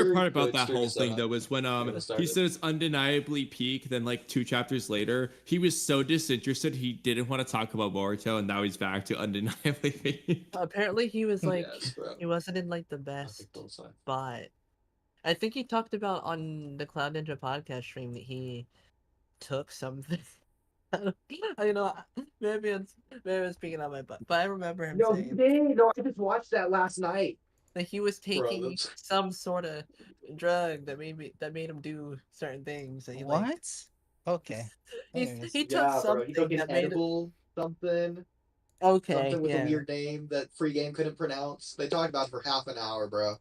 favorite part about that whole thing though was when he says undeniably peak, then like 2 chapters later, he was so disinterested he didn't want to talk about Boruto, and now he's back to undeniably peak. Apparently he was like he wasn't in like the best spot. I think he talked about on the Cloud Ninja podcast stream that he took something. You know, maybe it's speaking on my butt, but I remember him saying. No, I just watched that last night. That he was taking some sort of drug that made him do certain things. That he What? Liked. Okay. He took something He took an that made edible something. Okay. Something with a weird name that Free Game couldn't pronounce. They talked about it for half an hour, bro.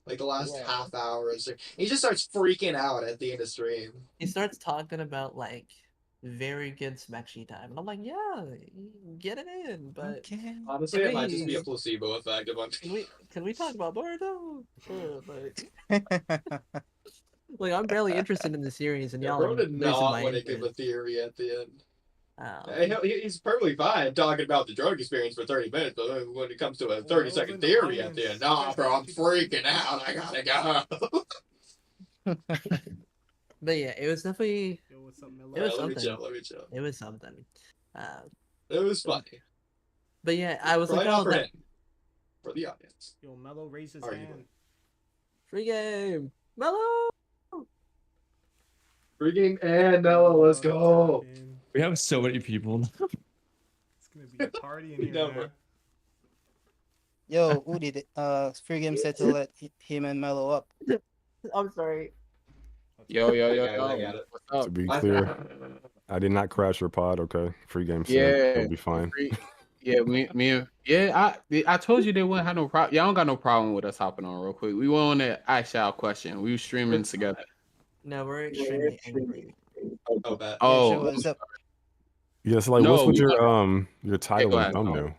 Like the last half hour. He just starts freaking out at the end of stream. He starts talking about like very good Smashi time, and I'm like, yeah, get it in. But honestly, it might just be a placebo effect. Can we talk about Boruto? Sure, but like I'm barely interested in the series, and y'all Bro did not want to give a theory at the end. He's perfectly fine talking about the drug experience for 30 minutes, but when it comes to a 30-second theory at the end, nah, bro, I'm freaking out. I gotta go. But yeah, it was definitely. It was something. Let me chill. It was something. It was funny. But yeah, I was like, oh, for the audience. Yo, Mello raised his hand. Free Game, Mello. Free Game and Mello, let's go. We have so many people. It's gonna be a party in here. Man. Yo, Oodie, Free Game said to let him and Mello up. I'm sorry. Yo. What's up? To be clear, I did not crash your pod. Okay, Free Game said it'll be fine. I told you they wouldn't have no problem. Y'all don't got no problem with us hopping on real quick. We want to ask y'all a question. We were streaming together. No, we're extremely angry. Oh. Yeah, so like, what's with your title and thumbnail?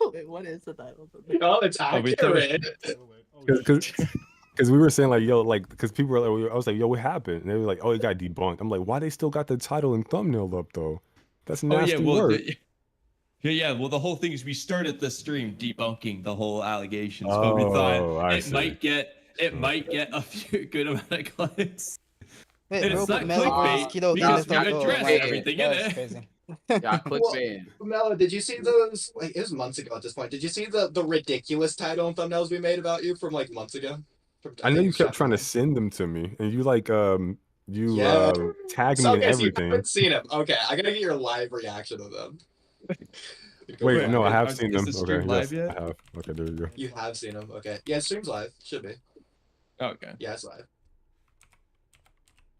Wait, what is the title? Oh, it's accurate. Because we were saying like, yo, like, because people were like, I was like, yo, what happened? And they were like, oh, it got debunked. I'm like, why they still got the title and thumbnail up though? That's nasty work. Well, the whole thing is we started the stream debunking the whole allegations, but we thought it might get a few good amount of clicks. Wait, and it's not clickbait because we addressed everything in it. Yeah, clickbait. Mello, did you see those? Like, it was months ago at this point. Did you see the ridiculous title and thumbnails we made about you from like months ago? I know you kept trying to send them to me, and you like tagged me and everything. So you haven't seen them. Okay, I gotta get your live reaction of them. Wait, no, I have seen them. Okay, yes, I have. Okay, there you go. You have seen them. Okay, yeah, stream's live. Should be. Okay. Yeah, it's live.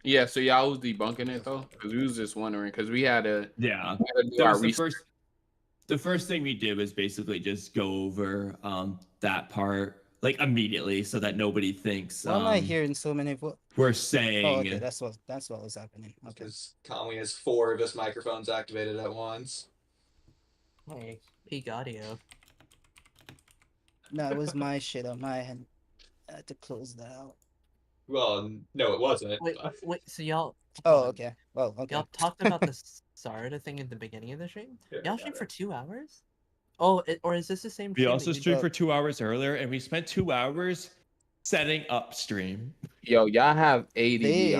Yeah, so y'all was debunking it though, because we was just wondering, because we had to. Yeah. The first thing we did was basically just go over that part like immediately, so that nobody thinks. Why am I hearing so many? We're saying. Oh, okay, that's what was happening. Okay. Because Kamui has 4 of his microphones activated at once. Hey, peak audio. No, it was my shit on my end. I had to close that out. Well, no, it wasn't. Wait, so y'all. Oh, okay. Well, okay. Y'all talked about the Sarada thing at the beginning of the stream? Y'all streamed for 2 hours? Oh, or is this the same stream? We also streamed for 2 hours earlier, and we spent 2 hours setting up stream. Yo, y'all have ADD.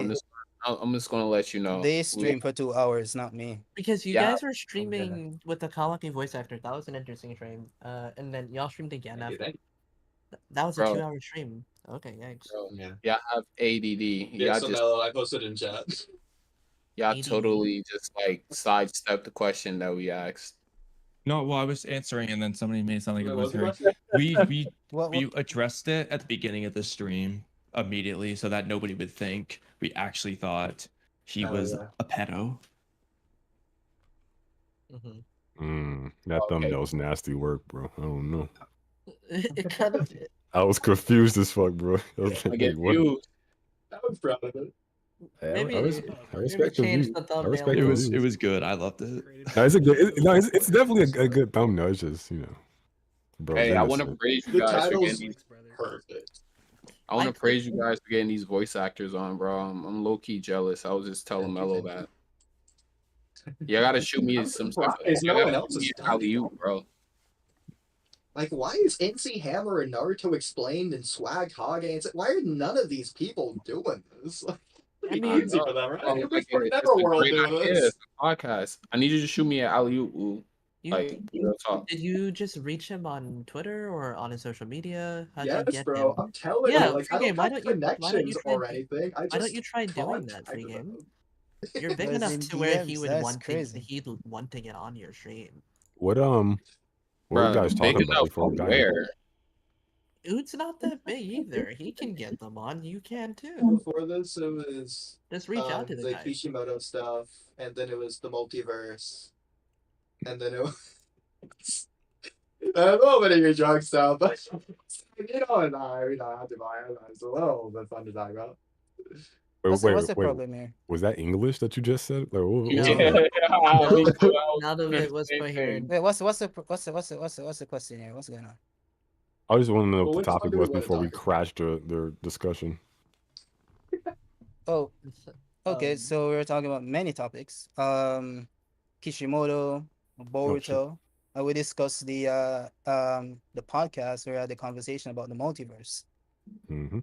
I'm just gonna let you know. They streamed for 2 hours, not me. Because you guys were streaming with the Kawaki voice actor. That was an interesting stream. And then y'all streamed again after. That was a 2-hour stream. Okay, yikes. Y'all have ADD. Yeah, so Mello, I posted in chat. Y'all totally just like sidestepped the question that we asked. No, well, I was answering, and then somebody made something like it was her. We addressed it at the beginning of the stream immediately, so that nobody would think we actually thought he was a pedo. That thumbnail's nasty work, bro. I don't know. It kind of. I was confused as fuck, bro. I was like, I was proud of it. I respect the It was good. I loved it. No, it's definitely a good thumbnail. It's just, bro. Hey, I want to praise you guys for getting these. Perfect. I want to praise you guys for getting these voice actors on, bro. I'm low key jealous. I was just telling Mello that. Yeah, I gotta shoot me some stuff. Is no one else alley-oop, bro. Like, why is NC Hammer and Naruto explained and Swag Hage? Why are none of these people doing this? Like, I mean, easy for them, right? Oh, It like, was it's never a world great doing idea. this. It's a podcast. I need you to shoot me an alley-oop. Like, real talk. Did you just reach him on Twitter or on his social media? How'd you Yes, get bro. him? I'm telling Yeah, you, like, I Free Game, don't have connections or anything. why don't you try doing that, contacted Free Game? them. You're big Was enough in to where DMs, he would that's want crazy. he'd want to get on your stream. What were you guys Big talking about enough before we for got here? where? Ood's not that big either. He can get them on. You can too. Before this, it was Just reach out to the guy. Kishimoto stuff, and then it was the multiverse, and then it was a little bit of your drug stuff, but you know, and we don't have to buy it. It's a little bit fun to talk about. What's the problem here? Was that English that you just said? Like, what Yeah. None of it was coherent. Wait, what's the question here? What's going on? I just want to know Well, what the which one topic do we was wanna before we talk about? crashed their discussion. Oh, okay. So we were talking about many topics. Kishimoto, Boruto. We discussed the podcast. We had the conversation about the multiverse. Mm-hmm.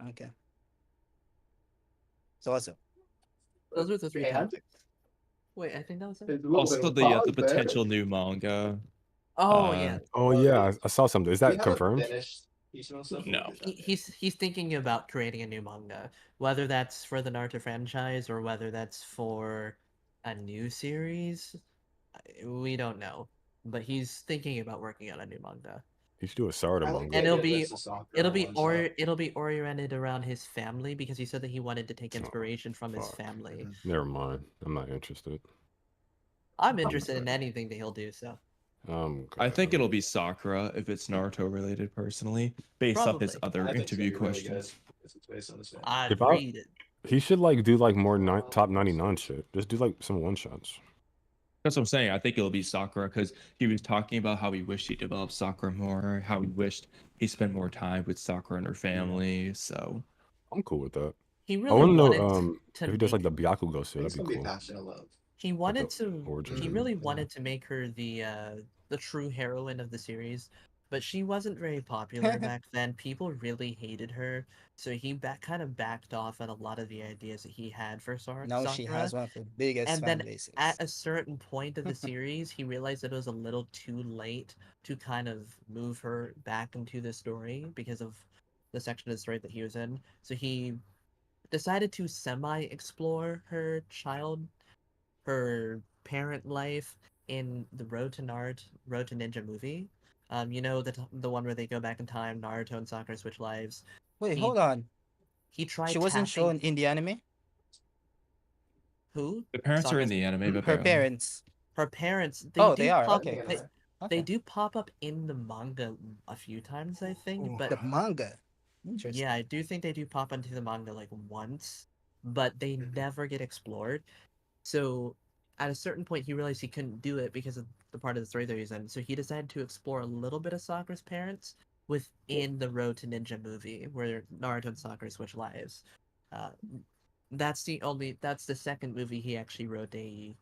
Okay. So what's up? Those were the three And topics. Wait, I think that was it. there's a little Also, bit of the pause there. potential new manga. Oh Uh, yeah. Oh yeah, I saw something. Is We that haven't confirmed? finished Kishimoto stuff. No. He's thinking about creating a new manga, whether that's for the Naruto franchise or whether that's for a new series. We don't know, but he's thinking about working on a new manga, He should do a Sarda I like manga. the and idea of Sakura one shot. it'll be oriented around his family because he said that he wanted to take inspiration from his fuck. family. Never mind. I'm not interested. I'm interested in anything that he'll do. So I think it'll be Sakura if it's Naruto related, personally, based off his Probably. other I think it's interview gonna be really questions. good if it's based on this family. I'd If I- read it. He should like do like more top 99 shit. Just do like some one shots. That's what I'm saying. I think it'll be Sakura because he was talking about how he wished he developed Sakura more, how he wished he spent more time with Sakura and her family. So I'm cool with that. He I really want to wanted know to if he does like make- the Byakugo shit. It's That'd gonna be be cool. passionate love. He wanted the to. origin He and really everything. wanted to make her the true heroine of the series, but she wasn't very popular back then. People really hated her, so he kind of backed off on a lot of the ideas that he had for Sakura. Now she has one of the biggest And fan then bases. at a certain point of the series, he realized that it was a little too late to kind of move her back into the story because of the section of the story that he was in. So he decided to semi-explore her parent life in the Road to Ninja movie. You know, the one where they go back in time, Naruto and Sakura switch lives. Wait, he- hold on. He tried. She wasn't tapping- shown in the anime. Who? the parents are in Sakura's- the anime, but Her apparently- parents. Her parents. Oh, do they are. pop- Okay. They, Okay. they do pop up in the manga a few times, I think. But The manga. Interesting. yeah, I do think they do pop into the manga like once, but they never get explored. So at a certain point, he realized he couldn't do it because of the part of the story that he's in. So he decided to explore a little bit of Sakura's parents within the Road to Ninja movie, where Naruto and Sakura switch lives. That's the second movie he actually wrote a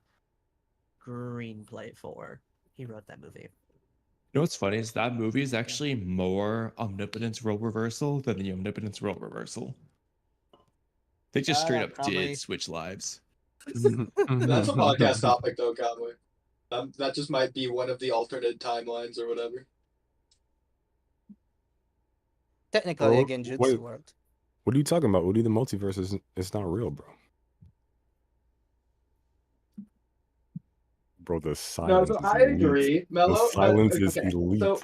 screenplay for. He wrote that movie. You know what's funny is that movie is actually more Omnipotence role reversal than the Omnipotence role reversal. They just straight up Kamui. did switch lives. That's a podcast topic, though, Kamui. That just might be one of the alternate timelines or whatever. Technically, Oh, a Genjutsu wait. world. What are you talking about? Oodie? The multiverse is it's not real, bro. Bro, the No, silence. so is I elite. agree, Mello. The silence is okay, elite. So,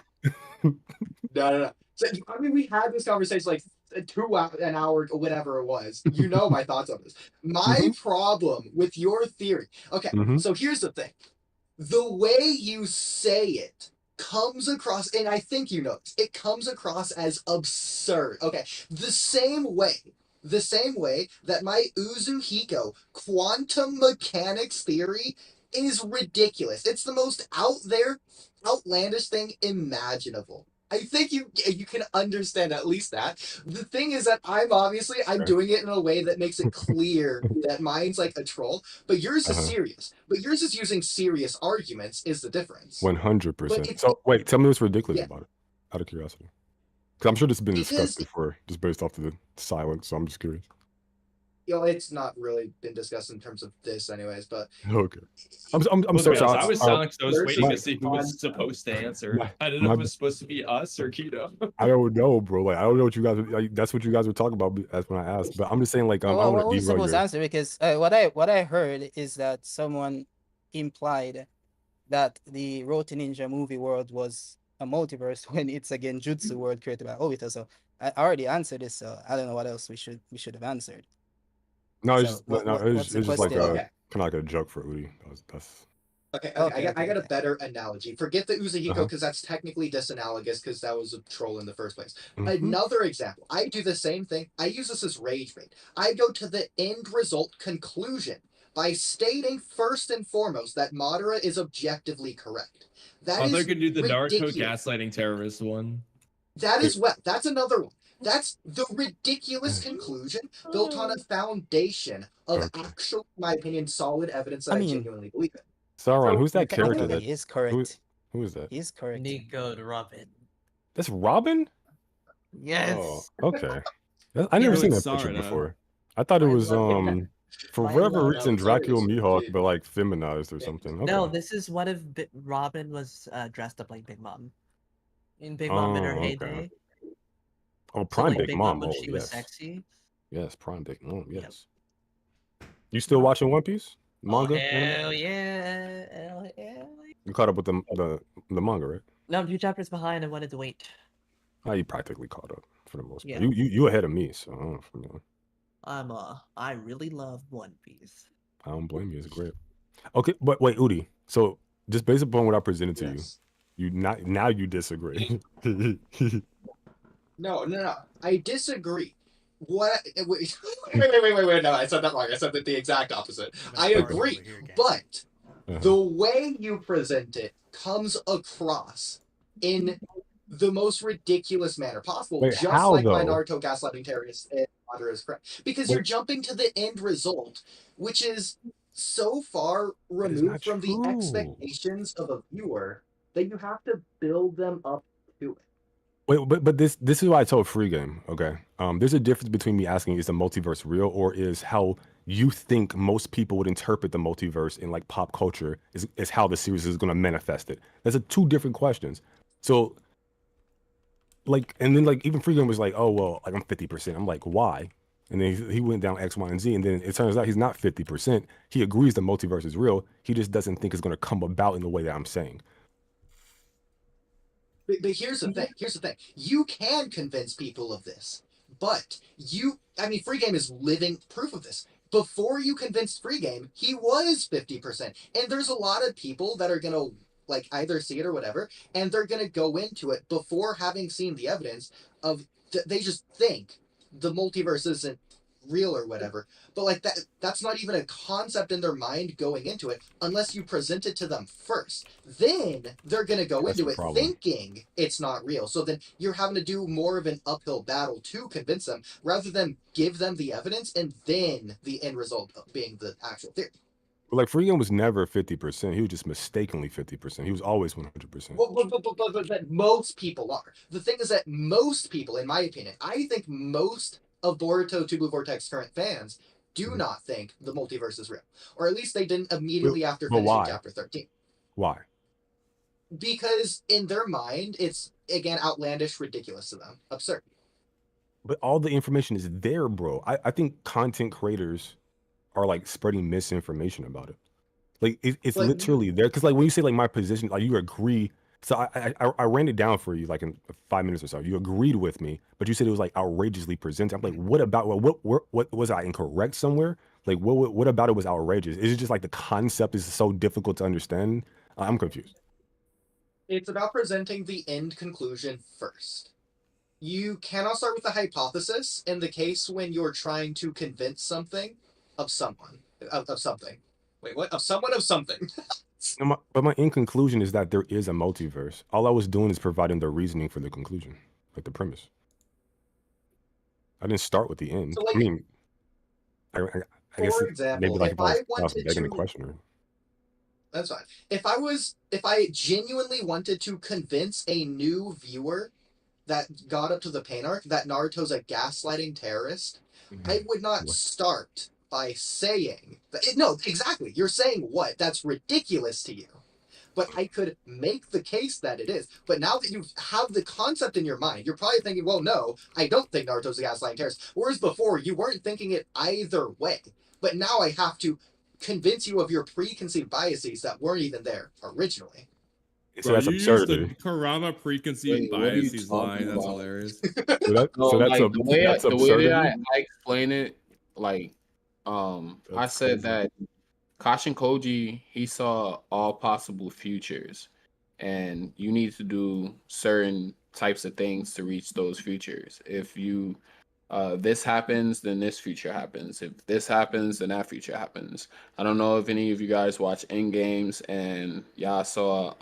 no. So, I mean, we had this conversation like an hour, or whatever it was. You know my thoughts on this. My problem with your theory. Okay, Mhm. so here's the thing. The way you say it comes across, and I think you know this, it comes across as absurd. Okay, the same way that my Uzuhiko quantum mechanics theory is ridiculous. It's the most out there, outlandish thing imaginable. I think you can understand at least that. The thing is that I'm doing it in a way that makes it clear that mine's like a troll, but yours is serious. But yours is using serious arguments is the difference. 100%. So wait, tell me what's ridiculous about it, out of curiosity. Because I'm sure this has been discussed before, just based off the silence. So I'm just curious. It's not really been discussed in terms of this, anyways. But okay, I'm so sorry. I was silent because I was waiting to see who was supposed to answer. I didn't know if it was supposed to be us or Kido. I don't know, bro. Like I don't know what you guys. That's what you guys were talking about. That's when I asked. But I'm just saying, like, I don't want to supposed to answer because what I heard is that someone implied that the Road to Ninja movie world was a multiverse when it's a Genjutsu world created by Obito. So I already answered this. So I don't know what else we should have answered. No, it's just like kind of like a joke for Oodie. That's okay. I got a better analogy. Forget the Uzuhiko because that's technically disanalogous because that was a troll in the first place. Another example. I do the same thing. I use this as rage bait. I go to the end result conclusion by stating first and foremost that Madara is objectively correct. That is they're gonna do the ridiculous. Naruto gaslighting terrorist one. That is that's another one. That's the ridiculous conclusion built on a foundation of actual, in my opinion, solid evidence that I genuinely believe in. Sauron, who's that character? That is correct. Who is that? He's correct. Nico to Robin. That's Robin? Yes. Oh, okay. I never seen that picture before. I thought it was for whatever reason Dracula Mihawk, but like feminized or something. Okay. No, this is what if Robin was dressed up like Big Mom in Big Mom in her heyday. Oh, Prime so, like, Big Mom. When Oh, she was sexy. Yes, Prime Big Mom. Yes. Yep. You still watching One Piece manga? Oh, hell yeah! Hell yeah! You caught up with the manga, right? No, I'm 2 chapters behind. I wanted to wait. Oh, you practically caught up for the most part. You ahead of me, so I don't know. I really love One Piece. I don't blame you. It's great. Okay, but wait, Oodie. So just based upon what I presented to you now you disagree. No. I disagree. What? Wait. No, I said that wrong. I said that the exact opposite. I agree, but the way you present it comes across in the most ridiculous manner possible. Wait, just how, like though? my Naruto gaslighting terrorist and Madara is correct. Because you're jumping to the end result, which is so far removed from the expectations of a viewer that you have to build them up to it. Wait, but this is why I told Free Game. Okay, there's a difference between me asking is the multiverse real or is how you think most people would interpret the multiverse in like pop culture is how the series is going to manifest it. There's two different questions. So like, and then like even Free Game was like, oh well, like I'm 50%. I'm like, why? And then he went down X, Y, and Z, and then it turns out he's not 50%. He agrees the multiverse is real. He just doesn't think it's going to come about in the way that I'm saying. But here's the thing. You can convince people of this, but Free Game is living proof of this. Before you convinced Free Game, he was 50%. And there's a lot of people that are going to like either see it or whatever, and they're going to go into it before having seen the evidence of, they just think the multiverse isn't real or whatever. But like that's not even a concept in their mind going into it unless you present it to them first. Then they're going to go into it thinking it's not real. So then you're having to do more of an uphill battle to convince them rather than give them the evidence and then the end result being the actual theory. But like Free Game was never 50%. He was just mistakenly 50%. He was always 100%. But most people are. The thing is that most people, in my opinion, I think most of Boruto 2 Blue Vortex current fans do not think the multiverse is real. Or at least they didn't immediately after finishing chapter 13. Why? Because in their mind, it's, again, outlandish, ridiculous to them. Absurd. But all the information is there, bro. I think content creators are like spreading misinformation about it. Like it's like, literally there. Because like when you say like my position, like you agree. So I ran it down for you like in 5 minutes or so. You agreed with me, but you said it was like outrageously presented. I'm like, what about what was I incorrect somewhere? Like what about it was outrageous? Is it just like the concept is so difficult to understand? I'm confused. It's about presenting the end conclusion first. You cannot start with a hypothesis in the case when you're trying to convince something of someone of something. Wait, what? Of someone of something. No, but my in conclusion is that there is a multiverse. All I was doing is providing the reasoning for the conclusion, like the premise. I didn't start with the end. So, like, I mean, I guess for example, maybe like if if I I was wanted begging the to, question. Or... that's fine. If I genuinely wanted to convince a new viewer that got up to the pain arc that Naruto's a gaslighting terrorist, I would not start by saying that, no, exactly. You're saying what? That's ridiculous to you. But I could make the case that it is. But now that you have the concept in your mind, you're probably thinking, well, no, I don't think Naruto's a gaslighting terrorist. Whereas before, you weren't thinking it either way. But now I have to convince you of your preconceived biases that weren't even there originally. So that's absurdity. The Kurama preconceived biases line. That's hilarious. So that's the way that I explain it, like, That's I said crazy. that Kashin Koji, he saw all possible futures, and you need to do certain types of things to reach those futures. If you this happens, then this future happens. If this happens, then that future happens. I don't know if any of you guys watch Endgames and y'all saw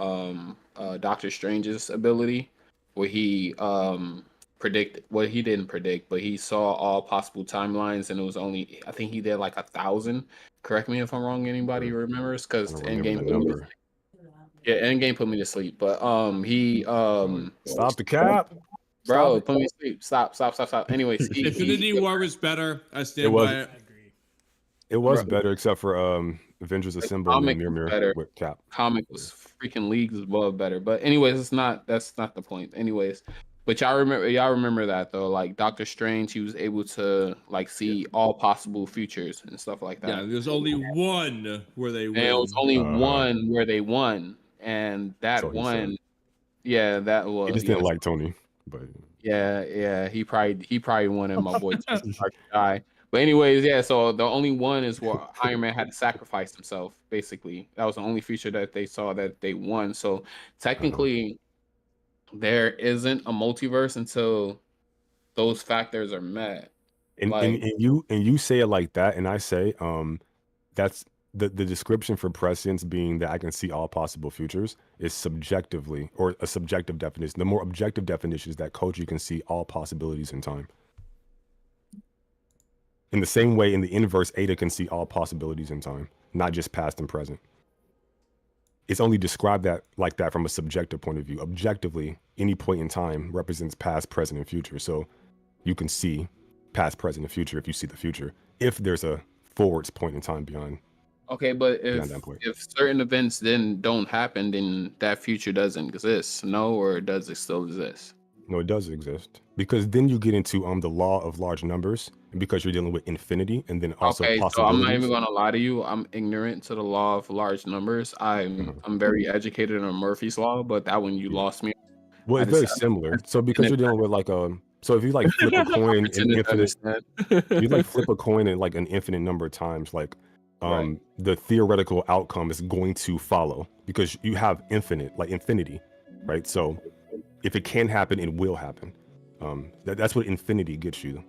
Doctor Strange's ability where he predict what he didn't predict, but he saw all possible timelines, and it was only, I think he did like 1,000. Correct me if I'm wrong. Anybody remembers? Because Endgame put me to sleep. But he stop the cap. Bro, put me to sleep. Stop. Anyways, Infinity War was better. I stand by it. It was better, except for Avengers Assemble and Mirror with Cap. Comic was freaking leagues above better. But anyways, that's not the point. Anyways, but y'all remember that though. Like Doctor Strange, he was able to like see all possible futures and stuff like that. Yeah, there's only one where they win. And it was only one where they won, and that one, yeah, that was. He just didn't like Tony. But yeah, he probably wanted my boy to die. But anyways, yeah. So the only one is where Iron Man had to sacrifice himself. Basically, that was the only feature that they saw that they won. So technically, there isn't a multiverse until those factors are met. And you say it like that, and I say that's the description for prescience being that I can see all possible futures is subjectively, or a subjective definition. The more objective definition is that Koji can see all possibilities in time. In the same way, in the inverse, Ada can see all possibilities in time, not just past and present. It's only described that like that from a subjective point of view. Objectively, any point in time represents past, present, and future. So you can see past, present, and future if you see the future. If there's a forwards point in time beyond. Okay, but if certain events then don't happen, then that future doesn't exist, no? Or does it still exist? No, it does exist. Because then you get into the law of large numbers, and because you're dealing with infinity, and then also possibilities. So I'm not even gonna lie to you. I'm ignorant to the law of large numbers. I'm very educated in Murphy's law, but that one you lost me. Well, it's very similar. So because you're dealing with like so if you like flip a coin in infinite, you like flip a coin in like an infinite number of times, like the theoretical outcome is going to follow because you have infinity, right? So if it can happen, it will happen. That's what infinity gets you.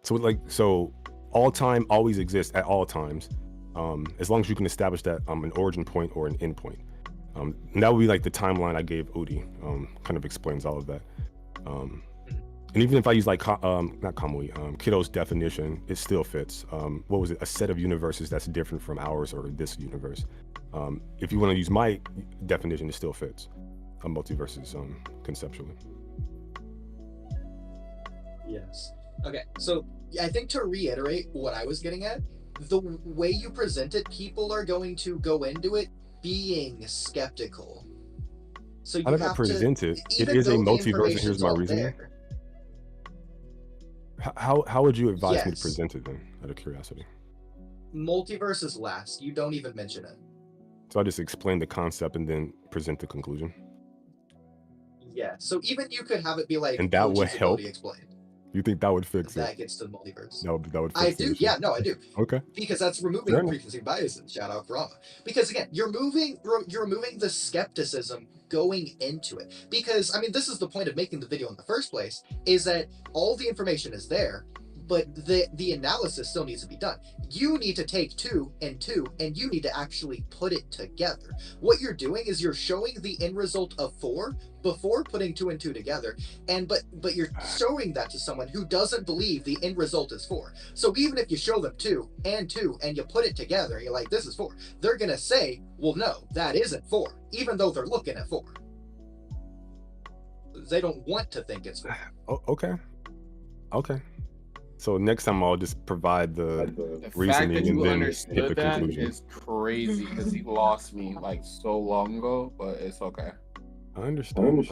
So all time always exists at all times, as long as you can establish that an origin point or an end point. And that would be like the timeline I gave Oodie. Kind of explains all of that. And even if I use like not Kamui, Kido's definition, it still fits. What was it? A set of universes that's different from ours or this universe. If you want to use my definition, it still fits. Multiverses conceptually. Yes. Okay. So I think to reiterate what I was getting at, the way you present it, people are going to go into it being skeptical. So you how did I present it? It is a multiverse, and here's my reasoning. How would you advise me to present it then, out of curiosity? Multiverse is last. You don't even mention it. So I just explain the concept and then present the conclusion? Yeah. So even you could have it be like, and that would help. Explained. You think that would fix it? That gets to the multiverse. That would fix I do. Yeah, no, I do. Okay. Because that's removing preconceived biases. Shout out Kurama. Because again, you're removing the skepticism going into it. Because I mean, this is the point of making the video in the first place, is that all the information is there, the analysis still needs to be done. You need to take 2 and 2, and you need to actually put it together. What you're doing is you're showing the end result of 4 before putting 2 and 2 together, and but you're showing that to someone who doesn't believe the end result is 4. So even if you show them 2 and 2 and you put it together, and you're like, this is 4, they're gonna say, well, no, that isn't 4, even though they're looking at 4. They don't want to think it's 4. Oh, okay. So next time I'll just provide the reasoning and then hit the conclusion. Is crazy because he lost me like so long ago, but it's okay. I understand.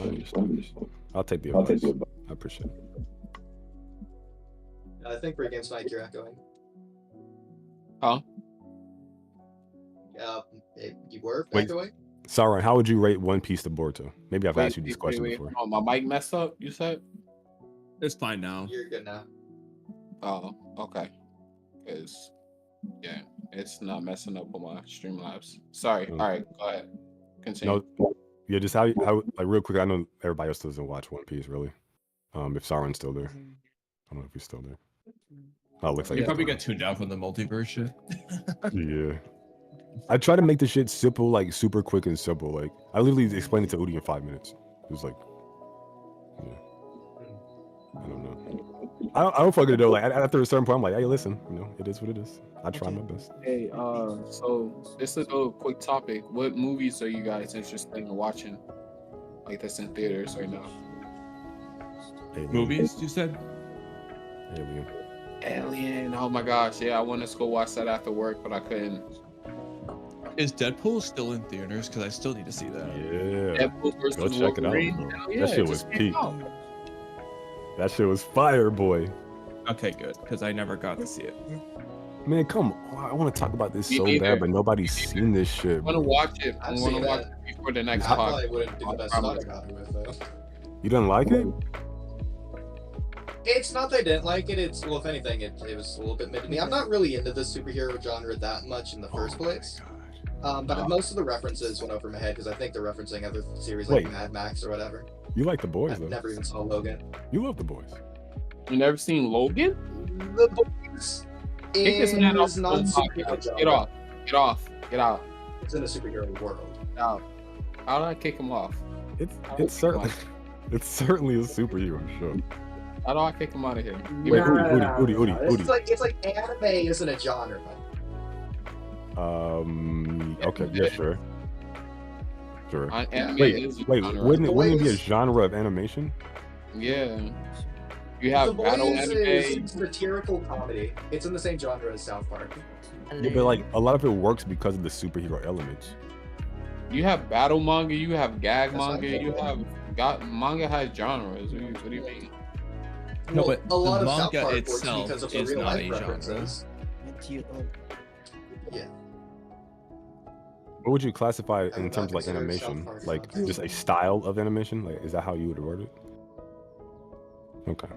I'll take the advice. I appreciate it. I think Regan's mic you're echoing. Huh? You were Wait. echoing? Sauron, how would you rate One Piece to Boruto? Maybe I've asked you this question before. Oh, my mic messed up, you said? It's fine now. You're good now. Oh, okay. Because, yeah, it's not messing up on my Streamlabs. Sorry. All right, go ahead. Continue. No, yeah, just how like real quick, I know everybody else doesn't watch One Piece, really. If Sauron's still there. I don't know if he's still there. Oh, it looks like You probably got tuned out from the multiverse shit. Yeah. I try to make the shit simple, like super quick and simple. Like I literally explained it to Oodie in 5 minutes. It was like, yeah. I don't know. I don't fucking know. Like after a certain point, I'm like, hey, listen, it is what it is. I try my best. Hey, so this is a quick topic. What movies are you guys interested in watching? Like that's in theaters right now. Alien. Movies, you said? Alien. Oh my gosh, yeah, I wanted to go watch that after work, but I couldn't. Is Deadpool still in theaters? Because I still need to see that. Yeah. Deadpool versus Go check it out, Wolverine. bro. Yeah, That shit was peak. That shit was fire, boy. Okay, good. Because I never got to see it. Man, come on. I want to talk about this Me so neither. bad, but nobody's seen this shit. I want to watch it. I I've want seen to watch it. it before the next I probably podcast. wouldn't do the best thought I got it with, though. You didn't like it? It's not that I didn't like it. It's, well, if anything, it was a little bit mid to me. I'm not really into the superhero genre that much in the first place. But most of the references went over my head because I think they're referencing other series like Mad Max or whatever. You like The Boys, I've though. never even saw Logan. You love The Boys. You never seen Logan? The Boys Kick this man off is the non-superhero podcast. genre. Get off. Get off. Get out. It's in a superhero world. Get out. How did I kick him off? It's certainly a superhero show. How do I kick him out of here? Wait, Oodie. It's like anime isn't a genre. Okay, yeah, sure. Anime Wait, is a wouldn't genre. it be a genre of animation? Yeah. You have The battle Boys anime. is satirical comedy. It's in the same genre as South Park. Yeah, but like a lot of it works because of the superhero elements. You have battle manga. You have gag That's manga. not You have manga has genres. What do you mean? No, but a lot the of South manga Park works itself because of the is real not life a genre. references. Yeah. What would you classify I in would terms of not like consider animation? South Park Like genre. just a style of animation? Like is that how you would word it? Okay.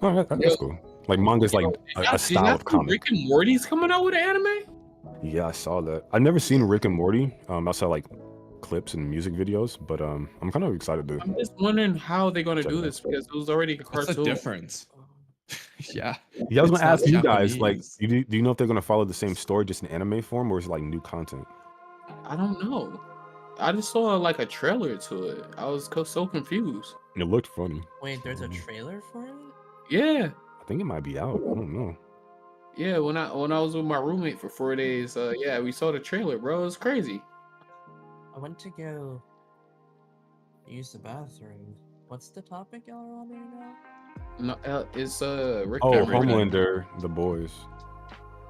All right, that's cool. Like manga's like a style of comic. Rick and Morty's coming out with an anime? Yeah, I saw that. I've never seen Rick and Morty. I saw like clips and music videos, but I'm kind of excited to. I'm just wondering how they're gonna do this because it was already a What's cartoon. the difference? Yeah. Yeah, I was It's gonna ask not you guys, like, Japanese. do you know if they're gonna follow the same story just in anime form, or is it like new content? I don't know. I just saw like a trailer to it. I was so confused. And it looked funny. Wait, there's a trailer for it? Yeah. I think it might be out. I don't know. Yeah, when I was with my roommate for 4 days, yeah, we saw the trailer, bro. It was crazy. I went to go use the bathroom. What's the topic y'all are on right now? No, it's Rick. Oh, and Morty. Homelander, The Boys.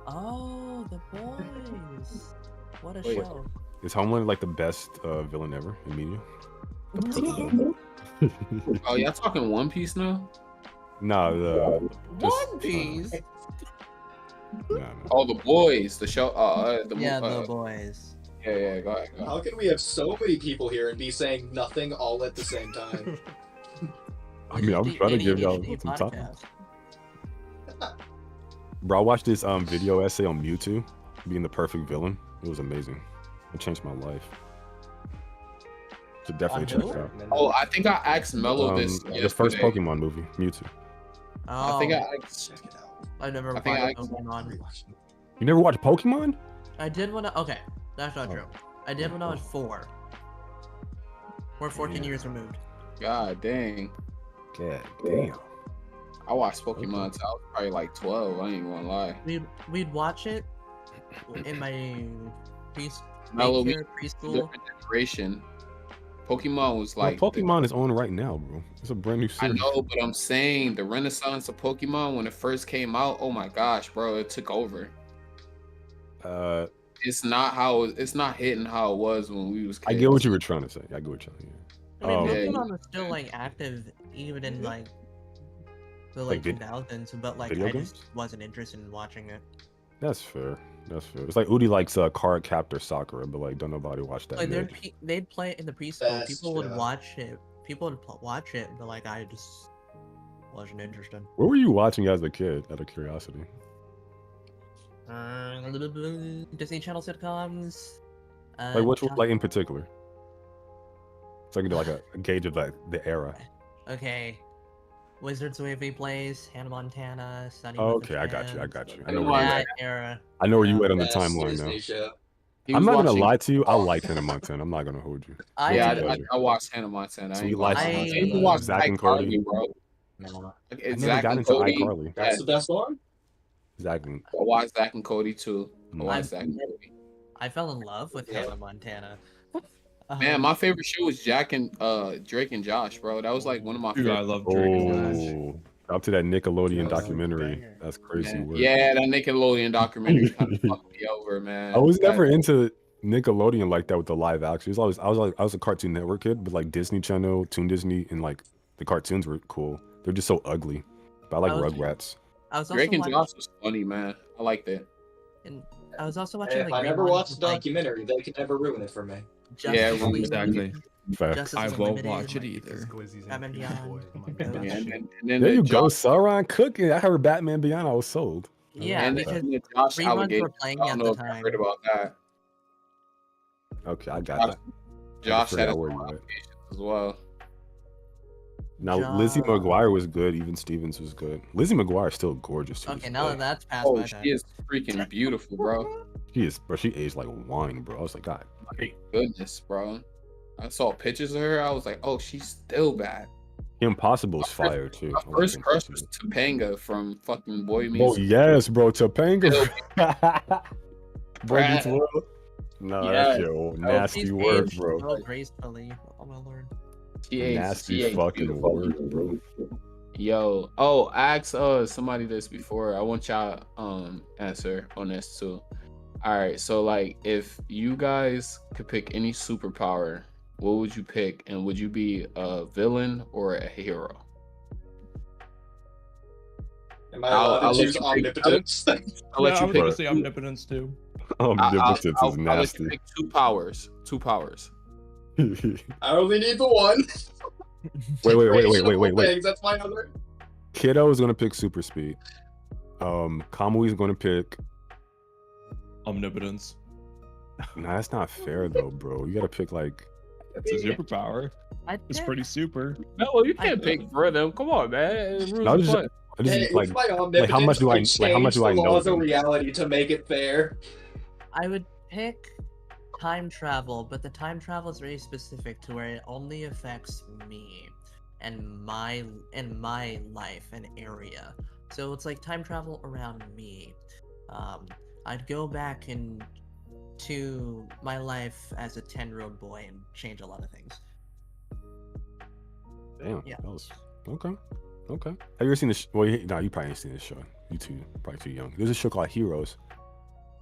Oh, The Boys. What a Wait. show. Is Homelander like the best villain ever in media? The perfect villain. Oh, y'all talking One Piece now? Nah, One Piece. Nah. Oh, The Boys, the show. The Boys. Yeah, go ahead. How can we have so many people here and be saying nothing all at the same time? I mean, I'm trying to give y'all some topics. Bro, I watched this video essay on Mewtwo being the perfect villain. It was amazing. It changed my life. Should definitely check it out. Oh, I think I asked Mello this. The first Pokemon movie, Mewtwo. Oh, I think Check it out. I never I think watched Pokemon. You never watched Pokemon? I did when okay, that's not true. I did when I was 4. We're 14 years removed. God dang. God damn. I watched Pokemon until I was probably like 12. I ain't even gonna lie. We'd watch it in my Mello, preschool. Different generation. Pokemon was like Pokemon is on right now, bro. It's a brand new I series. know, but I'm saying the renaissance of Pokemon when it first came out. Oh my gosh, bro, it took over. It's not hitting how it was when we was kids. I get what you were trying to say. I get what you're saying. I mean, Pokemon was still like active even in like the like 2000s, but like I just wasn't interested in watching it. That's fair. That's fair. It's like Oodie likes Card Captor Sakura, but like don't nobody watch that. Like they'd play it in the preschool. People would watch it. People would watch it, but like I just wasn't interested. What were you watching as a kid? Out of curiosity. Disney Channel sitcoms. Like which one, like in particular? So I can do like a gauge of like the era. Okay. Wizards Wavy Plays, Hannah Montana, Sunny. Okay, I got you. I know where you at. Era. I know where you at on the timeline now. I'm not gonna lie to you. I like Hannah Montana. I'm not gonna hold you. I watched Hannah Montana. So you like Zach and Cody, bro. I never got into iCarly. That's the best one. Zach I watched Zach and Cody too. I fell in love with Hannah Montana. Man, my favorite show was Drake and Josh, bro. That was like one of my favorite. I love Drake and Josh. Up to that Nickelodeon documentary. That's crazy work. Yeah, that Nickelodeon documentary kind of fucked me over, man. I was never into Nickelodeon like that with the live action. I was a Cartoon Network kid, but like Disney Channel, Toon Disney, and like the cartoons were cool. They're just so ugly. But I like Rugrats. Drake and Josh was funny, man. I liked it. And I was also watching. If I never watched the documentary, they could never ruin it for me. Yeah, exactly. I won't watch it either. There you go, Sauron cooking. I heard Batman Beyond. I was sold. Yeah, because Josh reruns were playing at the time. Heard about that. Okay, I got that. Josh had his as well. Now Lizzie McGuire was good. Even Stevens was good. Lizzie McGuire is still gorgeous too. Okay, now that's past my time. She is freaking beautiful, bro. She is, bro. She aged like wine, bro. I was like, God, my goodness, bro. I saw pictures of her. I was like, oh, she's still bad. Impossible's fire too. My first crush was Topanga from fucking Boy Meets. Oh yes, bro, Topanga. Boy Meets World. No, that's your nasty work, bro. Oh, gracefully. Oh my lord. Nasty fucking work, bro. Yo, I asked somebody this before. I want y'all answer on this too. All right, so like if you guys could pick any superpower, what would you pick, and would you be a villain or a hero? Am I allowed to choose omnipotence? I'll let you pick. Say omnipotence too. Omnipotence is nasty. I'll let you pick two powers. I only need the one. Wait. That's my other. Kido is gonna pick super speed. Kamui is gonna pick omnipotence. Nah, that's not fair though, bro. You gotta pick like. It's a superpower. It's pretty super. No, you can't pick for them. Come on, man. No, just like how much do I know? Laws of reality to make it fair. I would pick time travel, but the time travel is very specific to where it only affects me and my life and area. So it's like time travel around me. I'd go back to my life as a 10-year-old boy and change a lot of things. Damn. Yeah. That was okay. Have you ever seen this? Well, no, you probably ain't seen this show. You too, probably too young. There's a show called Heroes.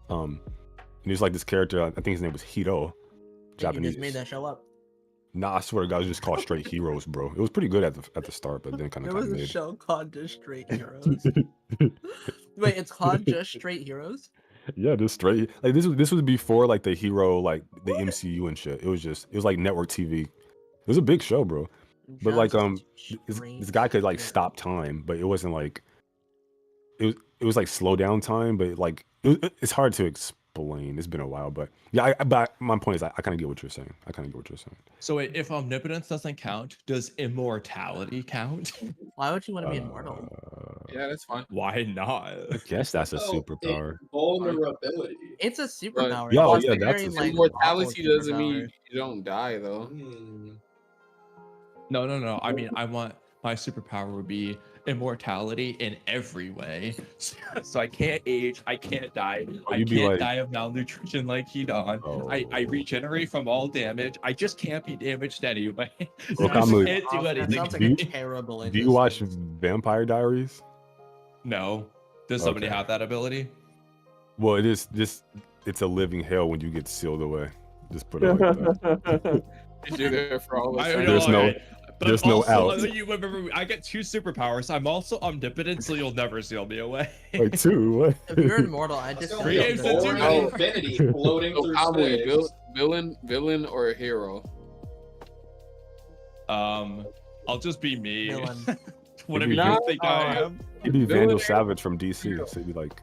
And there's like this character. I think his name was Kido. Japanese. You just made that show up. Nah, I swear to God, it was just called Straight Heroes, bro. It was pretty good at the start, but then kind of. There was a show called Just Straight Heroes. Wait, it's called Just Straight Heroes? Yeah, just straight. Like this was before like the hero, like the MCU and shit. It was like network TV. It was a big show, bro. But like this guy could like stop time, but it wasn't like it was like slow down time, but like it's hard to explain. It's been a while, but yeah. But my point is, I kind of get what you're saying. So wait, if omnipotence doesn't count, does immortality count? Why would you want to be immortal? Yeah, that's fine. Why not? I guess that's a Oh, superpower. Vulnerability. It's a superpower. Yeah, It's yeah, a that's very, a like, Immortality awful doesn't superpower. mean you don't die, though. No. I mean, I want my superpower would be immortality in every way. So I can't age, I can't die, I you'd be can't like- die of malnutrition like Kido. I Oh. regenerate from all damage. I just can't be damaged anyway. Well, I just Kamui, can't do That anything. sounds like Do a you- terrible Do you watch existence. Vampire Diaries? No. Does somebody Okay. have that ability? Well, it is just it's a living hell when you get sealed away. Just put it like that. You're there for all I the know, There's no- okay. But there's I'm no also, out. you remember, I get 2 superpowers. I'm also omnipotent, so you'll never seal me away. Like 2, what? If you're immortal, I just Three games to Boring 2. infinity floating So through Kamui, space. villain or hero? I'll just be me. Villain. Whatever Maybe you not. think I am. He'd be Villain Vandal or- Savage from DC. So he'd be like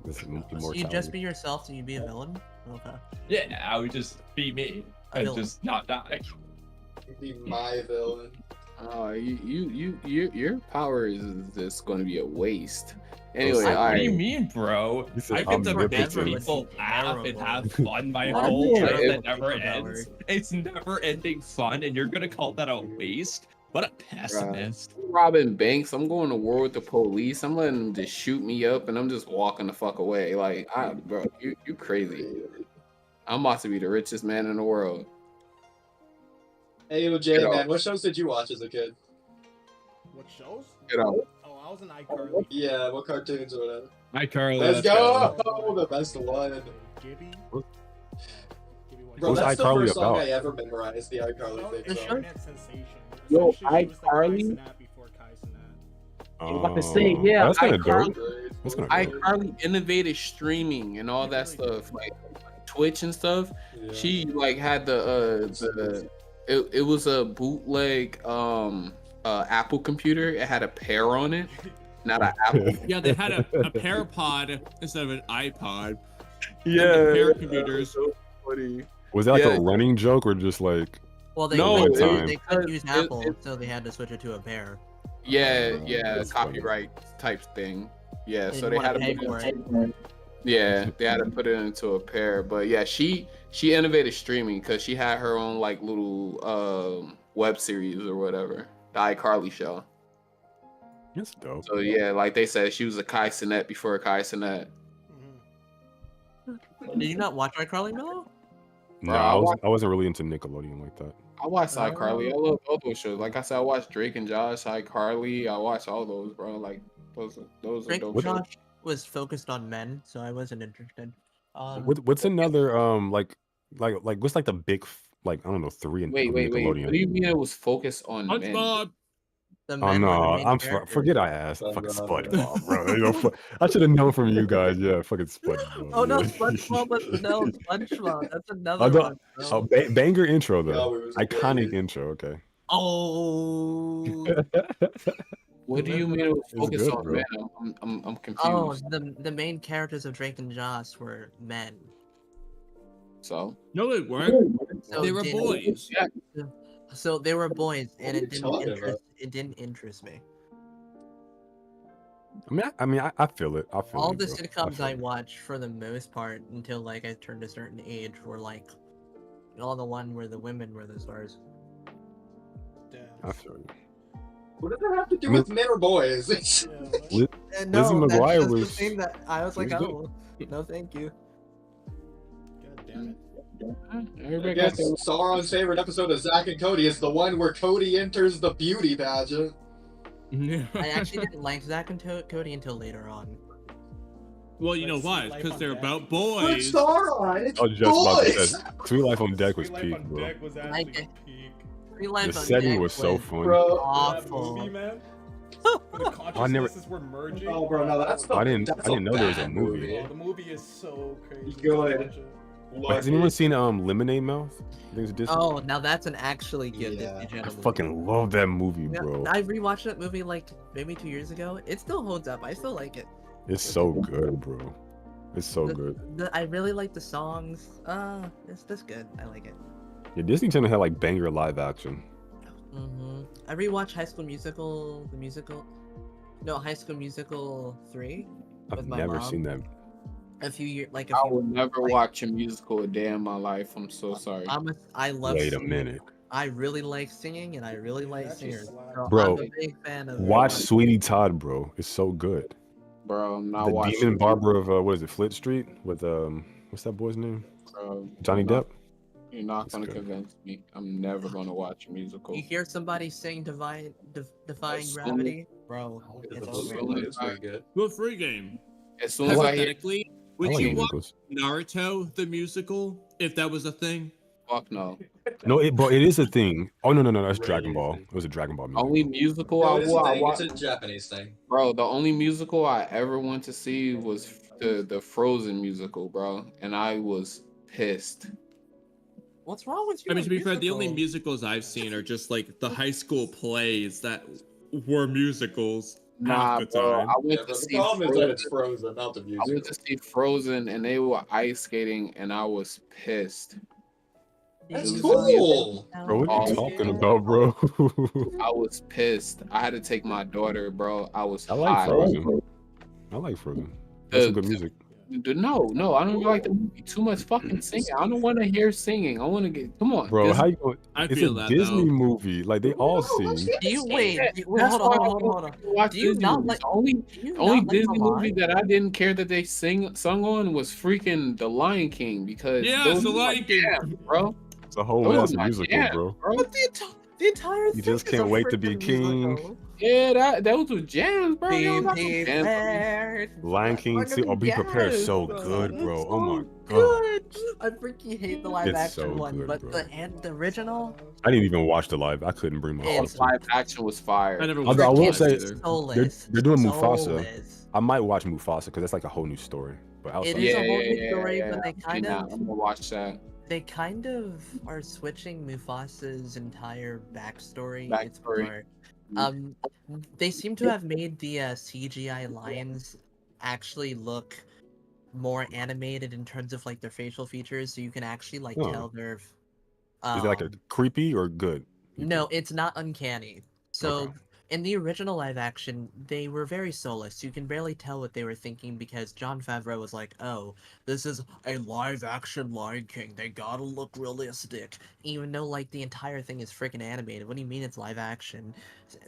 this So immortality. you just be yourself, so you be a villain? Okay. Yeah, I would just be me A and villain. just not die. Be my villain. Your power is just going to be a waste. Anyway, What all do you right. mean, bro? He said I get to make omnipotent. people laugh and have fun my What a whole life terrible that never superpower. ends. It's never ending fun, and you're gonna call that a waste? What a pessimist. Robbing banks. I'm going to war with the police. I'm letting them just shoot me up, and I'm just walking the fuck away. Like, bro, you crazy. I'm about to be the richest man in the world. Hey, yo, Jay, Get man, out. what shows did you watch as a kid? What shows? Get out. Oh, I was an iCarly. Yeah, what cartoons or whatever? Hi, Carly. Let's go! The best one. Gibby. What? Gibby Bro, What's that's the iCarly first song about? I ever memorized, the iCarly thing. The song. show? Internet sensation. Yo, Essentially, she was like iCarly? Kai Cenat before Kai Cenat. I'm about to say, yeah, that's kind of iCarly- dope. That's kind of dope. iCarly innovated streaming and all that stuff, like Twitch and stuff. Yeah. She like had it was a bootleg Apple computer. It had a pear on it, not an apple. Yeah, they had a PearPod instead of an iPod. Yeah, Pair computers. so funny. Was that like Yeah. a running joke or just like? Well, they, No, couldn't, it- they couldn't use it- Apple, it- so they had to switch it to a pair. Yeah, That's funny. copyright type thing. Yeah, They so didn't they wanna had to pay put for it. Yeah, they had to put it into a pair. But yeah, she innovated streaming because she had her own like little web series or whatever, the iCarly show. That's dope. So yeah, like they said, she was a Kai Cenat before Kai Cenat. Did you not watch iCarly, Mello? No, Bro, I wasn't really into Nickelodeon like that. I watched iCarly. I love all those shows. Like I said, I watched Drake and Josh, iCarly. I watched all those, bro. Like those are Drake dope and shows. Josh was focused on men, so I wasn't interested. What's another like what's like the big like I don't know 3 in Wait. Nickelodeon? What do you mean it was focused on men? SpongeBob. The Oh men were the no, main characters. forget I asked. Fucking SpongeBob. SpongeBob, bro. You know, I should have known from you guys. Yeah, fucking SpongeBob. Oh no, yeah. SpongeBob was no SpongeBob. That's another I don't- one. bro. Oh, banger intro Yeah, though. we was Iconic great. intro. Okay. Oh, What do you mean it was It's focused good, on bro. men? I'm confused. oh, the main characters of Drake and Josh were men. So No, they weren't. So They it were didn't- boys. So they were boys, and are it you didn't talking interest. about? It didn't interest me. I feel it. I feel All it, the bro. sitcoms feel I it. watched, for the most part, until like I turned a certain age, were like all the one where the women were the stars. Damn. I feel you. What does that have to do with men or boys? Yeah, what? Li- And Lizzie that's McGuire just was- the thing that I was like, was good. oh, no, thank you. God damn it. I everybody got guess their Sauron's favorite episode of Zack and Cody is the one where Cody enters the beauty pageant. I actually didn't like Zack and Cody until later on. Well, you know Like why? Sweet Life Because on they're Deck. about But boys. Sauron, it's I was just about to boys. say, Sweet Life on Deck was Sweet Life peak, on bro. Deck was actually Like it. peak. Free Life The on setting Deck was so funny. Bro, That awful. movie, man. The I never- consciousnesses were merging. Oh, bro, no, that's the. I didn't That's know there was a bad movie. Oh, the movie is so crazy. Good. Has anyone seen Lemonade Mouth? I think it's Disney. Oh, now that's an actually good Yeah. Disney I Channel movie. fucking love that movie, Yeah, bro. I rewatched that movie like maybe 2 years ago. It still holds up. I still like it. It's so good, bro. It's so The- good. I really like the songs. It's just good. I like it. Yeah, Disney Channel had like banger live action. I rewatched High School Musical, the musical. No, High School Musical 3 I've with my never mom. seen that. A few years, like a I few. will never like, watch a musical a day in my life. I'm so sorry. I love. Wait a singing. minute, I really like singing, and I really like actually singers. slapped. So Bro, I'm a big fan of. watch Sweeney Todd, bro. It's so good. Bro, I'm not The watching. Demon Barber of what is it, Flit Street with what's that boy's name? Johnny Depp. You're not That's gonna good. convince me. I'm never gonna watch a musical. You hear somebody sing Defying As soon- Gravity, bro. It's as over. soon as It's pretty good. Well, free game. As soon as I hear, Hypothetically, I would like you watch musicals. Naruto the musical if that was a thing? fuck no. No, bro, it is a thing. Oh no, that's Dragon Ball. It was a Dragon Ball musical. Only musical No, I it is a watched, thing. It's a Japanese thing. bro. The only musical I ever went to see was the Frozen musical, bro, and I was pissed. What's wrong with you? I mean, to and be fair, the only musicals? musicals I've seen are just like the high school plays that were musicals Nah, half the bro. time. I went Yeah, to but the see problem is that it's Frozen. Frozen, not the I went to musical. see Frozen, and they were ice skating, and I was pissed. That's It was cool. Bro, what are you Oh, talking about, bro? I was pissed. I had to take my daughter, bro. I was I like hot. Frozen. I like Frozen. That's some good music. No, I don't like the movie. Too much fucking singing. I don't want to hear singing. I want to get. Come on, Bro, Disney. how you going? I It's feel a that, Disney though. movie. Like they all sing. Do you wait? That's Hold why I on. don't watch Do you Disney not movies. like? The only Do you only not like Disney Mulan? movie that I didn't care that they sung on was freaking The Lion King because Yeah, those it's The were my Lion King. jam, bro. It's a whole Those ass are my musical, jam, bro. But the entire You thing just is can't a wait to be freaking king. musical. Yeah, those were jams, bro. You don't got no Be jams. prepared. Lion King too. Oh, Be Prepared is so good, bro. Oh my god. Good. I freaking hate the live It's action so one, good, but bro. the original, I didn't even watch the live. I couldn't bring myself It's to. Live action was fire. I never Although I watched will live say either. soulless. they're doing Mufasa. Soulless. I might watch Mufasa because that's like a whole new story. But outside, It is a whole new story, but they I'm kind of gonna watch that. are switching Mufasa's entire backstory. It's Backstory. bizarre. They seem to have made the CGI lions actually look more animated in terms of like their facial features, so you can actually like Oh. tell their. is it like a creepy or good? No, it's not uncanny. So Okay. in the original live action, they were very soulless. You can barely tell what they were thinking because Jon Favreau was like, "Oh, this is a live action Lion King. They gotta look realistic." Even though like the entire thing is freaking animated. What do you mean it's live action?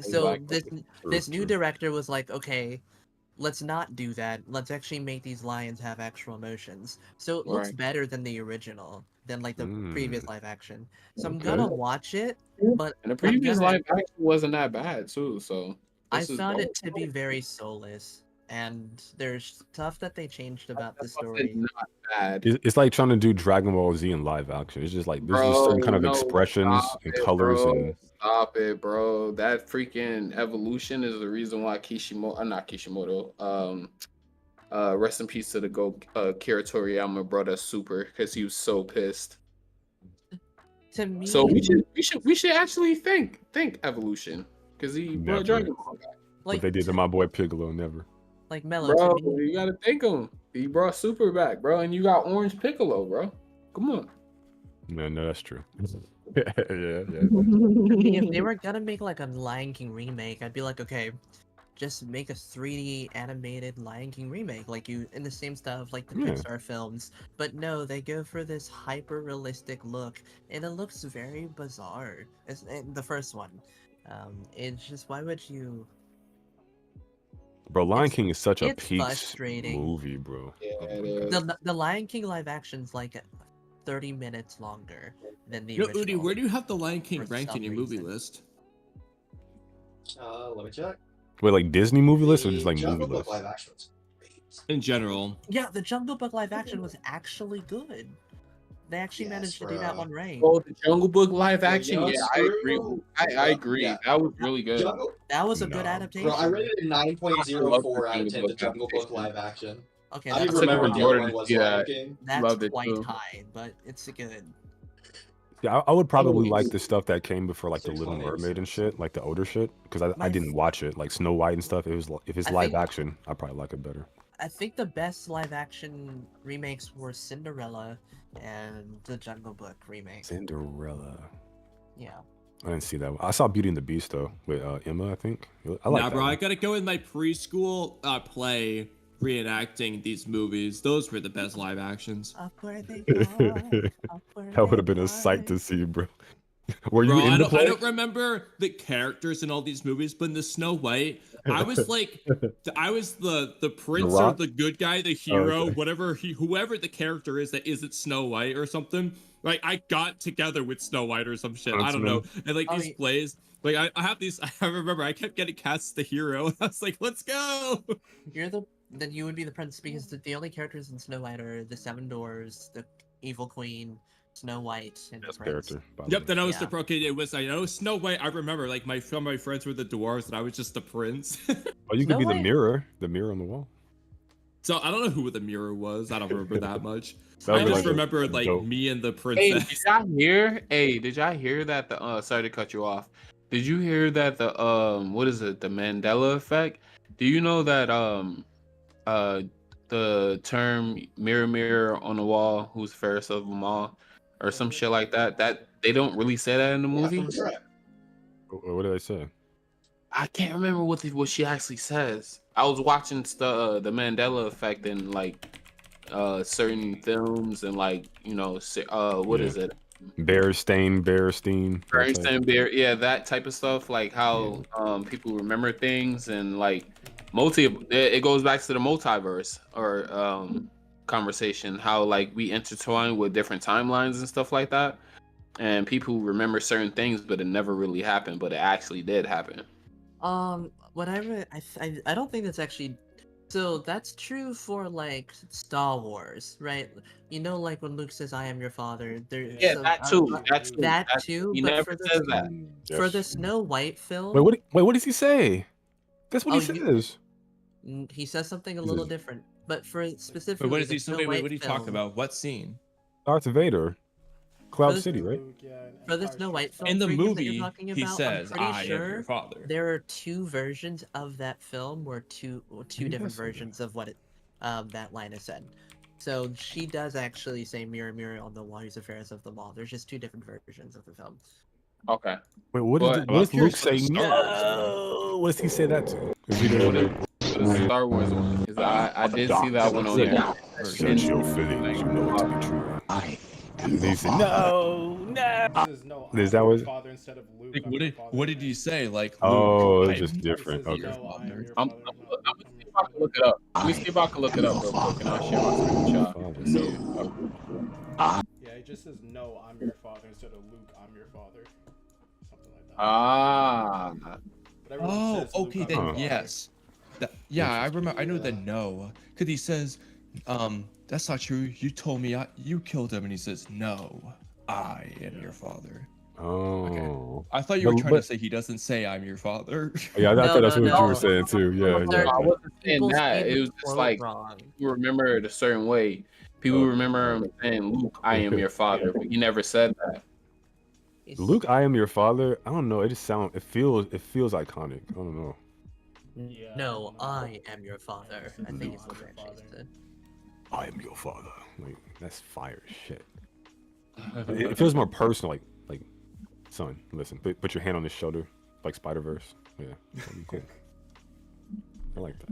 So Exactly. this new True. director was like, "Okay, let's not do that. Let's actually make these lions have actual emotions." So it looks Right. better than the original, than like the previous live action. So I'm Okay. gonna watch it, but And the previous gonna- live action wasn't that bad too. So I this is found dope. it to be very soulless, and there's stuff that they changed about the That's why I said story. not bad. It's like trying to do Dragon Ball Z in live action. It's just like there's just certain kind of no, expressions stop and it, colors bro. and Stop it, bro. That freaking evolution is the reason why not Kishimoto. Rest in peace to the Kira Toriyama brought us Super because he was so pissed. To me, So we should actually think evolution because he Never. brought Dragon Ball back. what they did to my boy Piccolo. Never. like Mello, Bro, to me, you gotta think him. He brought Super back, bro, and you got Orange Piccolo, bro. Come on. No, that's true. yeah. if they were gonna make like a Lion King remake, I'd be like, okay, just make a 3D animated Lion King remake, like you in the same style of like the Yeah. Pixar films. But no, they go for this hyper realistic look, and it looks very bizarre. It's the first one. It's just why would you? Bro, Lion It's- King is such a it's peak frustrating. movie, bro. Yeah, Oh it my is. God. The Lion King live action's like 30 minutes longer than the Yo, original. Oodie, where do you have the Lion King for ranked in some your movie reason. list? Let me check. Wait, like Disney movie list or just The like movie Jungle Book list? live action was great. In general. Yeah, the Jungle Book live action was actually good. They actually Yes, managed to do that bro. one right. Oh, the Jungle Book live action. Well, Yeah, yes, I true. agree. I agree. Yeah. That was really good. Jungle, That was a good No. adaptation. bro, I rated it 9.04 out of 10 to Jungle Book adaptation. live action. Okay, I didn't that's, took remember my what the daughter other one to was. see Lion that. King. that's Loved it quite too. high, but it's good. Yeah, I would probably like Always. the stuff that came before like the Little 6.86. Mermaid and shit, like the older shit, because I My didn't watch it, like Snow White and stuff. It was if it's I live think- action, I probably like it better. I think the best live action remakes were Cinderella and the Jungle Book remake. Cinderella. Yeah. I didn't see that one. I saw Beauty and the Beast though with Emma. I think I like Nah, that bro, one. I gotta go with my preschool play reenacting these movies. Those were the best live actions. That would have been a sight to see, bro. Were you Bro, in the play? I don't remember the characters in all these movies, but in the Snow White, I was like, I was the prince or Rock? the good guy, the Oh, hero, okay. whoever the character is that isn't Snow White or something. Like I got together with Snow White or some shit. I don't know. And like these plays, like I have these. I remember I kept getting cast as the hero. I was like, let's go. Then you would be the prince because the only characters in Snow White are the Seven Dwarfs, the Evil Queen, Snow White, and the prince. Character. Yep, then I was the okay. It was I know Snow White. I remember like some of my friends were the dwarves, and I was just the prince. Oh, you could be the mirror on the wall. So I don't know who the mirror was. I don't remember that much. That I was just like remember like dope. me and the Hey, princess. did y'all hear? Hey, did y'all hear that the sorry to cut you off. Did you hear that the what is it? The Mandela effect? Do you know that the term mirror mirror on the wall, who's fairest of them all, or some shit like that, that they don't really say that in the movie? What did I say? I can't remember what she actually says. I was watching the Mandela effect in like certain films and like what is it? Bearstein. Bernstein Bear, yeah, that type of stuff. Like how people remember things and like it goes back to the multiverse or conversation. How like we intertwine with different timelines and stuff like that, and people remember certain things, but it never really happened, but it actually did happen. Whatever. I don't think that's actually. So that's true for like Star Wars, right? You know, like when Luke says, "I am your father." Yeah, that too. That too. He But never says that. For the Snow White film. Wait, what does he say? That's what he says. He says something a little different. But for specifically, Wait, what is he? Snow Wait, White what are you talking about? What scene? Darth Vader, Cloud City, right? For the Snow White film, in the movie, you're talking about, he says, I'm pretty "I sure am your father." There are two versions of that film, or two different versions of what that line is said. So she does actually say "mirror, mirror on the wall, who's the fairest of them all." There's just two different versions of the film. Okay. Wait, what does Luke say? No. What does he say that to? The Star Wars one. I did see that one on there. Search your feelings, you know it to be true. And he said, no. Is that what? Like, what did you say? Like, oh, Luke, it's just different. Okay. I'm gonna see if I can look it up. Let me see if I can look it up real quick, and I'll share my screenshot. Yeah, it just says, "No, I'm your father," instead of "Luke, I'm your father." Something like that. Ah. Oh, okay, then yes. Yeah, I remember. I know the no, because he says, that's not true. You told me you killed him," and he says, "No, I am your father." Oh. Okay. I thought you were trying to say he doesn't say "I'm your father." Yeah, I thought that's what you were saying too. Yeah. I wasn't saying that. It was just like you remember it a certain way. People remember him saying, "Luke, I am your father," but he never said that. Luke, I am your father. I don't know. It just it feels iconic. I don't know. No, I am your father. I think it's what they actually said. I am your father. Like that's fire shit. It feels more personal. Like, son, listen. Put your hand on his shoulder, like Spider-Verse. Yeah, that'd be cool. I like that.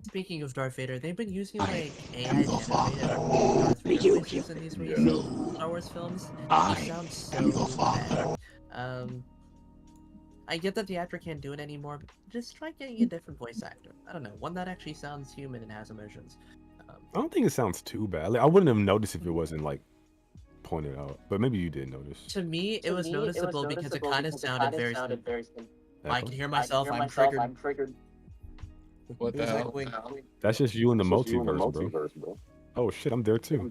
Speaking of Darth Vader, they've been using like AI generated Darth Vader voices in these recent Star Wars films. He sounds so bad. I get that the actor can't do it anymore, but just try getting a different voice actor. I don't know, one that actually sounds human and has emotions. I don't think it sounds too bad. Like, I wouldn't have noticed if it wasn't like pointed out, but maybe you did notice. To me, it was noticeable because it kind of sounded very similar. I can hear myself. I'm triggered. What the hell? That's just you in the multiverse, bro. Oh shit, I'm there too.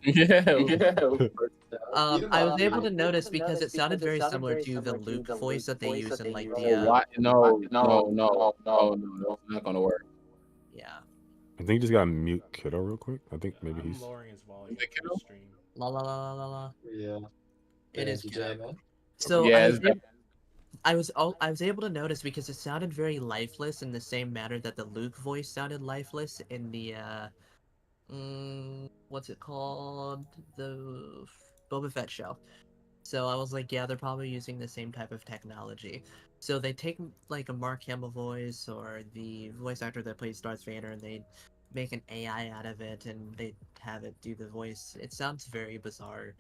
Yeah. I was able to notice because it sounded very similar to the Luke voice that they use in like the. No, not gonna work. Yeah. I think you just gotta mute Kido real quick. I think maybe he's. lowering his volume. La la la la la. Yeah. It is Kido. good. So yeah, I was able to notice because it sounded very lifeless in the same manner that the Luke voice sounded lifeless in the what's it called, the Boba Fett show. So I was like, yeah, they're probably using the same type of technology. So they take like a Mark Hamill voice or the voice actor that plays Darth Vader, and they make an AI out of it, and they have it do the voice. It sounds very bizarre.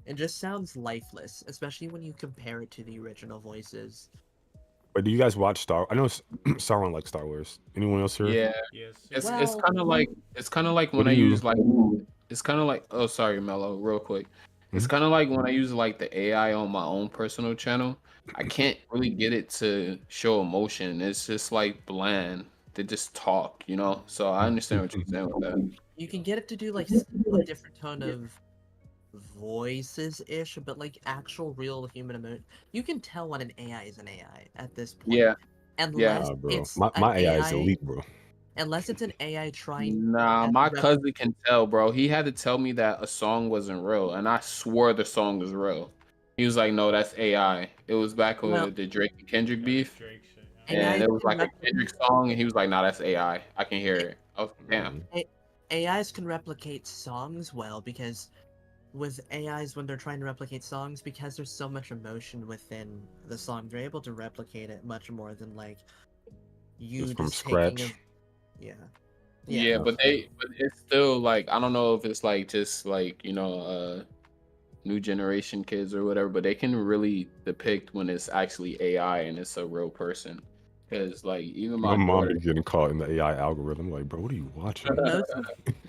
It just sounds lifeless, especially when you compare it to the original voices. But do you guys watch Star? I know Sauron likes Star Wars. Anyone else here? Yeah, Yes. it's Well- kind of like when do I you- use like it's kind of like, oh sorry Mello, real quick. It's kind of like when I use like the AI on my own personal channel. I can't really get it to show emotion. It's just like bland. They just talk, you know. So I understand what you're saying with that. You can get it to do like a different tone of voices ish, but like actual real human emotion. You can tell when an AI is an AI at this point. Yeah. Unless Nah, bro. it's My an AI is elite, bro. Unless it's an AI trying. Nah, my rep- cousin can tell, bro. He had to tell me that a song wasn't real, and I swore the song was real. He was like, "No, that's AI." It was back with Well- the Drake and Kendrick beef, Drake shit. AI and it was can like a Kendrick song, and he was like, "Nah, that's AI. I can hear it." I was like, damn. AIs can replicate songs well because with AIs when they're trying to replicate songs, because there's so much emotion within the song, they're able to replicate it much more than like you Just from just taking scratch. Yeah, but it's still like, I don't know if it's like just like, you know, new generation kids or whatever, but they can really depict when it's actually AI and it's a real person. Because like even My mom daughter, be getting caught in the AI algorithm. Like, bro, what are you watching?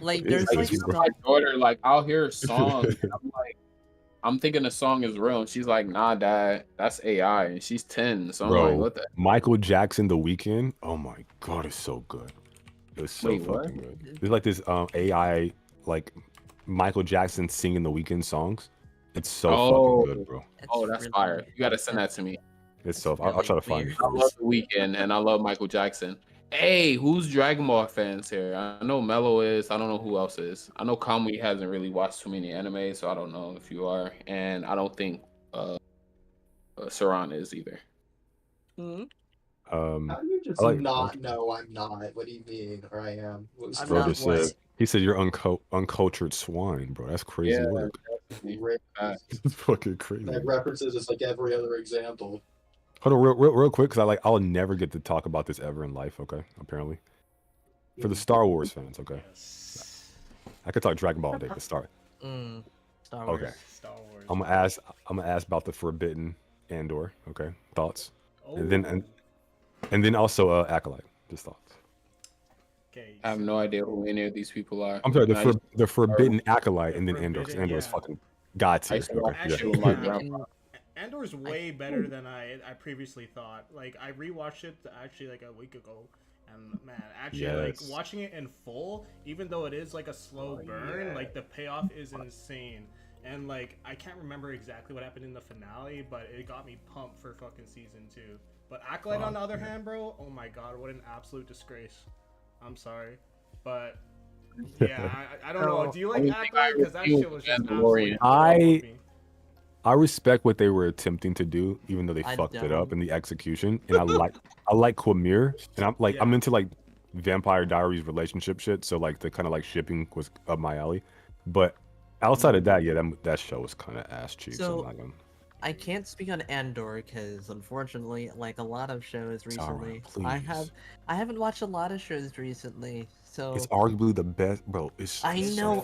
Like It's there's like crazy, bro. my daughter, like I'll hear a song, and I'm like, I'm thinking the song is real, and she's like, "Nah, dad, that's AI," and she's 10, so I'm like, Bro, "What the?" Michael Jackson, The Weeknd. Oh my god, it's so good. It's so Wait, what? fucking good. There's like this AI like Michael Jackson singing The Weeknd songs. It's so fucking good, bro. Oh, that's fire! You gotta send that to me. It's so. I'll try to find it. I love The Weeknd and I love Michael Jackson. Hey, who's Dragon Ball fans here? I know Mello is. I don't know who else is. I know Kamui hasn't really watched too many anime, so I don't know if you are. And I don't think Saran is either. How do you just not know I'm not? What do you mean? Or I am? I'm Bro not just said, he said you're uncultured swine, bro. That's crazy Yeah, work. It's fucking crazy. That references is like every other example. Hold on, real quick, because I'll never get to talk about this ever in life. Okay, apparently, for the Star Wars fans. Okay, I could talk Dragon Ball all day, but Star. Star Wars. Okay. Star Wars. I'm gonna ask about the Forbidden Andor. Okay, thoughts, and then also Acolyte. Just thoughts. Okay. I have no idea who any of these people are. I'm sorry, the Forbidden Acolyte, and then Andor. 'Cause Forbidden, Andor is yeah. fucking god tier. used to Okay, Actually, my yeah, grandpa. Andor's way better than I previously thought. Like I rewatched it actually like a week ago, and man, actually like watching it in full, even though it is like a slow burn, like the payoff is insane. And like I can't remember exactly what happened in the finale, but it got me pumped for fucking season 2. But Acolyte on the other hand, bro, oh my god, what an absolute disgrace. I'm sorry, but yeah, I don't know. Do you like Acolyte? Because that shit was just absolutely I respect what they were attempting to do, even though they fucked it up in the execution. And I like Quamir, and I'm into like Vampire Diaries relationship shit. So like the kind of like shipping was up my alley. But outside of that, yeah, that show was kind of ass cheeks. So I can't speak on Andor because unfortunately, like a lot of shows recently, I haven't watched a lot of shows recently. So it's arguably the best, bro. I know.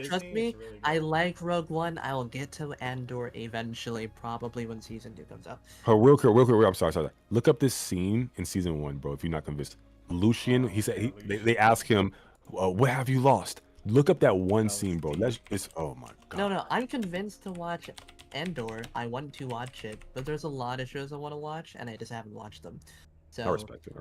Trust me. I like Rogue One. I will get to Andor eventually, probably when season 2 comes out. Oh, real quick. I'm sorry. Look up this scene in season 1, bro. If you're not convinced, Lucian. He said they ask him, "What have you lost?" Look up that one scene, bro. It's oh my god. No. I'm convinced to watch Andor. I want to watch it, but there's a lot of shows I want to watch, and I just haven't watched them. So I respect it.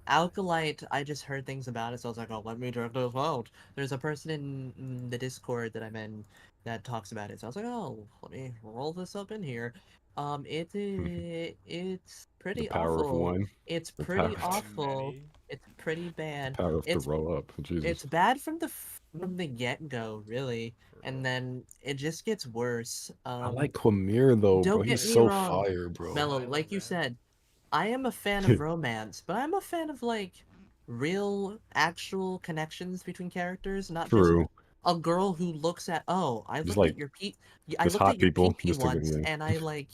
Acolyte, I just heard things about it, so I was like, oh, let me check this out. There's a person in the Discord that I'm in that talks about it, so I was like, oh, let me roll this up in here. It's pretty Power awful. of one. It's pretty awful. It's pretty bad. Power to roll up. Jesus. It's bad from the get-go, really, and then it just gets worse. I like Quamir though, bro. He's so fire, bro. Mello, like you said, I am a fan of romance, but I'm a fan of like real, actual connections between characters, not True. just a girl who looks at, oh, I Just looked like at your I just looked hot at your people. PP Just to get once, yeah. and I like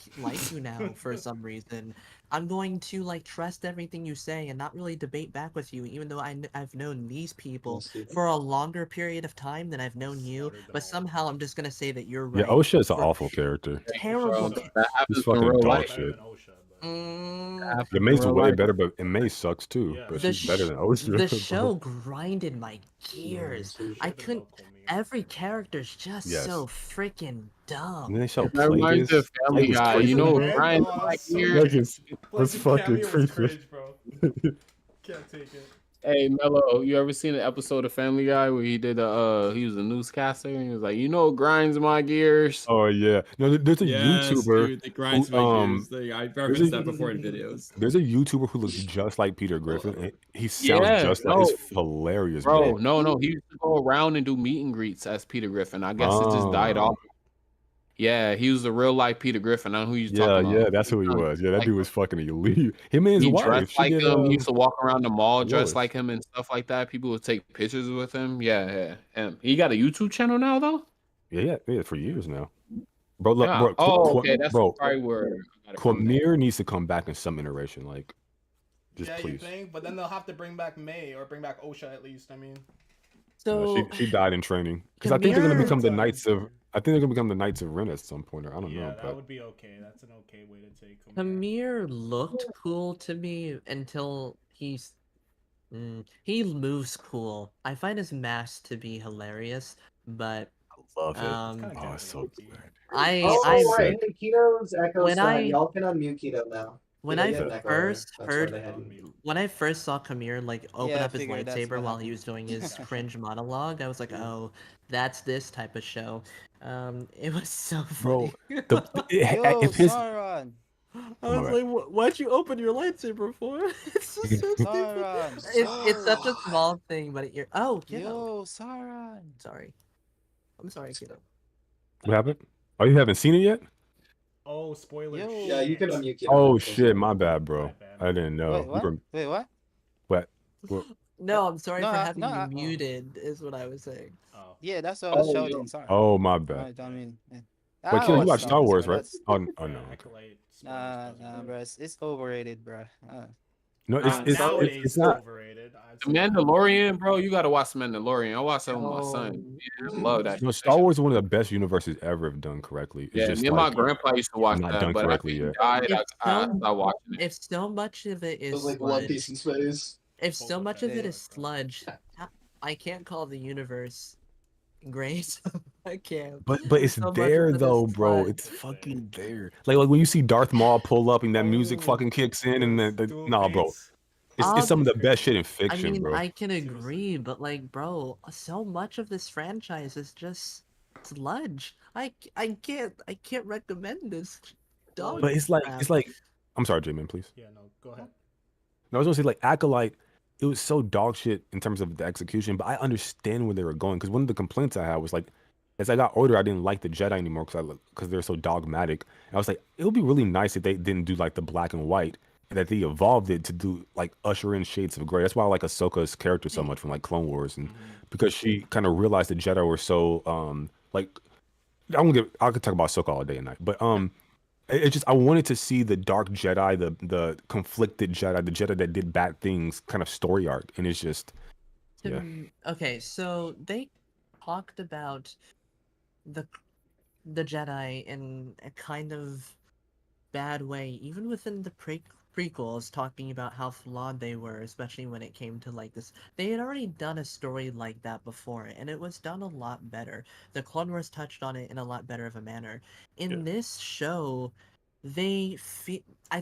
you now for some reason. I'm going to like trust everything you say and not really debate back with you, even though I've known these people for a longer period of time than I've known you. But somehow I'm just gonna say that you're Yeah, right. Osha is an for awful character. terrible. That He's happens in fucking real dog life. shit. That Yeah, happens in May's real way life. better, but May sucks too. Yeah. But The she's better than Osha. the show grinded my gears. I couldn't. Every character's just Yes. so freaking dumb. And then they show That reminds me Plagueis. of Family Plagueis Guy. creepy, You know, bro. Brian Oh, like so here. Plagueis was fucking was creepy. cringe, bro. Can't take it. Hey Mello, you ever seen an episode of Family Guy where he did he was a newscaster and he was like, you know, what grinds my gears. Oh yeah, no, there's a YouTuber. Dude, it grinds who, my gears. I referenced that before in videos. There's a YouTuber who looks just like Peter Griffin. And he sounds Yeah, just like it's hilarious, bro. bro. No, he used to go around and do meet and greets as Peter Griffin. I guess it just died off. Yeah, he was a real life Peter Griffin. I know who you're talking about. Yeah, that's who he was. Yeah, that dude was fucking elite. Him and his He wife. dressed like him. He used to walk around the mall Lois. dressed like him and stuff like that. People would take pictures with him. Yeah. He got a YouTube channel now, though? Yeah, for years now. Bro, look, Yeah. bro. Okay, that's bro. probably where I got it from. Quamir needs to come back in some iteration. Like, just Yeah, you please. think? But then they'll have to bring back May or bring back Osha at least. I mean, So she died in training because I think they're gonna Quamir- become the Knights of. I think they're gonna become the Knights of Ren at some point, or I don't yeah, know. that But would be okay. That's an okay way to take him. Kamir looked cool to me until he moves cool. I find his mask to be hilarious, but I love it. kinda It's so goofy. good. Right. Hey, Kido's Echo's When done. I- Y'all can unmute Kido now. when Yeah, I you had an echo first earlier. That's why heard, they had you. when I first saw Kamir like open Yeah, I up his figured that's lightsaber what while he happened. was doing his cringe monologue, I was like, oh, that's this type of show. It was so Bro, funny. Yo, if his Sauron. I was Alright. like, why'd you open your lightsaber for? It's just so stupid. Sauron. It's such a small thing, but you're Kiddo. Yo, Sauron. Sorry. I'm sorry, Kiddo. what happened? Oh, you haven't seen it yet? Oh, spoiler! Yo. Yeah, you can unmute Kido. Oh shit, my bad, bro. My bad. I didn't know. Wait, what? Wait, what? What? No, I'm sorry No, for I- having no, you I- muted, is what I was saying. Oh. Yeah, that's what I was Oh, shouting. yo. Sorry. Oh my bad. I mean, yeah. Wait, I Kid, you watched watch Star Wars, right? that's- Oh Yeah, no. Acolyte, Nah, spoilers, bro. It's overrated, bro. No, nowadays it's not. overrated. I'd The say. Mandalorian, bro, you gotta watch The Mandalorian. I watched that with my son. Yeah, I love that. No, Star Wars is one of the best universes ever if done correctly. It's Yeah, just me and like, my grandpa used to watch not that, done but correctly after he yet. died, It's I so- stopped watching it. If so much of it It is was like One sludge, Piece in space. if so Boba much Fett of it is is like, sludge, I can't call the universe great. I can't. But it's So much there of it is though, bro. sludge. It's fucking there. Like when you see Darth Maul pull up and that music Oh, fucking kicks in and the Dual nah, bro. Fates. It's some of the best shit in I fiction, mean, bro. I can Seriously. agree, but like, bro, so much of this franchise is just sludge. I can't recommend this dog. But it's crap. like I'm sorry, J-Man, please. Yeah, no, go ahead. No, I was gonna say like Acolyte, it was so dog shit in terms of the execution, but I understand where they were going because one of the complaints I had was like, as I got older, I didn't like the Jedi anymore because they're so dogmatic. And I was like, it would be really nice if they didn't do like the black and white, and that they evolved it to do like usher in shades of gray. That's why I like Ahsoka's character so much from like Clone Wars, and because she kind of realized the Jedi were so like I could talk about Ahsoka all day and night, but it's just I wanted to see the dark Jedi, the conflicted Jedi, the Jedi that did bad things, kind of story arc, and it's just yeah. Okay, so they talked about the Jedi in a kind of bad way, even within the prequels, talking about how flawed they were, especially when it came to like this. They had already done a story like that before, and it was done a lot better. The Clone Wars touched on it in a lot better of a manner. In this show, I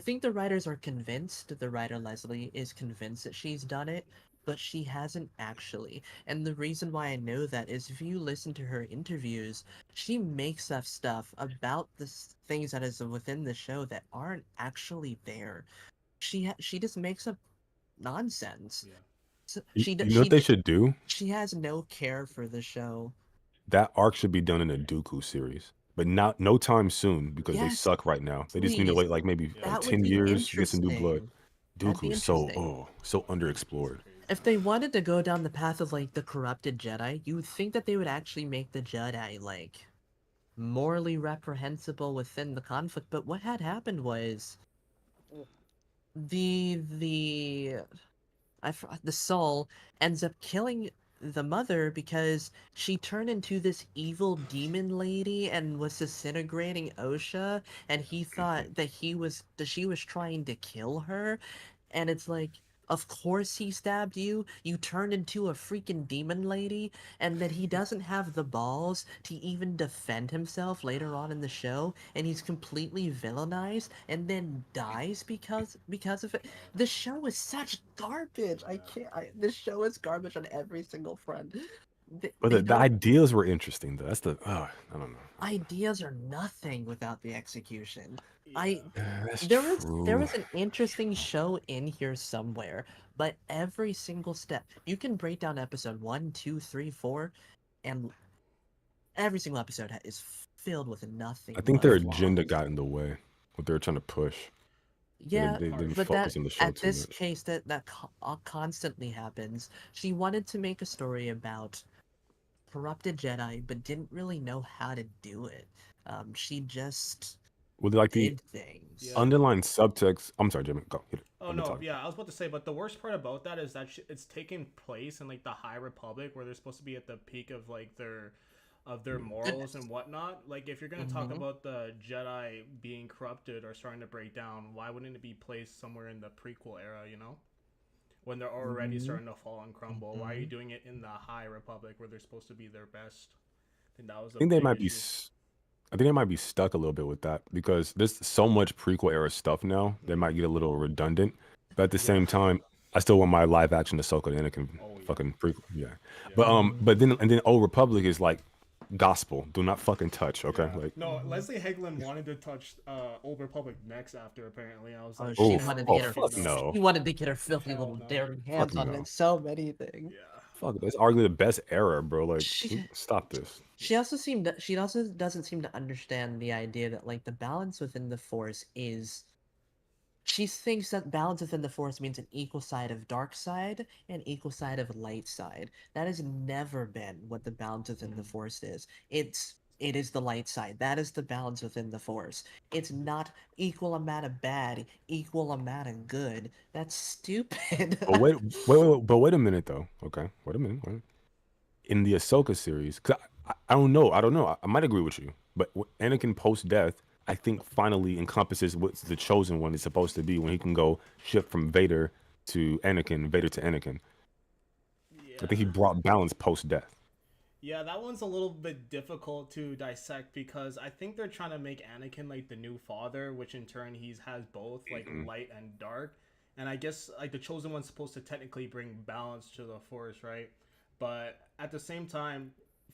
think the writers are convinced, the writer Leslie is convinced that she's done it, but she hasn't actually. And the reason why I know that is if you listen to her interviews, she makes up stuff about the things that is within the show that aren't actually there. She just makes up nonsense. Yeah. So You know what they should do? She has no care for the show. That arc should be done in a Dooku series, but no time soon because they Yes, suck right now. They just need to please. wait like maybe That That would 10 be years to get some new blood. interesting. That'd be Dooku's so interesting. so underexplored. if they wanted to go down the path of like the corrupted Jedi, you would think that they would actually make the Jedi like morally reprehensible within the conflict. But what had happened was the the soul ends up killing the mother because she turned into this evil demon lady and was disintegrating Osha, and he thought that she was trying to kill her, and it's like, of course he stabbed you. You turned into a freaking demon lady, and that he doesn't have the balls to even defend himself later on in the show, and he's completely villainized and then dies because of it. The show is such garbage. I can't. This show is garbage on every single front. But the ideas were interesting, though. That's the I don't know. Ideas are nothing without the execution. That's there true. was an interesting show in here somewhere, but every single step you can break down episode 1, 2, 3, 4, and every single episode is filled with nothing. I think their agenda got in the way. What they were trying to push. Yeah, they didn't but focus on the show at too this much. case that constantly happens. She wanted to make a story about corrupted Jedi, but didn't really know how to do it. She just With like did the things. underlying subtext. I'm sorry, Jimmy. Go. Oh no, yeah, I was about to say, but the worst part about that is that it's taking place in like the High Republic, where they're supposed to be at the peak of like their morals and whatnot. Like, if you're gonna talk about the Jedi being corrupted or starting to break down, why wouldn't it be placed somewhere in the prequel era? You know, when they're already starting to fall and crumble. Why are you doing it in the High Republic, where they're supposed to be their best? I think that was. I think they might be. I think they might be stuck a little bit with that because there's so much prequel era stuff now. They might get a little redundant, but at the same time, I still want my live action Ahsoka and Anakin fucking prequel. Yeah. But then Old Republic is like gospel. Do not fucking touch. Okay. Yeah. Like no, Leslie Hagelin wanted to touch Old Republic next after apparently. I was like, she wanted to get her. No. She wanted to get her filthy little daring hands on it. So many things. Yeah. Fuck, that's arguably the best era, bro. Like, stop this. She also doesn't seem to understand the idea that like the balance within the Force is. She thinks that balance within the Force means an equal side of dark side and equal side of light side. That has never been what the balance within the Force is. It is the light side. That is the balance within the Force. It's not equal amount of bad, equal amount of good. That's stupid. But wait a minute though. Okay, wait a minute. In the Ahsoka series, cause I don't know. I might agree with you, but Anakin post death, I think finally encompasses what the chosen one is supposed to be when he can go shift from Vader to Anakin, Vader to Anakin. Yeah. I think he brought balance post death. Yeah, that one's a little bit difficult to dissect because I think they're trying to make Anakin like the new father, which in turn has both like light and dark. And I guess like the chosen one's supposed to technically bring balance to the Force, right? But at the same time,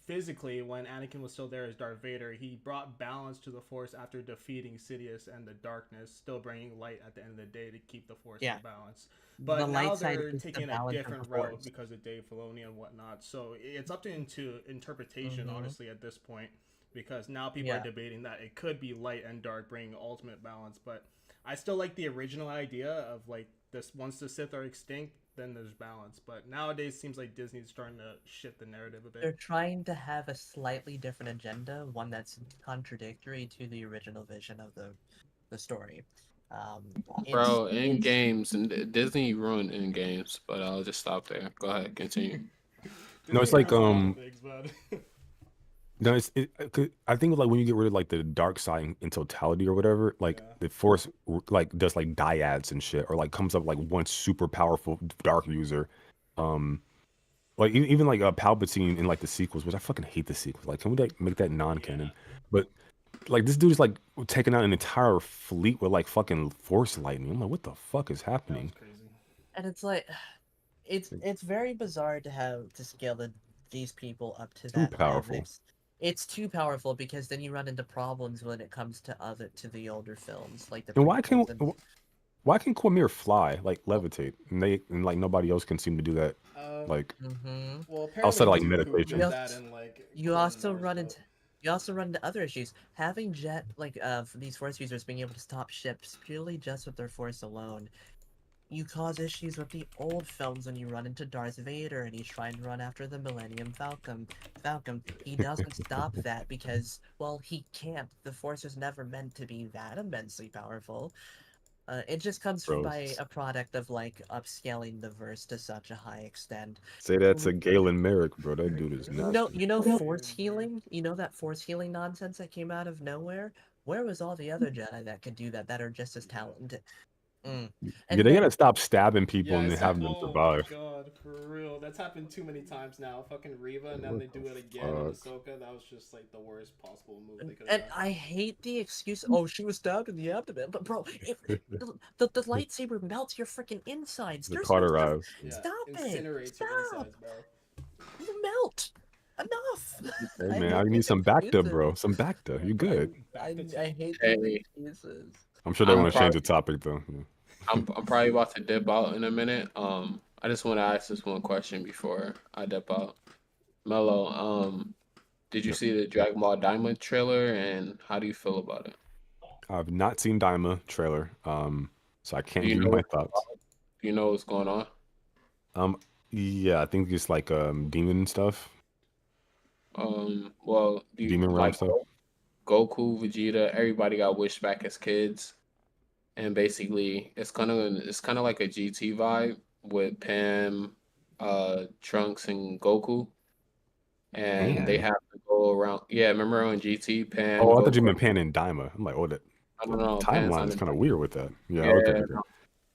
physically, when Anakin was still there as Darth Vader, he brought balance to the Force after defeating Sidious and the darkness, still bringing light at the end of the day to keep the Force in balance. But now they're taking a different route because of Dave Filoni and whatnot. So it's up to interpretation, honestly, at this point, because now people are debating that it could be light and dark bringing ultimate balance. But I still like the original idea of like this: once the Sith are extinct, then there's balance. But nowadays it seems like Disney's starting to shift the narrative a bit. They're trying to have a slightly different agenda, one that's contradictory to the original vision of the story. Bro, in games, and Disney ruined in games, but I'll just stop there. Go ahead, continue. No, it's like no, I think like when you get rid of like the dark side in totality or whatever, like the Force like does like dyads and shit, or like comes up like one super powerful dark user, like even like Palpatine in like the sequels, which I fucking hate the sequels. Like, can we like make that non-canon? But like this dude's like taking out an entire fleet with like fucking Force lightning. I'm like, what the fuck is happening? And it's like, it's very bizarre to scale these people up to that. Too powerful. It's too powerful because then you run into problems when it comes to the older films, like the. And why can Quamir fly, like levitate, and like nobody else can seem to do that, like well, outside of like meditation. You also run into other issues. Having these Force users being able to stop ships purely just with their Force alone you cause issues with the old films when you run into Darth Vader and you try and run after the Millennium Falcon. He doesn't stop that because, well, he can't. The Force was never meant to be that immensely powerful. It just comes by a product of like upscaling the verse to such a high extent. Say that to Galen Merrick, bro. That dude is nasty. You know force healing? You know that force healing nonsense that came out of nowhere? Where was all the other Jedi that could do that are just as talented? And yeah, they gotta stop stabbing people and having them survive. Oh my god, for real. That's happened too many times now. Fucking Reva, and then they do it again in Ahsoka. That was just like the worst possible move they could have done. I hate the excuse, oh, she was stabbed in the abdomen. But bro, the lightsaber melts your freaking insides. The cauterized. Stop it. Incinerates your insides, bro. Melt. Enough. Hey man, I need some Bacta, bro. Some Bacta. You good? I hate the excuses. I'm sure they want to change the topic though. Yeah. I'm probably about to dip out in a minute. I just want to ask this one question before I dip out. Mello, did you see the Dragon Ball Daima trailer, and how do you feel about it? I've not seen Daima trailer, so I can't give you my thoughts. Do you know what's going on? Yeah, I think it's like demon stuff. Well, demon realm stuff. Goku, Vegeta, everybody got wished back as kids. And basically, it's kind of like a GT vibe with Pam, Trunks, and Goku, and they have to go around. Yeah, remember on GT, Pam? Oh, I thought you meant Pan and Daima. I'm like, oh, that timeline is kind of weird with that. Yeah, okay.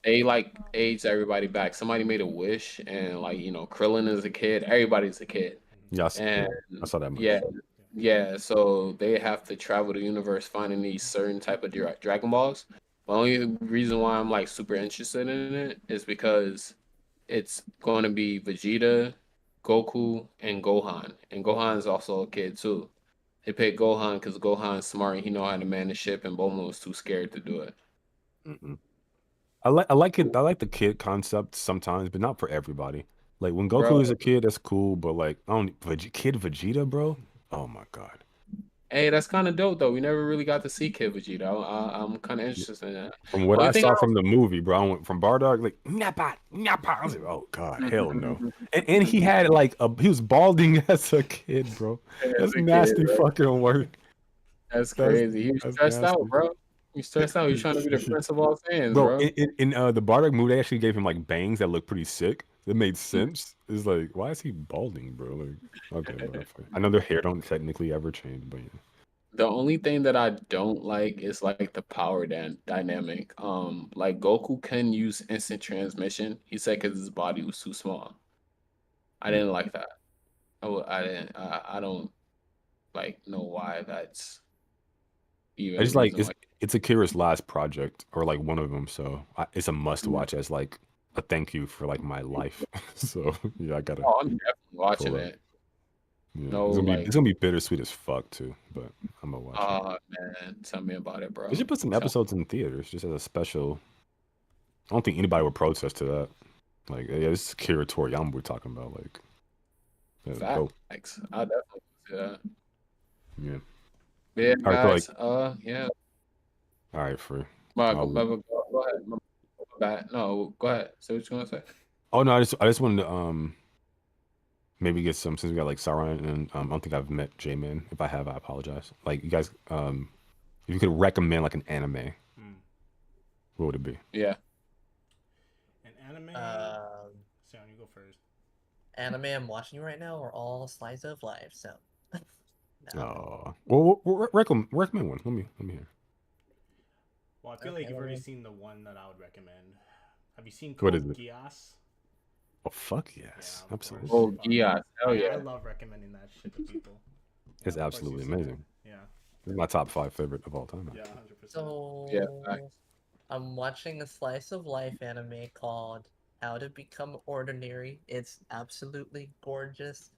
They like age everybody back. Somebody made a wish, and like Krillin is a kid. Everybody's a kid. Yes, I saw that movie. Yeah. So they have to travel the universe finding these certain type of Dragon Balls. The only reason why I'm like super interested in it is because it's going to be Vegeta, Goku, and Gohan. And Gohan is also a kid too. They picked Gohan because Gohan's smart and he know how to man the ship, and Bulma was too scared to do it. I like it. I like the kid concept sometimes, but not for everybody. Like when Goku is a kid, that's cool. But like, Kid Vegeta, bro. Oh my god. Hey, that's kind of dope though. We never really got to see Kid Vegeta. I'm kind of interested in that. From what I saw from the movie, bro, I went from Bardock like Nappa. I was like, oh god, hell no. And he had like he was balding as a kid, bro. That's nasty fucking work. That's crazy. He was stressed out, bro. He's stressed out. He's trying to be the Prince of all Saiyans, bro. In the Bardock movie, they actually gave him like bangs that looked pretty sick. That made sense. It's like, why is he balding, bro? Like, okay, bro, I know their hair don't technically ever change, but yeah. The only thing that I don't like is like the power dynamic. Like Goku can use instant transmission. He said because his body was too small. I didn't like that. I don't like know why that's even. I just like it's Akira's last project or like one of them, so it's a must watch as like a thank you for like my life. So yeah, I gotta. Oh, I'm definitely watching it. Yeah. No, it's gonna be bittersweet as fuck too, but I'm gonna watch it. Oh man, tell me about it, bro. They should put some episodes in theaters just as a special. I don't think anybody would protest to that. Like, yeah, this is Akira Toriyama we're talking about. Like, facts. I definitely see that. Yeah. Yeah, guys. Yeah. All right, free. Go ahead. No, go ahead. Say what you want to say. Oh no, I just wanted to maybe get some, since we got like Sauron, and I don't think I've met J-Man. If I have, I apologize. Like, you guys, if you could recommend like an anime, what would it be? Yeah. An anime. Sam, you go first. Anime I'm watching right now are all slice of life. So. No. Well, recommend one. Let me hear. Well, I feel like you've already seen the one that I would recommend. Have you seen What is it? Geass? Oh, fuck yes. Yeah, absolutely. Oh, Geass. Hell yeah. I love recommending that shit to people. It's absolutely amazing. Yeah. It's my top 5 favorite of all time. Yeah, 100%. So, I'm watching a slice of life anime called How to Become Ordinary. It's absolutely gorgeous.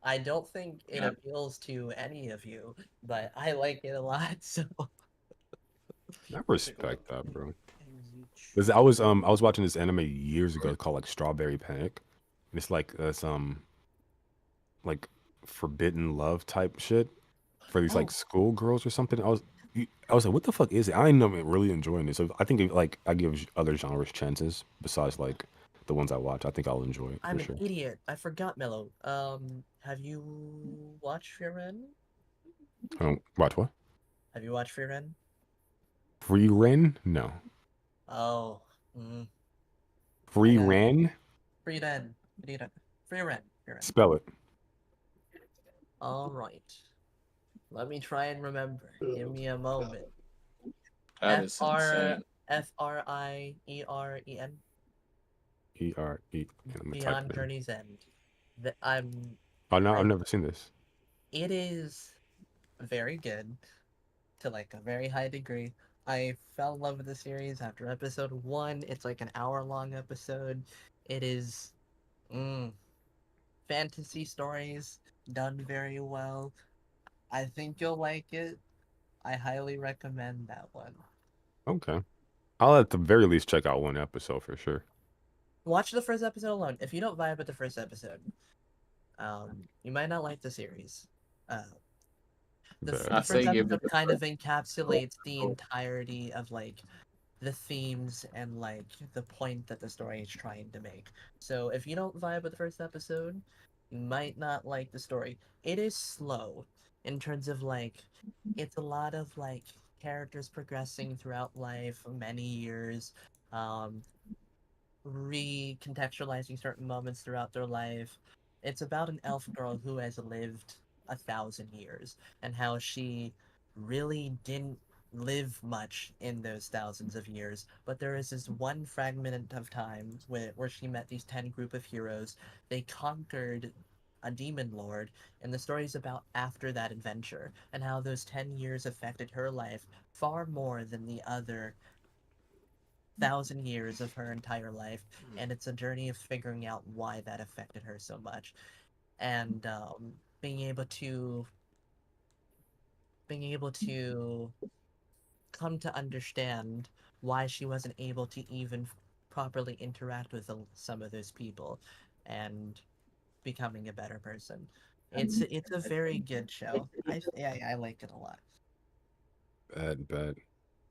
I don't think it appeals to any of you, but I like it a lot, so... I respect that, bro. Because I was watching this anime years ago called like Strawberry Panic. And it's like like forbidden love type shit for these like schoolgirls or something. I was like, what the fuck is it? I ended up really enjoying it. So I think like I give other genres chances besides like the ones I watch. I think I'll enjoy it. I'm for an sure. idiot. I forgot Mello. Have you watched Frieren? I don't watch what? Have you watched Frieren? Free Ren? No. Oh. Mm. Free Ren? Frieren. Frieren. Spell it. All right. Let me try and remember. Give me a moment. That is insane. Frieren. E-R-E. Beyond Journey's End. Oh no, I've never seen this. It is very good to like a very high degree. I fell in love with the series after episode 1. It's like an hour-long episode. It is fantasy stories done very well. I think you'll like it. I highly recommend that one. Okay. I'll at the very least check out one episode for sure. Watch the first episode alone. If you don't vibe with the first episode, you might not like the series. The first episode kind of encapsulates the entirety of like the themes and like the point that the story is trying to make. So if you don't vibe with the first episode, you might not like the story. It is slow in terms of like it's a lot of like characters progressing throughout life, many years, recontextualizing certain moments throughout their life. It's about an elf girl who has lived 1,000 years and how she really didn't live much in those thousands of years, but there is this one fragment of time where she met these 10 group of heroes. They conquered a demon lord, and the story is about after that adventure and how those 10 years affected her life far more than the other 1,000 years of her entire life, and it's a journey of figuring out why that affected her so much, and being able to come to understand why she wasn't able to even properly interact with some of those people, and becoming a better person. It's a very good show. I like it a lot. Bad.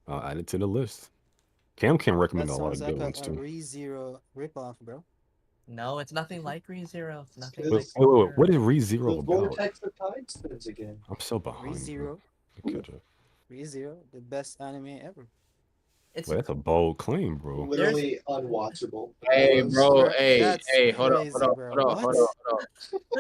I'll add it to the list. Cam can recommend a lot of good ones too. too. ReZero ripoff, bro. No, it's nothing like ReZero. It's nothing like. Wait, what is ReZero about? Vortex of Time spins again. I'm so behind. ReZero. Catch up. ReZero, the best anime ever. Well, that's a bold claim, bro. Literally unwatchable. Hey, bro. Hey, hold on.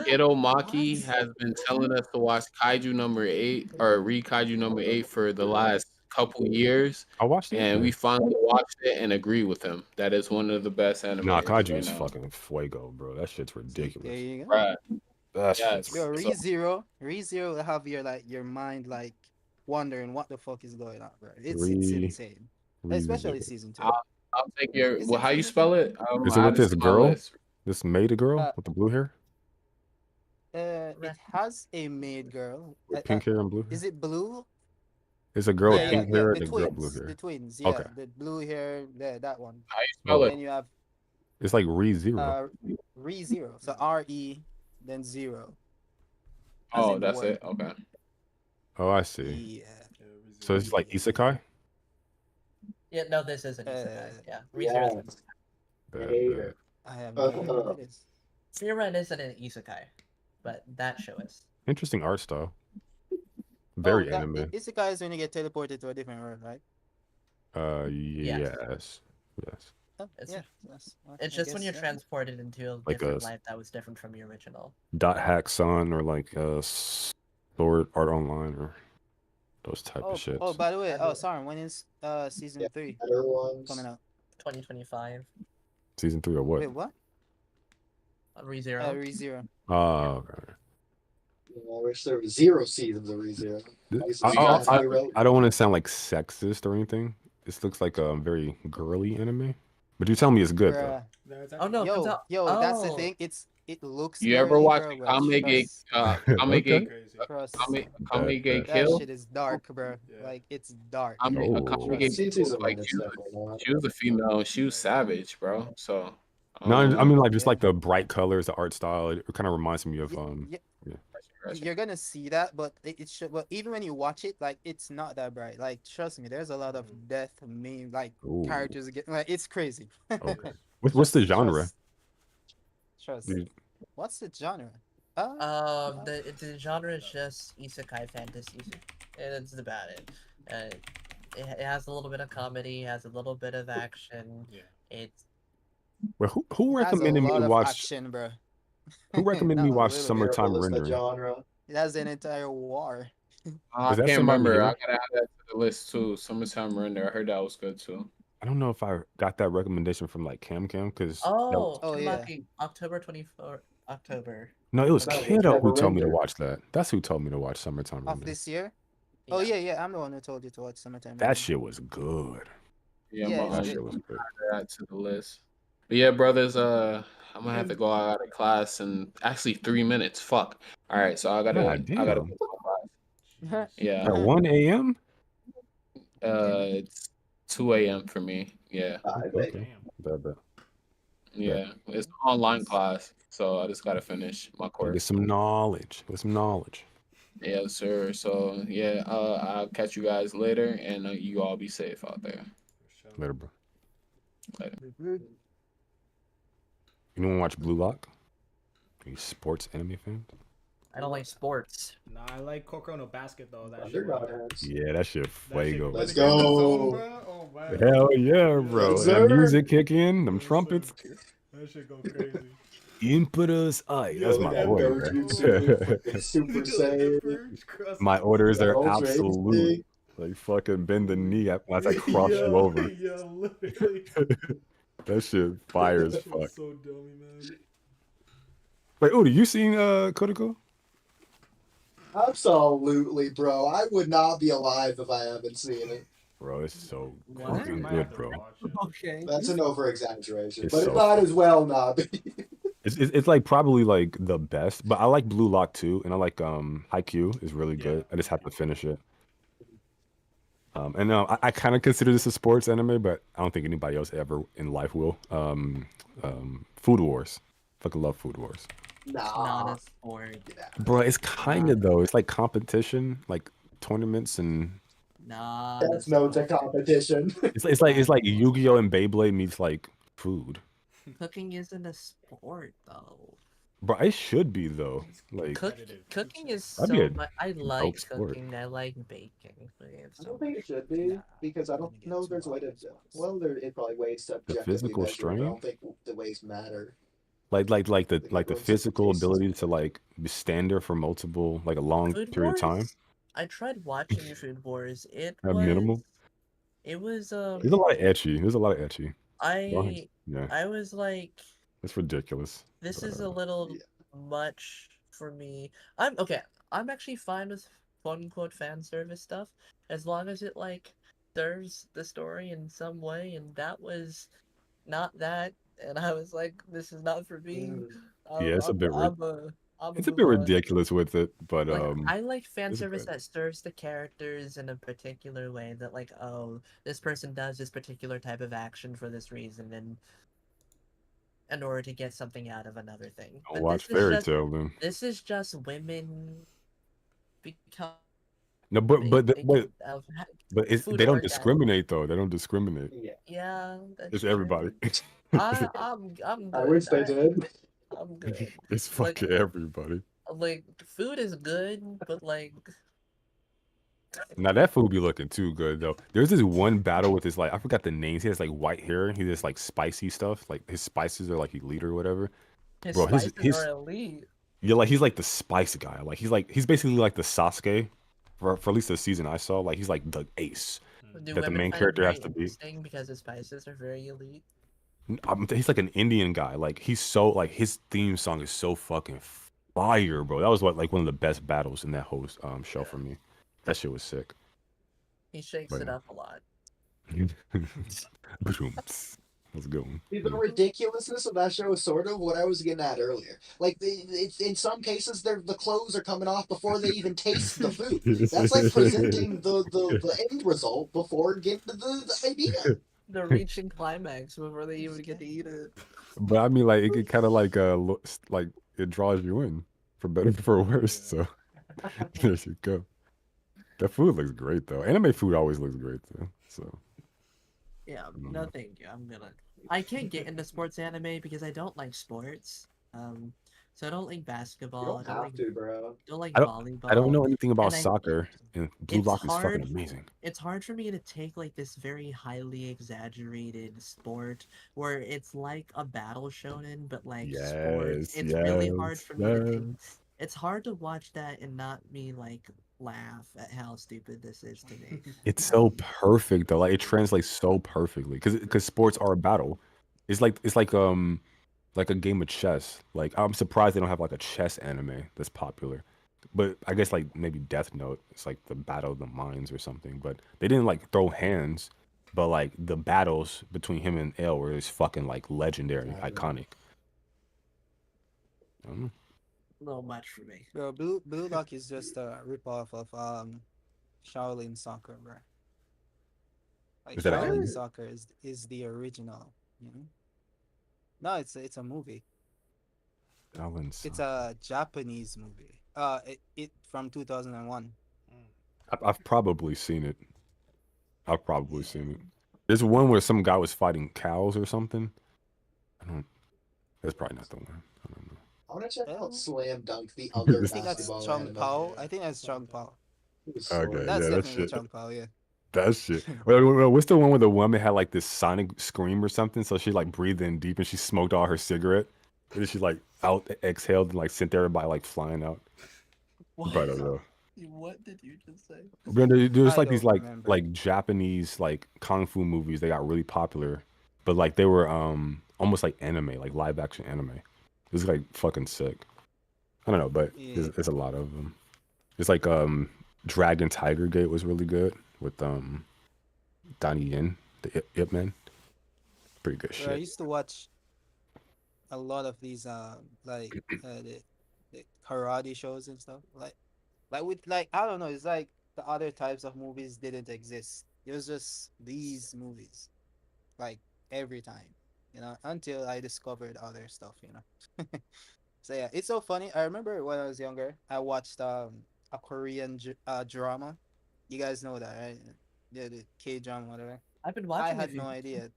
Kido Maki has been telling us to watch Kaiju number 8 or read Kaiju number 8 for the last couple years. I watched it, and we finally watched it and agree with him. That is one of the best anime. Nah, Kaiju is fucking fuego, bro. That shit's ridiculous. There you go. Right. Yo, ReZero will have your mind like wondering what the fuck is going on, bro. It's insane. Especially season 2. I'll take your. Well, how you spell it? Is it with this girl? This maid girl with the blue hair? It has a maid girl. With pink hair and blue hair? Is it blue? It's a girl with pink hair and a girl blue hair. The twins, yeah. Okay. The blue hair, that one. How you spell it? And you have. It's like ReZero. ReZero. So RE, then 0. Oh, that's it. Okay. Oh, I see. Yeah. So it's like isekai. Yeah, no, this isn't isekai. Yeah, ReZero is Bad. I have no idea what it is. Frieren isn't an isekai, but that show is. Interesting art style. Very anime. Isekai is when you get teleported to a different world, right? Yes. It's just when you're transported into a different life that was different from your original. Dot Hack Sun or like Sword Art Online or those type of shit. Oh, by the way, sorry, when is season 3 coming out? 2025. Season 3 or what? Wait, what? ReZero. ReZero. Oh, okay. I wish there was 0 seasons of ReZero. I don't want to sound like sexist or anything. This looks like a very girly anime, but you tell me it's good though. Oh no! That's the thing. It looks. You ever watch Kamui Kill? That shit is dark, bro. Like it's dark. She was a female. She was savage, bro. So. No, I mean like just like the bright colors, the art style. It kind of reminds me of you're gonna see that, but it should. But even when you watch it, like it's not that bright. Like trust me, there's a lot of death meme like Ooh. characters get like it's crazy. Okay. What's the genre? Trust. What's the genre? The genre is just isekai fantasy, and that's about it. It has a little bit of comedy, has a little bit of action. Yeah. It's Well, who recommended me watch? Action, bro. Who recommended me watch Summertime Careful is the Rendering? genre. It has an entire war. I Is that can't somebody remember. new? I gotta add that to the list too. Summertime Render. I heard that was good too. I don't know if I got that recommendation from like Cam because October 24th. October. no, it was No, Kido who Never told me to Render. watch that. That's who told me to watch Summertime Of Rendering. this year? Oh yeah, I'm the one who told you to watch Summertime. That shit was good. Yeah, Yeah, I'm That gonna shit was good. add that to the list. But yeah, brothers, I'm gonna have to go out of class in actually 3 minutes. Fuck. All right, so I gotta God go to damn. class. Yeah. At 1 a.m. It's 2 a.m. for me. Yeah. Okay. Bet. Yeah. It's an online class, so I just gotta finish my Get course. some knowledge. Get some knowledge. Yeah, sir. So yeah, I'll catch you guys later, and you all be safe out there. Later, bro. Later. You don't want to watch Blue Lock? Are you sports anime fans? I don't like sports. Nah, I like Kokoro no Basket though. That shit. Underdog hands. Yeah, that shit fuego. Let's go. Oh man. Hell yeah, bro. Yes, That sir. music kick in, them Yes, sir. trumpets. That shit go crazy. Impetus Eye. That's my that boy, Goku man. Super Saiyan. My orders are Ultra absolute. instinct. Like fucking bend the knee as I cross you over. Yeah, literally. That shit fire as That fuck. shit's so dummy, man. Like, Oodie, you seen Kotoko? Absolutely, bro. I would not be alive if I haven't seen it. Bro, it's so What? fucking Might good, have to bro. watch it. Okay. That's an over exaggeration, It's but so it might fun. as well not be. It's like probably like the best, but I like Blue Lock too, and I like Haikyuu is really good. I just have to finish it. And I kind of consider this a sports anime, but I don't think anybody else ever in life will. Food Wars, fucking love Food Wars. Nah. Not a sport. Bro, it's kind of though. It's like competition, like tournaments, and Nah. That's no to competition. it's like Yu-Gi-Oh and Beyblade meets like food. Cooking isn't a sport though. Bro, it should be though. Like Cooking is That'd be so a much. I like sport. cooking. I like baking. I don't think it should be because I don't know there's a way to. Well, there it probably weighs subjectively physical measured, but I strain? don't think the weights matter. like the everyone's physical different ability to like stand there for multiple like a long Food period of time. Wars? I tried watching Food Wars. It Have was minimal. It was There's a lot of etchy. There's a lot of etchy. Yeah, I was like, it's ridiculous. this but, is a little much for me. I'm actually fine with quote unquote fan service stuff as long as it like serves the story in some way, and that was not that, and I was like, this is not for me. Yeah, it's a bit it's a move bit on. ridiculous with it, but Like, I like fan it's service okay. that serves the characters in a particular way, that like, oh, this person does this particular type of action for this reason, and in order to get something out of another thing. I'll But watch this is Fairy just- Tail then. This is just women become. No, but it's, food they don't orgasm. discriminate though. They don't discriminate. Yeah, that's It's true. everybody. I'm good. I wish they did. I'm good. It's Like- fucking everybody. Like, food is good, but like, Now that food be looking too good though. There's this one battle with his like I forgot the names. He has like white hair. He has like spicy stuff. Like his spices are like elite or whatever. his Bro, his- spices his- are elite. Yeah, like he's like the spice guy. Like he's basically like the Sasuke for at least the season I saw. Like he's like the ace. Do that the women main find it character has very to be. interesting because his spices are very elite? He's like an Indian guy. Like he's so like his theme song is so fucking fire, bro. That was like one of the best battles in that whole show for me. That shit was sick. He shakes But it yeah. up a lot. Let's go. The ridiculousness of that show is sort of what I was getting at earlier. Like, it's in some cases, the clothes are coming off before they even taste the food. That's like presenting the end result before getting to the idea. They're reaching climax before they even get to eat it. But I mean, like it kind of like it draws you in for better or for worse. So there you go. That food looks great though. Anime food always looks great though. So yeah, no thank you. I can't get into sports anime because I don't like sports. So I don't like basketball. You don't have to, bro. Don't like volleyball. I don't know anything about and soccer, and Blue Lock is fucking amazing. It's hard for me to take like this very highly exaggerated sport where it's like a battle shonen, but like sports. It's really hard for me to take. It's hard to watch that and not be like laugh at how stupid this is to me. It's so perfect though. Like it translates so perfectly because sports are a battle. It's like a game of chess. Like I'm surprised they don't have like a chess anime that's popular. But I guess like maybe Death Note. It's like the Battle of the Minds or something. But they didn't like throw hands. But like the battles between him and L were just fucking like legendary, iconic. I don't know. No much for me. Bro, Blue Lock is just a ripoff of Shaolin Soccer, bro. Like Is that Shaolin Soccer is the original, you know? No, it's a movie. It's a Japanese movie. It from 2001. I've probably seen it. I've probably seen it. There's one where some guy was fighting cows or something. That's probably not the one. I don't know. I want to check out Slam Dunk, the other I think that's Chung Pao. I think that's Chung Pao. Okay, that's yeah, definitely Chung Pao, yeah. That shit. What's the one where the woman had like this sonic scream or something? So she like breathed in deep and she smoked all her cigarette. And then she like out exhaled and like sent everybody like flying out. What? I don't know. What did you just say? There's like these like Japanese like kung fu movies. They got really popular, but like they were almost like anime, like live action anime. It was like fucking sick. I don't know, but there's a lot of them. It's like Dragon Tiger Gate was really good with Donnie Yen, the Ip Man. Pretty good shit. I used to watch a lot of these the karate shows and stuff. Like with I don't know, it's like the other types of movies didn't exist. It was just these movies. Like every time, you know, until I discovered other stuff, you know. So yeah, it's so funny. I remember when I was younger, I watched a Korean drama. You guys know that, right? Yeah, the K-drama, whatever. I've been watching. I had no idea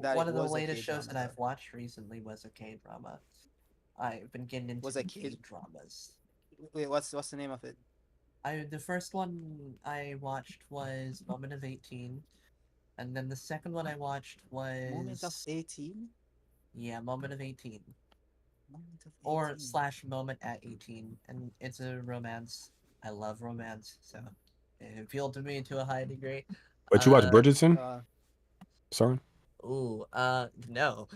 that one of the latest shows that I've watched recently was a K-drama. I've been getting into K-dramas. Wait, what's the name of it? The first one I watched was Moment of 18, and then the second one I watched was Moment of 18. Yeah, Moment of 18. Moment of 18. Or / Moment at 18, and it's a romance. I love romance, so it appealed to me to a high degree. But you watch Bridgerton? Sorry. Ooh, no.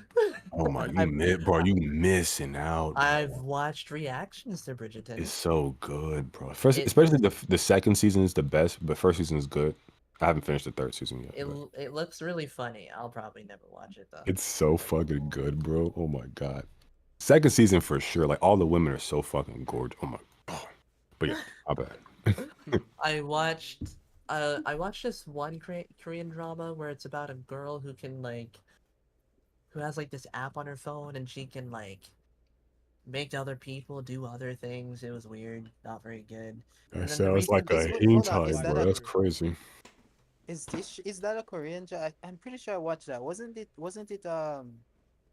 Oh my, you missing out. Bro. I've watched reactions to Bridgerton. It's so good, bro. Especially the second season is the best, but first season is good. I haven't finished the third season yet. It looks really funny. I'll probably never watch it though. It's so fucking good, bro. Oh my god. Second season for sure. Like all the women are so fucking gorgeous. Oh my god. But yeah, my bad. I watched this one Korean drama where it's about a girl who has like this app on her phone and she can like make other people do other things. It was weird, not very good. That sounds like a hentai, bro. That's crazy. Is that a Korean drama? I'm pretty sure I watched that. Wasn't it are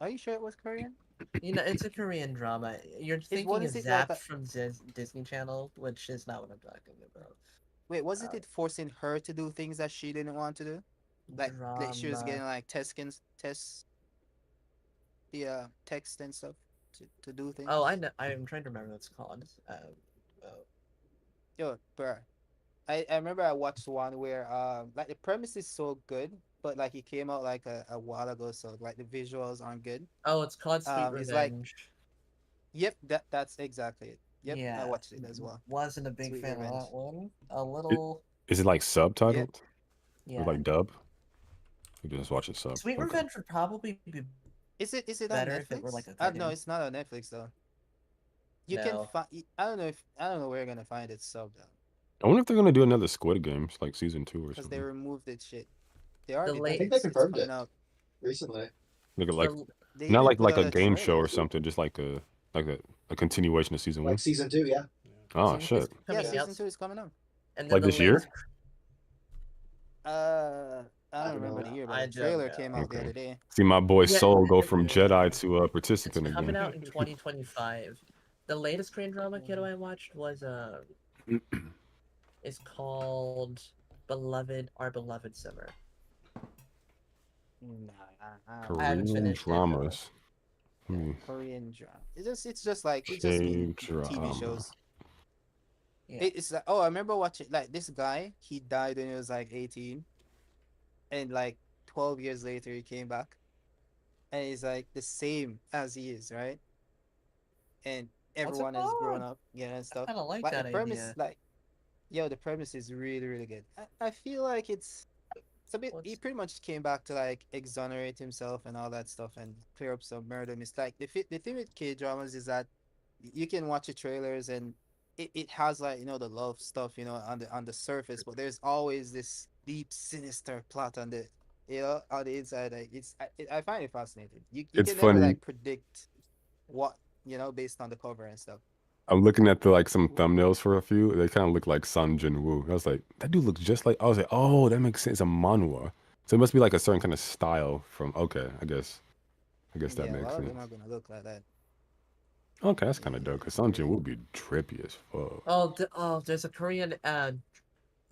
you sure it was Korean? You know, it's a Korean drama. You're thinking of Zap from Disney Channel, which is not what I'm talking about. Wait, wasn't it forcing her to do things that she didn't want to do? Like she was getting like text and stuff to do things. Oh, I know. I'm trying to remember what it's called. Yo, bro. I remember I watched one where like the premise is so good, but like it came out like a while ago, so like the visuals aren't good. Oh, it's called Sweet Revenge. Like, yep, that's exactly it. Yep, yeah, I watched it as well. Wasn't a big fan of that one. A little. Is it like subtitled? Yeah. Or like dub? You can just watch it sub. Sweet Revenge would probably be. Is it better on Netflix? If it were like a no, it's not on Netflix though. You can find. I don't know where you're gonna find it subbed though. I wonder if they're gonna do another Squid Games, like season 2 or something. Because they removed it shit. They are. I think they confirmed it recently. Like not like a game show or something, just like a Like a continuation of season one? Like season 2, yeah. Oh, Season 2 is shit. Yeah, coming out, season 2 is coming out. and then Like the this year? latest. I I don't don't remember know. the year, I but the don't trailer know. came out the Okay. other day. See my boy Yeah, Soul go it- from Jedi to It's participant coming again. out in 2025. The latest Korean drama Kido I watched was is called Beloved, Our Beloved Summer. Nah, I haven't Korean finished it, though. dramas. Korean drama. It's just like TV K-drama. shows. Yeah. It's like, oh, I remember watching like this guy. He died when he was like 18, and like 12 years later he came back, and he's like the same as he is, right? And What's it everyone has grown called? up, yeah, and I stuff. kind of like Like that the premise, idea. like, yo, the premise is really, really good. I feel like it's a bit. He What's pretty much came back to like exonerate himself and all that stuff and clear up some murder mysteries. Like the thing with K dramas is that you can watch the trailers and it has like the love stuff on the surface, but there's always this deep sinister plot on the on the inside. Like I find it fascinating. You It's can never funny. like predict what based on the cover and stuff. I'm looking at some thumbnails for a few. They kind of look like Sun Jin Woo. I was like, that dude looks just like. I was like, oh, that makes sense. It's a manhwa, so it must be like a certain kind of style from. Okay, I guess that Yeah, a makes lot of sense. them are gonna look like that. Okay, that's kind of dope. Cause Sun Jin Woo be trippy as fuck. There's a Korean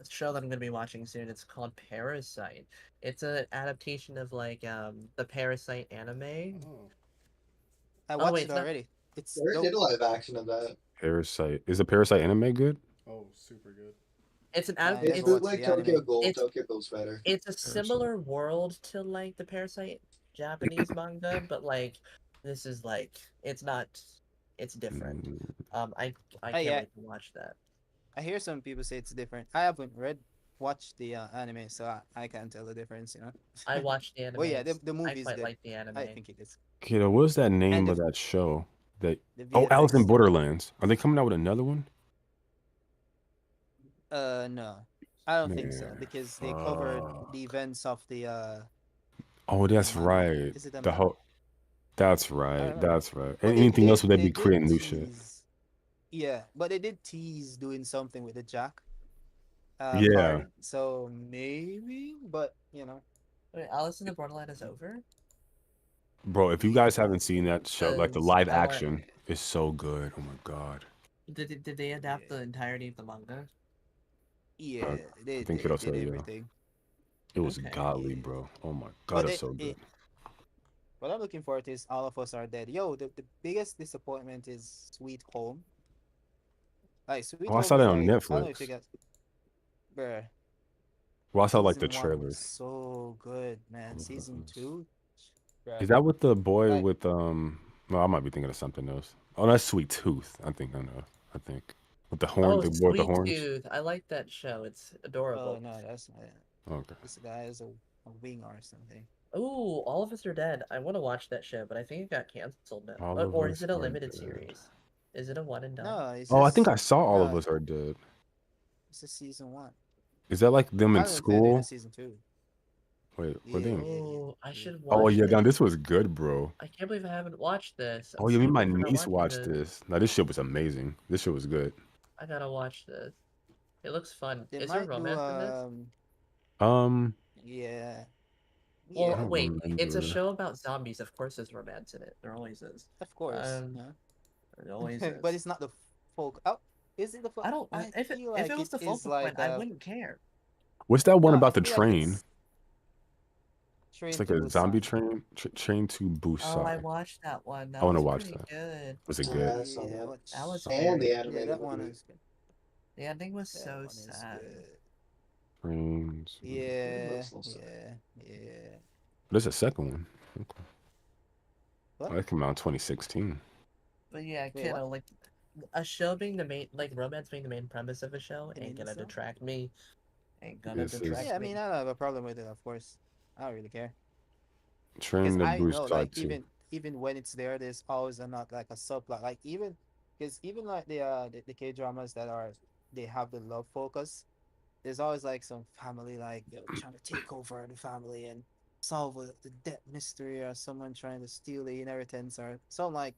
show that I'm gonna be watching soon. It's called Parasite. It's an adaptation of like the Parasite anime. I watched wait, it it's not. already. It's They did a dope. live action of that. Parasite is the Parasite anime good? Oh, super good. It's an I ad. It's never watched bootleg the Tokyo anime. Ghoul. It's- Tokyo Ghoul's better. It's a similar world to like the Parasite Japanese manga, but like this is like it's not. It's different. I can't yeah. wait to watch that. I hear some people say it's different. I haven't watched the anime, so I can't tell the difference. I watched the anime. Oh yeah, the movie I is quite good. like the anime. I think it is. Kiddo, what's that name And of that show? the Alice in VFX. Borderlands. Are they coming out with another one? No, I don't think so Man, because they covered fuck. the events of the Oh, that's manga. right. Is it a The manga? whole. That's I don't right. know. That's right. But And anything else would they be did creating new shit? tease. Yeah, but they did tease doing something with the Jack Yeah, part. So maybe, but Wait, Alice in the Borderland is over? bro. If you guys haven't seen that show, like the Because live I want- action is so good. Oh my god. Did they adapt the entirety of the manga? yeah, they think Kiddo did said, yeah. everything. It was Okay. godly, Yeah. bro. Oh my But god, it's so good. What I'm looking forward to is All of Us Are Dead. Yo, the biggest disappointment is Sweet Home. Like Sweet Oh, I Home saw is that on like, I don't know if Netflix. you guys, bruh. Well, I saw like the Season 1 was trailers. so good, man. Season 2, bruh. Is that with the boy Like- with No, I might be thinking of something else. Oh, that's Sweet Tooth. I think with the horn, Oh, the boy with the Sweet horns. Tooth. I like that show. It's adorable. Oh no, that's not it. Okay. This guy is a wing or something. Ooh, All of Us Are Dead. I want to watch that show, but I think it got canceled now. All of Or Us is it a Are limited Dead. series? Is it a one and done? No, it's Oh, I just, think I saw All of no, Us Are Dead. It's a season 1. Is that like them I in don't know if they're doing school? a season 2. Wait, were they in? Oh, I should watch Oh yeah, this. damn, this was good, bro. I can't believe I haven't watched this. Oh yeah, me and my stupid for not niece watching watched this. Now this shit was amazing. This shit was good. I gotta watch this. It looks fun. They Is there might do romance in this? Yeah. Well, I don't wait. It's a remember. show about zombies. Of course, there's romance in it. There always is. Of course. There always is. But it's not the folk. Oh, is it the folk? I don't. If it was the is focal like, point, I wouldn't care. What's that one no, about I the feel like train? Train It's like to a zombie Busan. train. Train to Busan. Oh, I watched that one. That I want to was watch pretty that. good. Was it Yeah, good? I saw that. That was And the very- animated that one movie. is good. The ending was That so one is sad. good. Trains. Yeah, Looks like- yeah. There's a second one. Okay. What? Oh, that came out in 2016. But yeah, Wait, kiddo, like a show being the main, like romance being the main premise of a show You ain't mean gonna so? detract me. Ain't gonna This is- detract Yeah, I me. mean, I don't have a problem with it, of course. I don't really care. Train Because to I know, Busan like, 2. even when it's there, there's always not like a subplot. Like even like the K dramas they have the love focus. There's always like some family like trying to take over the family and solve the death mystery, or someone trying to steal the inheritance, or something like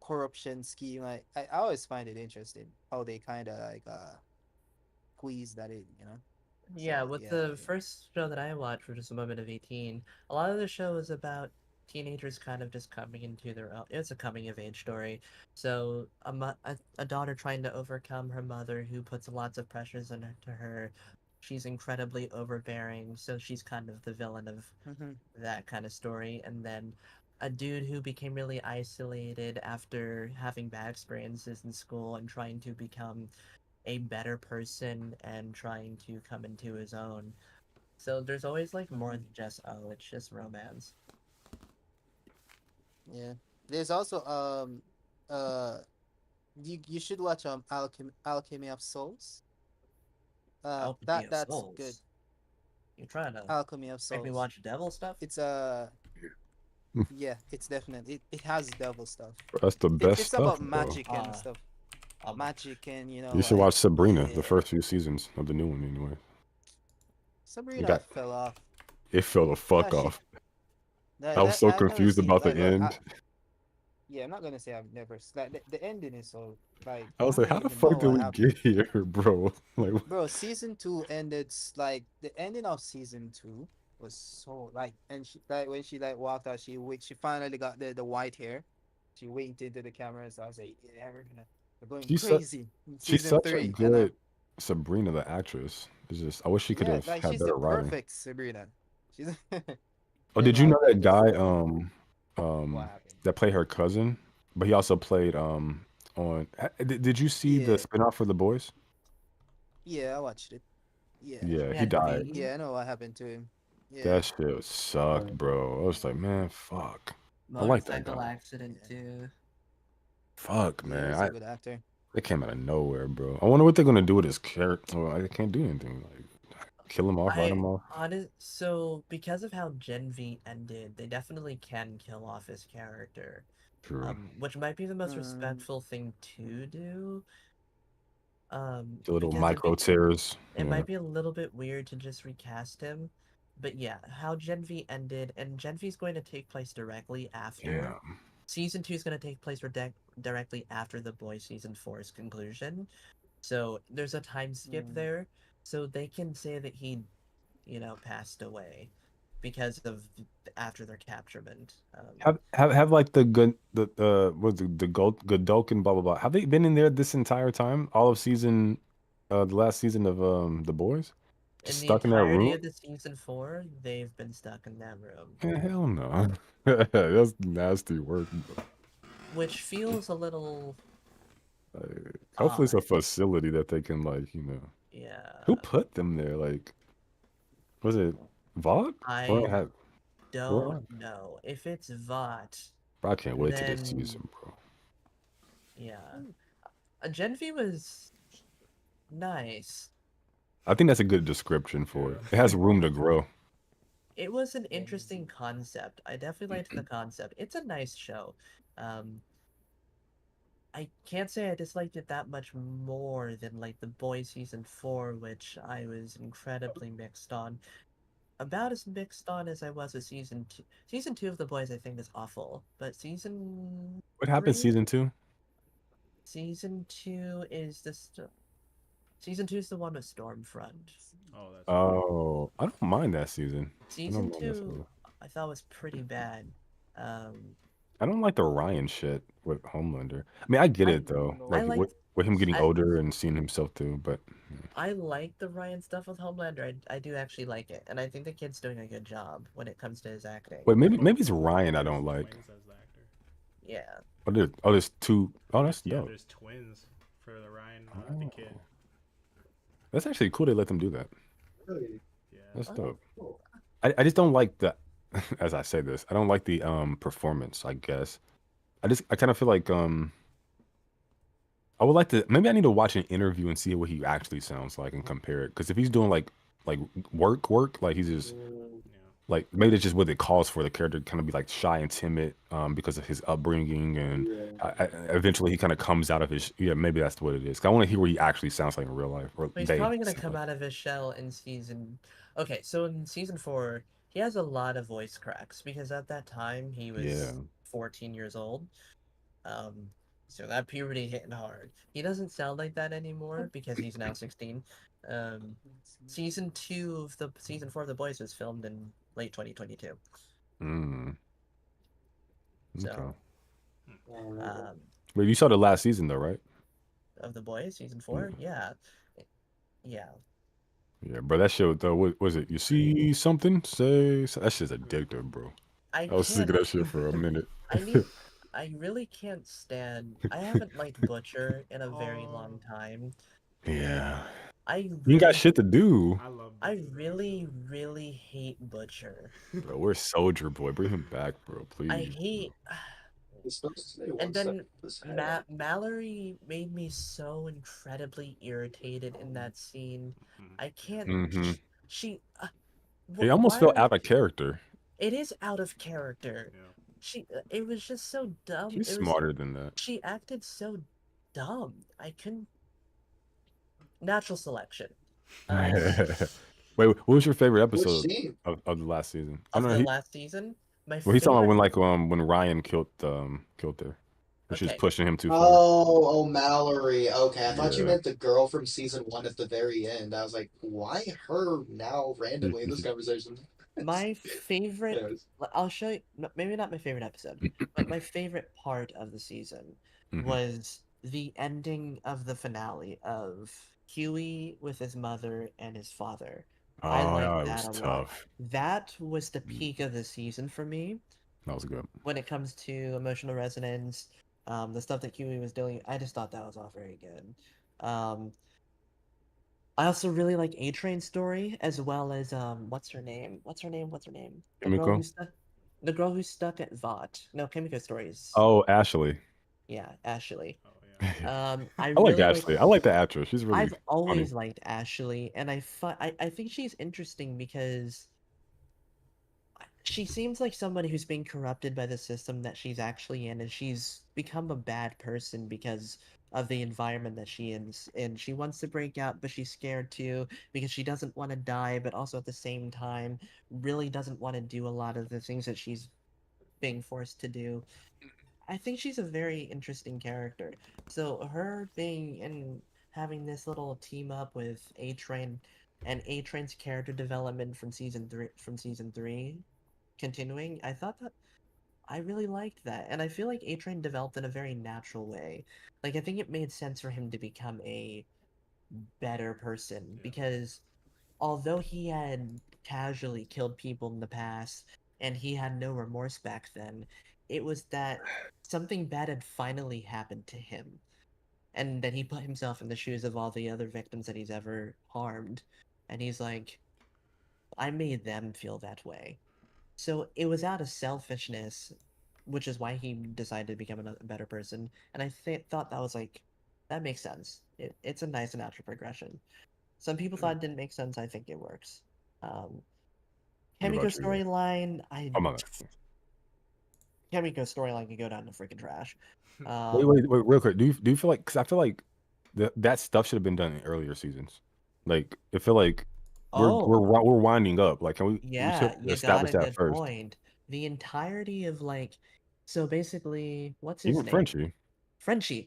corruption scheme. I always find it interesting how they kind of like squeeze that in, you know. Yeah, So with yeah, the first show that I watched, which is A Moment of 18, a lot of the show is about teenagers kind of just coming into their own. It's a coming of age story. So a daughter trying to overcome her mother who puts lots of pressures into her. She's incredibly overbearing, so she's kind of the villain of that kind of story. And then a dude who became really isolated after having bad experiences in school and trying to become a better person and trying to come into his own. So there's always like more than just it's just romance. yeah. There's also you should watch Alchemy of Souls. Alchemy of That's good. Souls. You're trying to Alchemy of make me Souls. watch devil stuff? It's yeah, it's definitely it has devil stuff. That's the best It's stuff, about bro. magic and stuff. Magic and You should watch Sabrina, yeah. the first few seasons of the new one, anyway. Sabrina fell off. It fell the fuck off. I was so confused about the end. Yeah, I'm not gonna say I've never like the ending is so like. I was like, how the fuck did we get here, bro? Like, bro, season 2 ended like the ending of season 2 was so like, and she like when she like walked out, she finally got the white hair. She winked into the camera, so I was like, yeah, we're going crazy. She's such 3, a good Sabrina, the actress. It's just I wish she could have like, had she's better the writing. perfect Sabrina. She's. Oh, did you know that guy that played her cousin, but he also played on. Did you see the spinoff for The Boys? Yeah, I watched it. Yeah. Yeah, he died. Yeah, I know what happened to him. Yeah. That shit sucked, bro. I was like, man, fuck. I like that guy. Motorcycle accident too. Fuck, man. He's a good actor. They came out of nowhere, bro. I wonder what they're gonna do with his character. Well, I can't do anything. Like, kill him off, write him off. So because of how Gen V ended, they definitely can kill off his character. True. Which might be the most respectful thing to do. The little micro tears. It might be a little bit weird to just recast him, but yeah, how Gen V ended, and Gen V is going to take place directly after. Yeah. Season 2 is going to take place directly after The Boys Season 4's conclusion. So there's a time skip there, so they can say that he, passed away because of after their capturement. Have like the Godolkin blah blah blah. Have they been in there this entire time? All of season, the last season of The Boys. Just stuck in that room. Of the season 4, they've been stuck in that room. Yeah, hell no. That's nasty work. Which feels a little. Hopefully, it's a facility that they can Yeah. Who put them there? Like, was it VOD? I don't know. If it's VOD. Bro, I can't wait to this season, bro. Yeah. Gen V was nice. I think that's a good description for it. It has room to grow. It was an interesting concept. I definitely liked the concept. It's a nice show. I can't say I disliked it that much more than like The Boys Season 4, which I was incredibly mixed on. About as mixed on as I was with Season 2. Season 2 of The Boys, I think, is awful. But Season What happened Season 2? Season 2 is Season 2 is the one with Stormfront. Oh, I don't mind that season. Season 2, I thought was pretty bad. I don't like the Ryan shit with Homelander. I mean, I get it though, with him getting older and seeing himself too. But I like the Ryan stuff with Homelander. I do actually like it, and I think the kid's doing a good job when it comes to his acting. Wait, maybe it's Ryan I don't like. Yeah. There's two. Oh, that's dope. Yeah, there's twins for the Ryan the kid. That's actually cool. They let them do that. Really? Yeah. That's dope. I just don't like the. As I say this, I don't like the performance. I guess I kind of feel like I would like to. Maybe I need to watch an interview and see what he actually sounds like and compare it. Because if he's doing like work, like he's just like maybe that's just what it calls for the character to kind of be like shy and timid because of his upbringing and eventually he kind of comes out of his maybe that's what it is. I want to hear what he actually sounds like in real life. Or he's probably gonna come out of his shell in season. Okay, so in season 4. He has a lot of voice cracks because at that time he was 14 years old. So that puberty hitting hard. He doesn't sound like that anymore because he's now 16. Season 4 of The Boys was filmed in late 2022. Mm. Okay. So, But you saw the last season though, right? Of The Boys, season 4, yeah. Yeah, bro, that shit though. What was it? You see something? Say that shit's addictive, bro. I was sick of that shit for a minute. I really can't stand. I haven't liked Butcher in a very long time. Yeah. You ain't got shit to do. I really, really hate Butcher. Bro, where's Soldier Boy? Bring him back, bro, please. I hate. And then Mallory made me so incredibly irritated in that scene. I can't. She. It almost felt out of character. It is out of character. Yeah. It was just so dumb. She's smarter than that. She acted so dumb. I couldn't. Natural selection. Wait, what was your favorite episode of the last season? Last season? He's talking about when Ryan killed her. She was pushing him too far. Oh, Mallory. Okay, I thought you meant the girl from season 1 at the very end. I was like, why her now randomly in this conversation? My favorite. I'll show you. Maybe not my favorite episode, but my favorite part of the season was the ending of the finale of Huey with his mother and his father. I liked that a lot. That was the peak of the season for me. That was good. When it comes to emotional resonance, the stuff that Huey was doing, I just thought that was all very good. I also really like A-Train's story, as well as what's her name? Kimiko? The girl who's stuck at Vought. No, Kimiko's stories. Oh, Ashley. Yeah, Ashley. I like Ashley. I like the actress. She's really. I've always liked Ashley, and I think she's interesting because she seems like somebody who's being corrupted by the system that she's actually in, and she's become a bad person because of the environment that she is in. She wants to break out, but she's scared too because she doesn't want to die, but also at the same time really doesn't want to do a lot of the things that she's being forced to do. I think she's a very interesting character. So her being and having this little team up with A-Train and A-Train's character development from season 3 continuing, I thought that I really liked that. And I feel like A-Train developed in a very natural way. Like, I think it made sense for him to become a better person because although he had casually killed people in the past and he had no remorse back then, it was that something bad had finally happened to him, and then he put himself in the shoes of all the other victims that he's ever harmed, and he's like, I made them feel that way. So it was out of selfishness, which is why he decided to become a better person, and I thought that was like, that makes sense. It's a nice and natural progression. Some people thought it didn't make sense. I think it works. Kamiko storyline, Kamiko storyline can go down to freaking trash. Wait, real quick. Do you feel like? Because I feel like that stuff should have been done in earlier seasons. Like, I feel like we're winding up. Like, can we? Yeah, you establish that first. Point. The entirety of so basically, what's his name? Frenchie.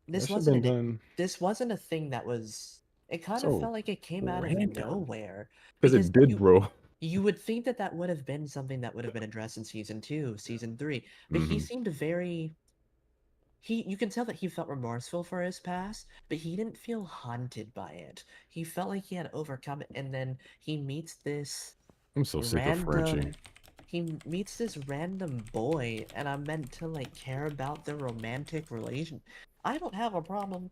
This wasn't a thing that was. It kind of felt like it came out of nowhere. Because it did, bro. You would think that would have been something that would have been addressed in season 2, season 3, but he seemed very. You can tell that he felt remorseful for his past, but he didn't feel haunted by it. He felt like he had overcome it, and then he meets this. I'm so sick of Frenchie. He meets this random boy, and I'm meant to care about their romantic relation. I don't have a problem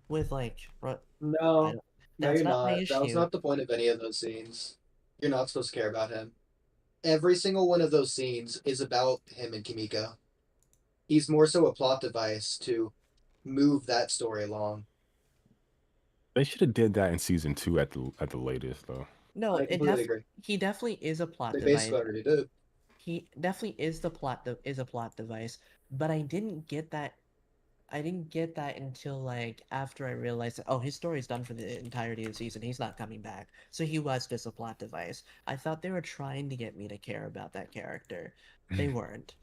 with No, you're not. That was not the point of any of those scenes. You're not supposed to care about him. Every single one of those scenes is about him and Kimiko. He's more so a plot device to move that story along. They should have did that in season 2 at the latest, though. No, he definitely is a plot device. They basically already did. He definitely is a plot device, but I didn't get that. I didn't get that until after I realized that, his story's done for the entirety of the season. He's not coming back. So he was just a plot device. I thought they were trying to get me to care about that character. They weren't.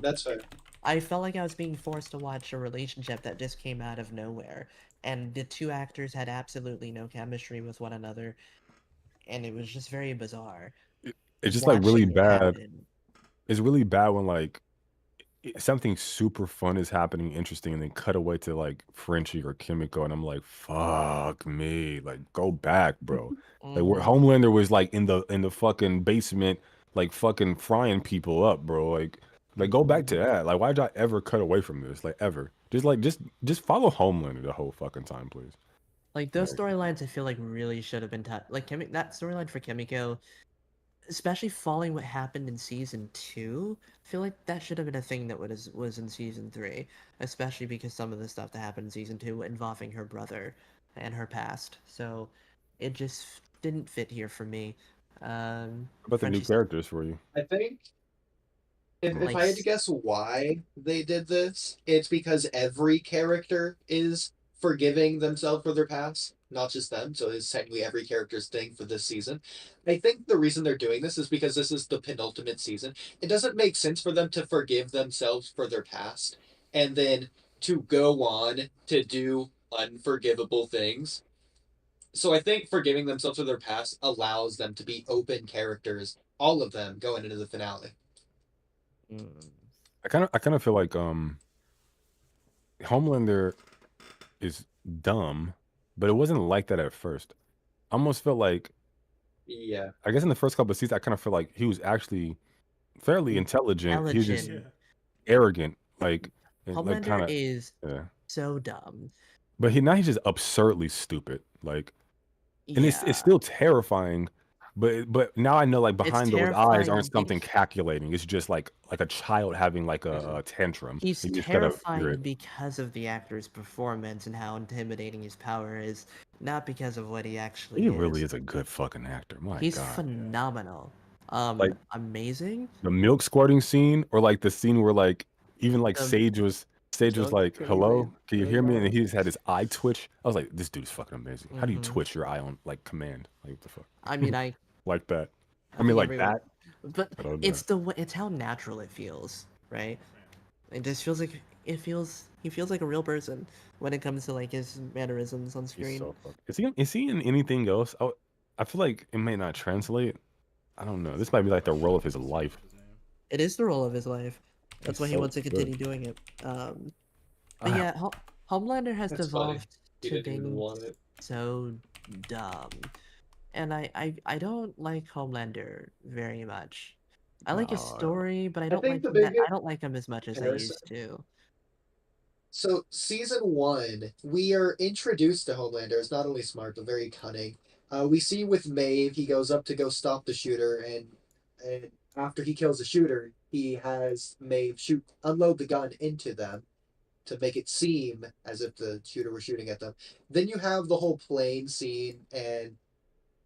That's fair. I felt like I was being forced to watch a relationship that just came out of nowhere, and the two actors had absolutely no chemistry with one another, and it was just very bizarre. It's just like really bad. Happen. It's really bad when like something super fun is happening, interesting, and then cut away to like Frenchie or Kimiko, and I'm like, fuck me, like go back, bro. Like where Homelander was like in the fucking basement, like fucking frying people up, bro. Like go back to that. Like why'd I ever cut away from this? Like ever. Just follow Homelander the whole fucking time, please. Like those storylines, I feel like really should have been like that storyline for Kimiko. Especially following what happened in season 2, I feel like that should have been a thing that was in season 3, especially because some of the stuff that happened in season 2 involving her brother and her past. So it just didn't fit here for me. What about the new characters for you? I think if I had to guess why they did this, it's because every character is forgiving themselves for their past, not just them. So it's technically every character's thing for this season. I think the reason they're doing this is because this is the penultimate season. It doesn't make sense for them to forgive themselves for their past and then to go on to do unforgivable things. So I think forgiving themselves for their past allows them to be open characters, all of them going into the finale. I kind of feel like Homelander is dumb, but it wasn't like that at first. I almost felt like, yeah, I guess in the first couple of seasons, I kind of feel like he was actually fairly intelligent. He was just arrogant, like Homelander kind of is so dumb. But now he's just absurdly stupid, like, and it's still terrifying. But now I know, like, behind those eyes aren't something calculating. It's just like a child having like a tantrum. He's terrifying because of the actor's performance and how intimidating his power is, not because of what he actually is. He really is a good fucking actor. My God, he's phenomenal. Like Amazing. The milk squirting scene, or like the scene where like even like Sage was like, "Hello, can you hear me?" And he just had his eye twitch. I was like, "This dude's fucking amazing. How do you twitch your eye on like command? Like what the fuck?" I mean, I like that. I mean, like that. But it's it's how natural it feels, right? It just feels like he feels like a real person when it comes to like his mannerisms on screen. So is he in anything else? I feel like it may not translate. I don't know. This might be like the role of his life. It is the role of his life. That's why he wants to continue doing it. But yeah, Homelander has devolved to being so dumb. And I don't like Homelander very much. I like his story, but I don't like him as much as I used to. So season 1, we are introduced to Homelander as not only smart but very cunning. We see with Maeve, he goes up to go stop the shooter, and after he kills the shooter, he has Maeve unload the gun into them to make it seem as if the shooter was shooting at them. Then you have the whole plane scene, and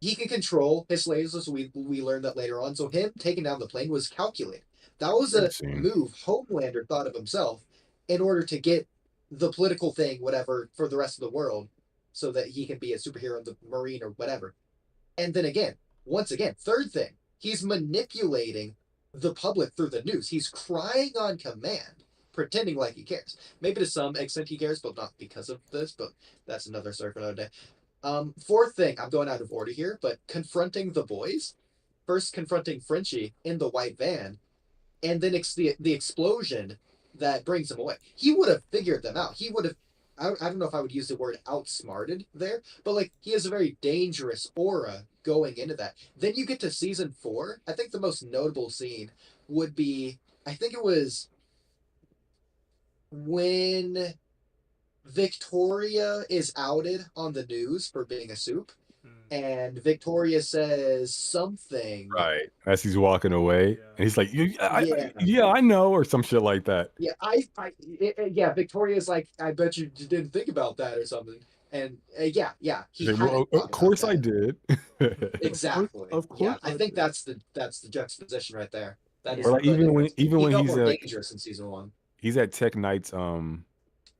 he can control his lasers. So we learned that later on. So him taking down the plane was calculated. That was a move Homelander thought of himself in order to get the political thing, whatever, for the rest of the world, so that he can be a superhero in the Marine or whatever. And then once again, third thing, he's manipulating the public through the news. He's crying on command, pretending like he cares. Maybe to some extent he cares, but not because of this, but that's another story for another day. Fourth thing, I'm going out of order here, but confronting the boys. First confronting Frenchie in the white van, and then the explosion that brings him away. He would have figured them out. He would have, I don't know if I would use the word outsmarted there, but like he has a very dangerous aura going into that. Then you get to season 4. I think the most notable scene would be, I think it was when Victoria is outed on the news for being a soup, and Victoria says something right as he's walking away, and he's like, I know, or some shit like that. Yeah, Victoria's like, I bet you didn't think about that or something. And he like, of course I did. Exactly. Of course. Yeah, I think that's the juxtaposition right there. That is, or like even when he's dangerous in season 1. He's at Tech Knight's a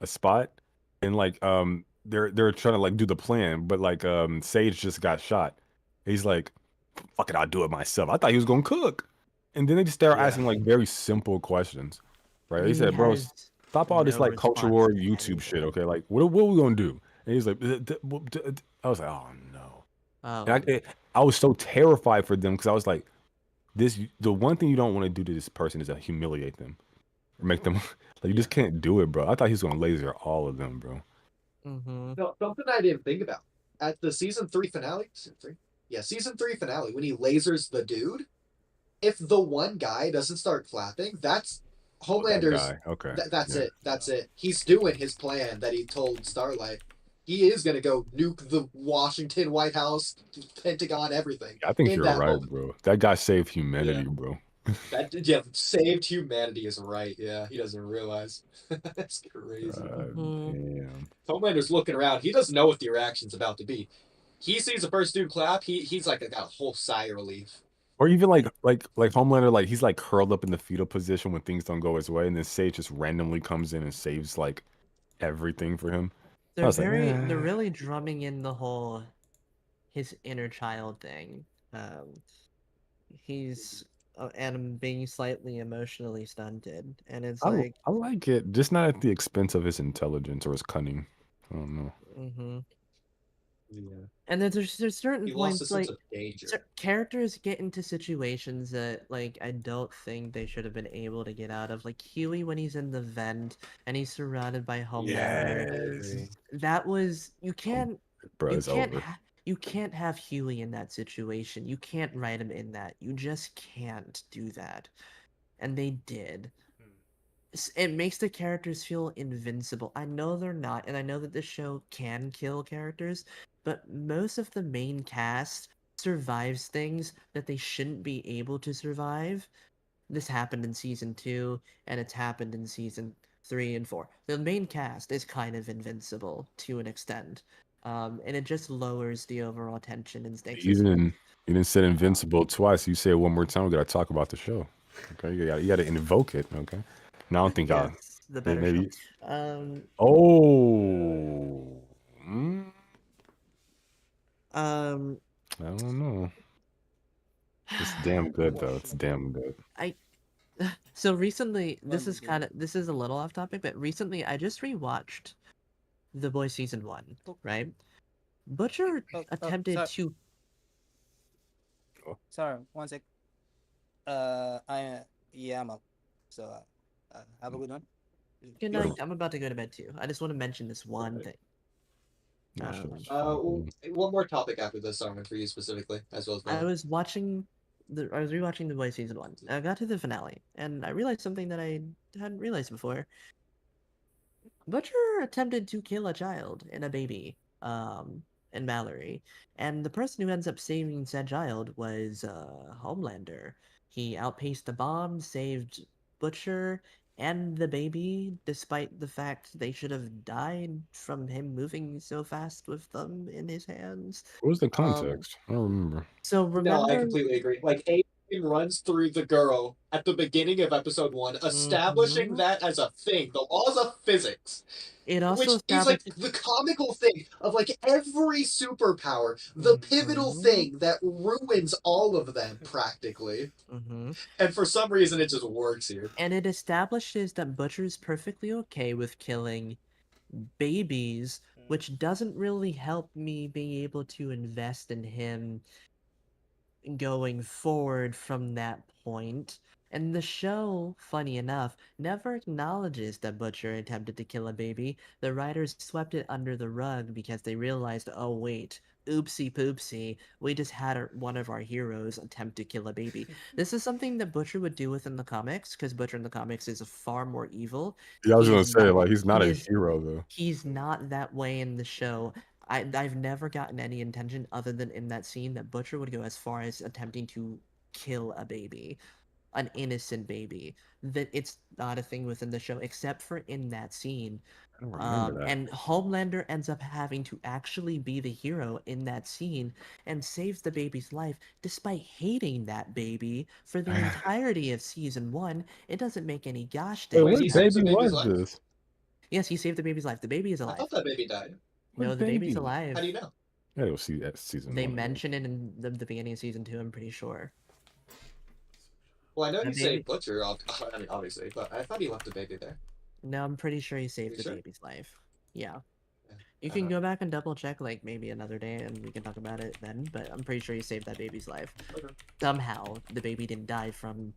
spot, and like they're trying to like do the plan, but like Sage just got shot. He's like, fuck it, I'll do it myself. I thought he was gonna cook. And then they just start asking like very simple questions. right? He said, bro, stop all this like culture war YouTube shit, okay? Like, what are we gonna do? And he's like, I was like, oh no. And I was so terrified for them because I was like, the one thing you don't want to do to this person is to humiliate them or make them like you just can't do it, bro. I thought he was gonna laser all of them, bro. No, something I didn't think about at the season 3 finale. Season 3 finale when he lasers the dude. If the one guy doesn't start clapping, that's Homelander's. Okay. That's it. He's doing his plan that he told Starlight. He is gonna go nuke the Washington White House, Pentagon, everything. I think you're right, bro. That guy saved humanity, bro. That saved humanity is right. Yeah, he doesn't realize. That's crazy. Damn. Homelander's looking around. He doesn't know what the reaction's about to be. He sees the first dude clap. He's like got a whole sigh of relief. Or even like Homelander, like he's like curled up in the fetal position when things don't go his way, and then Sage just randomly comes in and saves like everything for him. They're really drumming in the whole his inner child thing. He's and being slightly emotionally stunted, and it's I like it, just not at the expense of his intelligence or his cunning. I don't know. Yeah. And then there's certain points like characters get into situations that like I don't think they should have been able to get out of. Like Huey when he's in the vent and he's surrounded by Homelander. That was you can't have Huey in that situation. You can't write him in that. You just can't do that. And they did. It makes the characters feel invincible. I know they're not, and I know that this show can kill characters, but most of the main cast survives things that they shouldn't be able to survive. This happened in season 2, and it's happened in season 3 and 4. The main cast is kind of invincible to an extent, and it just lowers the overall tension and stakes. You didn't say invincible twice. You say it one more time. We gotta talk about the show. Okay, you gotta invoke it. Okay. No, I don't think the better maybe. Show. I don't know. It's damn good though. It's damn good. So recently, this is a little off topic, but recently I just rewatched The Boys season 1, right? Butcher attempted to. Sorry, one sec. I'm up. So, have a good one. Good night. I'm about to go to bed too. I just want to mention this one thing. One more topic after this, Armin, for you specifically, as well as I was rewatching The Boys season 1. I got to the finale, and I realized something that I hadn't realized before. Butcher attempted to kill a child and a baby, and Mallory, and the person who ends up saving said child was Homelander. He outpaced the bomb, saved Butcher and the baby, despite the fact they should have died from him moving so fast with them in his hands. What was the context? I don't remember. So remember, no, I completely agree. Like Aiden runs through the girl at the beginning of episode 1, establishing that as a thing, the laws of physics. It also which is like the comical thing of like every superpower, the pivotal thing that ruins all of them practically. And for some reason, it just works here. And it establishes that Butcher's perfectly okay with killing babies, which doesn't really help me be able to invest in him going forward from that point. And the show, funny enough, never acknowledges that Butcher attempted to kill a baby. The writers swept it under the rug because they realized, oh wait, oopsie poopsie, we just had one of our heroes attempt to kill a baby. This is something that Butcher would do within the comics, because Butcher in the comics is far more evil. Yeah, I was going to say, like, he's not a hero, though. He's not that way in the show. I've never gotten any intention other than in that scene that Butcher would go as far as attempting to kill a baby. An innocent baby. That it's not a thing within the show, except for in that scene. I don't remember that. And Homelander ends up having to actually be the hero in that scene and saves the baby's life despite hating that baby for the entirety of season 1. It doesn't make any gosh dang sense. What baby was this? Yes, he saved the baby's life. The baby is alive. I thought that baby died. No, the baby's alive. How do you know? I gotta go see that season. They mention it in the beginning of season 2, I'm pretty sure. Well, I know The he baby- saved Butcher, I mean, obviously, but I thought he left the baby there. No, I'm pretty sure he saved the sure? baby's life. Yeah. You can go back and double check, like, maybe another day, and we can talk about it then, but I'm pretty sure he saved that baby's life. Okay. Somehow, the baby didn't die from...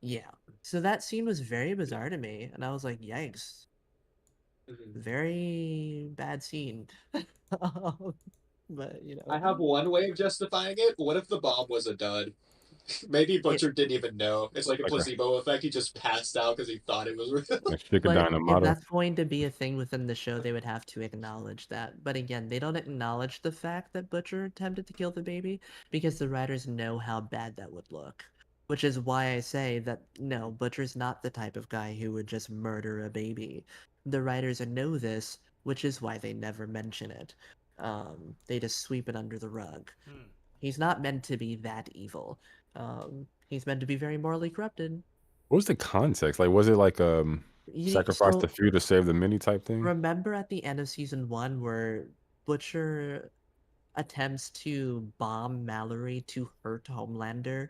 Yeah. So that scene was very bizarre to me, and I was like, yikes. Very bad scene. But, you know. I have one way of justifying it. What if the bomb was a dud? Maybe Butcher didn't even know. It's like a placebo effect. He just passed out because he thought it was real. But if that's going to be a thing within the show, they would have to acknowledge that. But again, they don't acknowledge the fact that Butcher attempted to kill the baby because the writers know how bad that would look. Which is why I say that, no, Butcher's not the type of guy who would just murder a baby. The writers know this, which is why they never mention it. They just sweep it under the rug. He's not meant to be that evil. He's meant to be very morally corrupted. What was the context? Like, was it like sacrifice the few to save the many type thing? Remember at the end of season 1 where Butcher attempts to bomb Mallory to hurt Homelander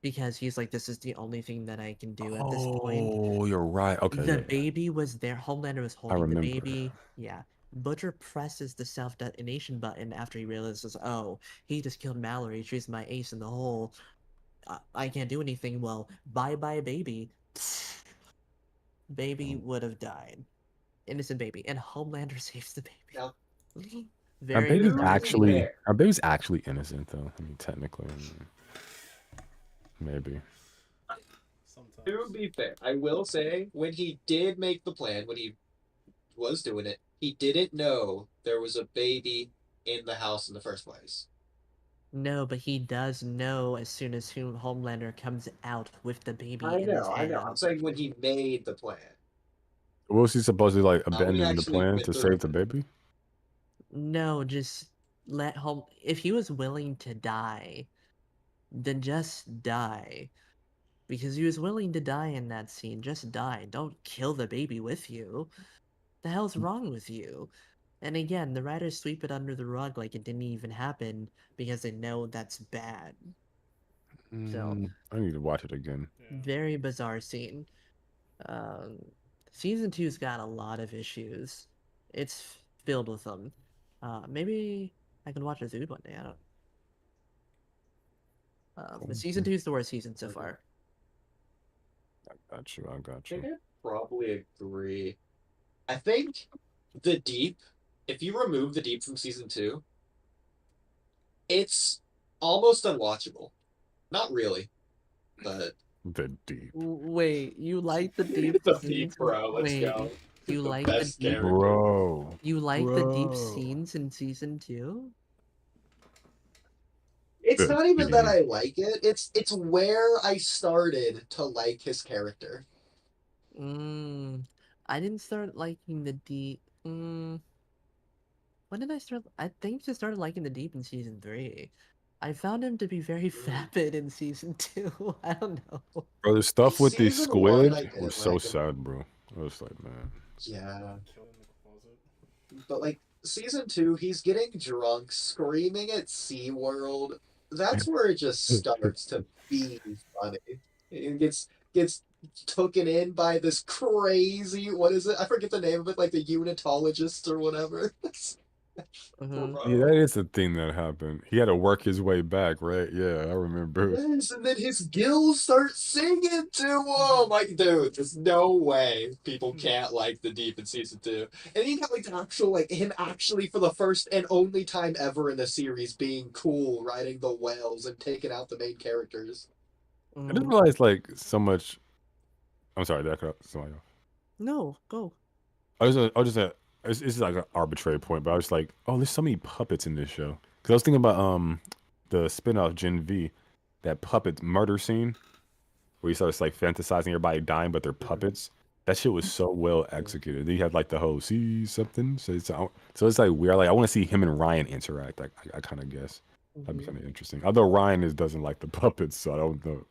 because he's like, this is the only thing that I can do at this point. Oh, you're right. Okay. The baby was there. Homelander was holding the baby. That. Yeah. Butcher presses the self-detonation button after he realizes, oh, he just killed Mallory. She's my ace in the hole. I can't do anything. Well, bye-bye, baby. Baby would have died. Innocent baby. And Homelander saves the baby. Yeah. Our baby's actually innocent, though. I mean, technically. Maybe. Sometimes. To be fair, I will say, when he did make the plan, when he was doing it, he didn't know there was a baby in the house in the first place. No, but he does know as soon as Homelander comes out with the baby in his hand. I know. I'm saying when he made the plan. Was he supposed to, like, abandon the plan to save the baby? No, just let if he was willing to die, then just die. Because he was willing to die in that scene. Just die. Don't kill the baby with you. The hell's wrong with you? And again, the writers sweep it under the rug like it didn't even happen because they know that's bad. So I need to watch it again. Very bizarre scene. Season 2's got a lot of issues. It's filled with them. Maybe I can watch a Zood one day. I don't. But season 2 is the worst season so far. I got you. I think I probably agree. I think the Deep, if you remove the Deep from season 2, it's almost unwatchable. Not really, but the Deep. Wait, you like the Deep? The Deep, bro. Let's go. You like the Deep, bro? You like the Deep scenes in season 2? It's not even that I like it. It's where I started to like his character. I didn't start liking the Deep. When did I start? I think I started liking the Deep in season 3. I found him to be very vapid in season 2. I don't know. Bro, the stuff with the squid was so sad, bro. I was like, man. Yeah. But like season 2, he's getting drunk, screaming at SeaWorld. That's where it just starts to be funny. It gets taken in by this crazy, what is it? I forget the name of it, like the unitologist or whatever. Yeah, that is the thing that happened. He had to work his way back, right? Yeah, I remember. Yes, and then his gills start singing to him. Like, dude, there's no way people can't like the Deep in season 2. And he got like the actual, like him actually for the first and only time ever in the series being cool, riding the whales and taking out the main characters. I didn't realize like so much. I'm sorry, that cut somebody off. No, go. This is like an arbitrary point, but I was like, oh, there's so many puppets in this show. Because I was thinking about the spinoff Gen V, that puppet murder scene where you starts like fantasizing everybody dying, but they're puppets. That shit was so well executed. Then you had like the whole see something. So it's like weird. Like I want to see him and Ryan interact. I kind of guess that'd be kind of interesting. Although Ryan doesn't like the puppets, so I don't know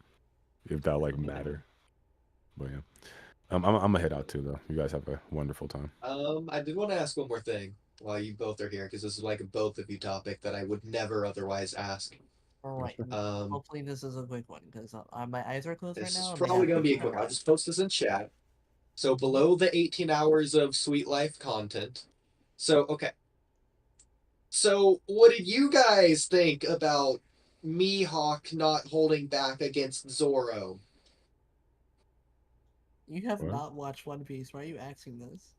if that like matter. But yeah. I'm gonna head out too, though. You guys have a wonderful time. I did want to ask one more thing while you both are here, because this is like a both of you topic that I would never otherwise ask. All right. Hopefully this is a quick one because my eyes are closed right now. It's probably going to be a quick one. I'll just post this in chat. So below the 18 hours of Sweet Life content. So, okay. So what did you guys think about Mihawk not holding back against Zoro? You have not watched One Piece. Why are you asking this?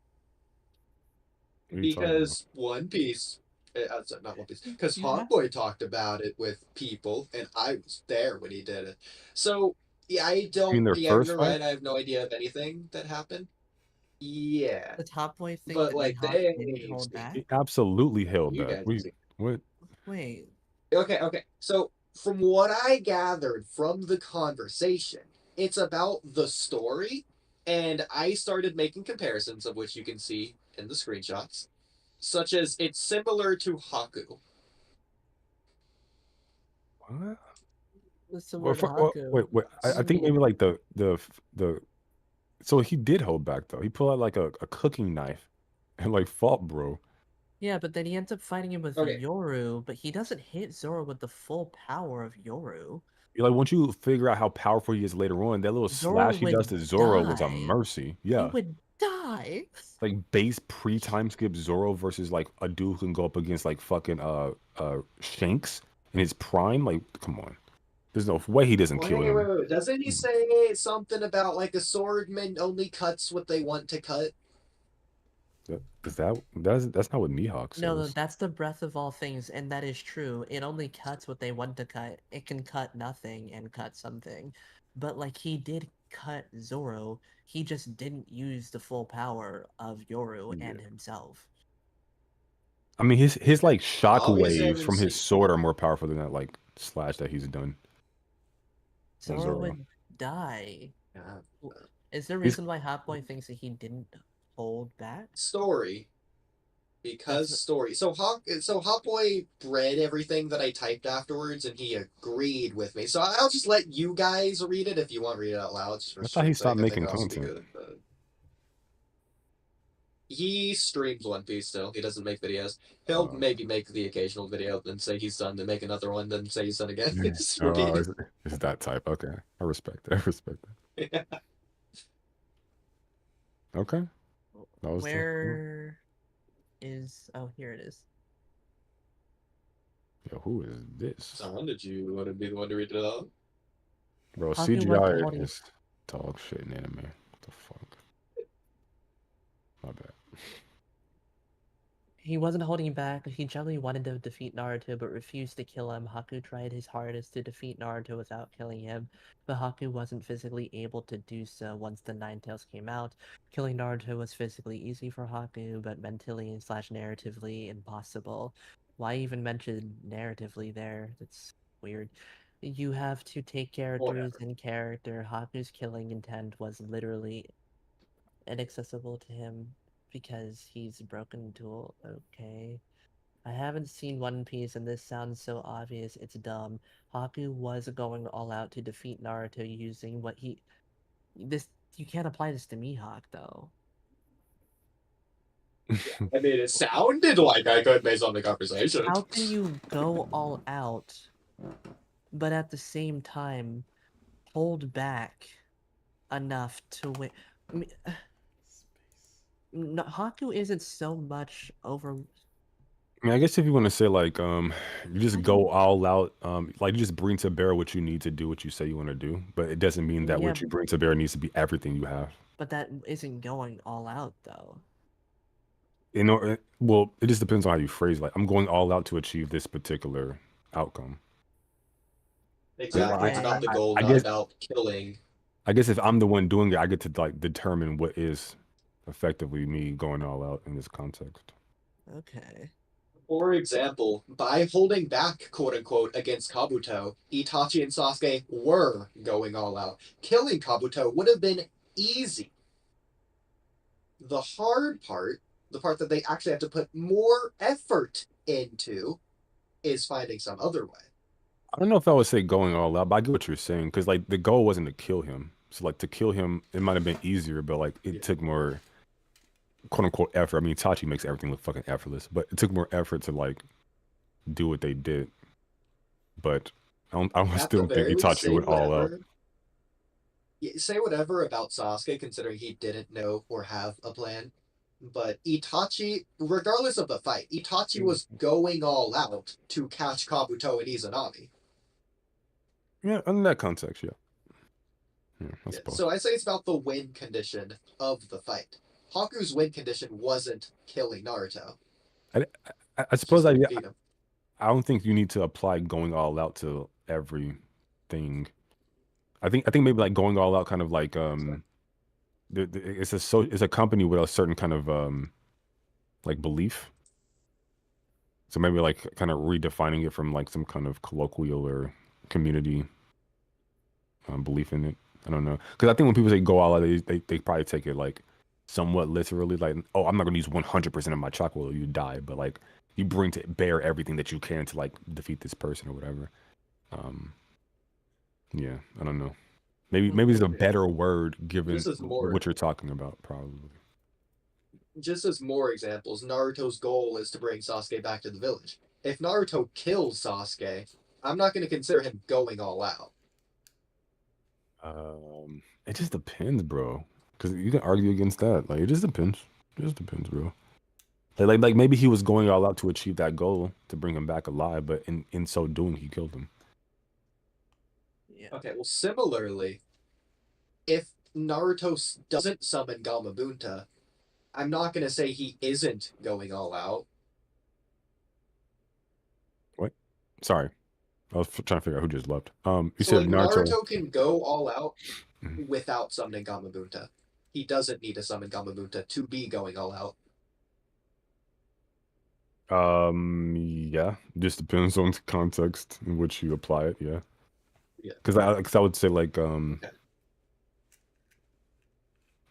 Because One Piece, not One Piece, because Hotboy talked about it with people, and I was there when he did it. So, yeah, I don't, yeah, you're right, I have no idea of anything that happened. Yeah. The Hotboy thing but that like they didn't hold back? He absolutely held back. What? Wait. Okay. So, from what I gathered from the conversation, it's about the story, and I started making comparisons of which you can see in the screenshots, such as it's similar to Haku. What? What's the word Haku? Wait. I think maybe like the so he did hold back though. He pulled out like a cooking knife and like fought bro. Yeah, but then he ends up fighting him with Yoru, but he doesn't hit Zoro with the full power of Yoru. Like once you figure out how powerful he is later on, that little slash he does to Zoro was a mercy. Yeah. He would die. Like base pre-time skip Zoro versus like a dude who can go up against like fucking Shanks in his prime. Like, come on. There's no way he doesn't kill him. Wait. Doesn't he say something about like a swordman only cuts what they want to cut? That's not what Mihawk says. No, that's the breath of all things, and that is true. It only cuts what they want to cut. It can cut nothing and cut something. But like he did cut Zoro, he just didn't use the full power of Yoru and himself. I mean his like shock waves from his sword are more powerful than that like slash that he's done. Zoro would die. Is there a reason why Hotboy thinks that he didn't hold back? Story. Because story. So Hotboy read everything that I typed afterwards, and he agreed with me. So I'll just let you guys read it if you want to read it out loud. I thought he stopped making content. He streams One Piece still. He doesn't make videos. He'll maybe make the occasional video, then say he's done, then make another one, then say he's done again. It's that type. Okay. I respect that. Yeah. Okay. Where is... Oh, here it is. Yo, who is this? Son, did you want to be the one to read it out? Bro, CGI is dog shit in anime. What the fuck? My bad. He wasn't holding back. He generally wanted to defeat Naruto, but refused to kill him. Haku tried his hardest to defeat Naruto without killing him, but Haku wasn't physically able to do so once the Nine Tails came out. Killing Naruto was physically easy for Haku, but mentally / narratively impossible. Why even mention narratively there? That's weird. You have to take characters in character. Haku's killing intent was literally inaccessible to him because he's a broken tool. Okay. I haven't seen One Piece and this sounds so obvious it's dumb. Haku was going all out to defeat Naruto using what he... You can't apply this to Mihawk though. I mean, it sounded like I could based on the conversation. How can you go all out, but at the same time hold back enough to win? I mean, Haku isn't so much over. I mean, I guess if you want to say like, you just go all out, like you just bring to bear what you need to do, what you say you want to do, but it doesn't mean that what you bring to bear needs to be everything you have. But that isn't going all out though. You know, well, it just depends on how you phrase. Like, I'm going all out to achieve this particular outcome. Exactly, it's about the goal, not about killing. I guess if I'm the one doing it, I get to like determine what is effectively me going all out in this context. Okay. For example, by holding back, quote-unquote, against Kabuto, Itachi and Sasuke were going all out. Killing Kabuto would have been easy. The hard part, the part that they actually have to put more effort into, is finding some other way. I don't know if I would say going all out, but I get what you're saying, because like the goal wasn't to kill him. So like to kill him, it might have been easier, but like it took more quote unquote effort. I mean, Itachi makes everything look fucking effortless, but it took more effort to like do what they did. But I still think Itachi went all out. Say whatever about Sasuke, considering he didn't know or have a plan. But Itachi, regardless of the fight, Itachi was going all out to catch Kabuto and Izanami. Yeah, in that context, yeah. So I say it's about the win condition of the fight. Haku's win condition wasn't killing Naruto. I suppose I don't think you need to apply going all out to everything. I think maybe like going all out kind of like it's a company with a certain kind of like belief. So maybe like kind of redefining it from like some kind of colloquial or community belief in it. I don't know, because I think when people say go all out, they probably take it like somewhat literally, like, oh, I'm not gonna use 100% of my chakra, or you die, but like you bring to bear everything that you can to like defeat this person or whatever. Yeah, I don't know. Maybe it's a better word given what you're talking about, probably. Just as more examples, Naruto's goal is to bring Sasuke back to the village. If Naruto kills Sasuke, I'm not going to consider him going all out. It just depends, bro. Because you can argue against that. Like, it just depends. It just depends, bro. Like maybe he was going all out to achieve that goal to bring him back alive, but in so doing, he killed him. Yeah. Okay, well, similarly, if Naruto doesn't summon Gamabunta, I'm not going to say he isn't going all out. What? Sorry. I was trying to figure out who just left. You so said like, Naruto can go all out without summoning Gamabunta. He doesn't need to summon Gamabunta to be going all out. Yeah. Just depends on the context in which you apply it, yeah. Yeah. Because I would say like okay.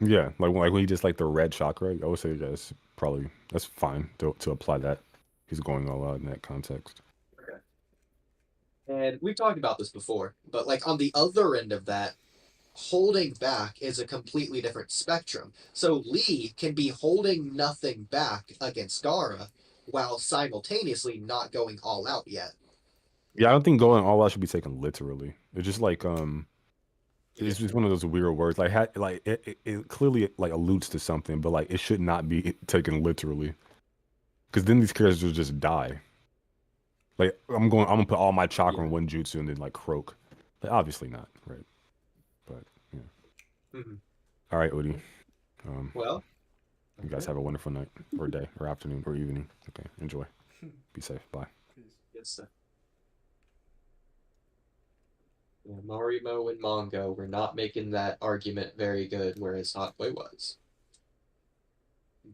Yeah, like when he just like the red chakra, I would say that's fine to apply that. He's going all out in that context. Okay. And we've talked about this before, but like on the other end of that, holding back is a completely different spectrum. So Lee can be holding nothing back against Gaara while simultaneously not going all out yet. Yeah, I don't think going all out should be taken literally. It's just like it's just one of those weird words. Like, it clearly like alludes to something, but like it should not be taken literally, because then these characters will just die. Like I'm gonna put all my chakra in one jutsu and then like croak. Like obviously not, right? But yeah. All right, Oodie. Well, you guys have a wonderful night or day or afternoon or evening. Okay, enjoy. Be safe. Bye. Yes, sir. Yeah, Marimo and Mongo were not making that argument very good, whereas Hot Boy was.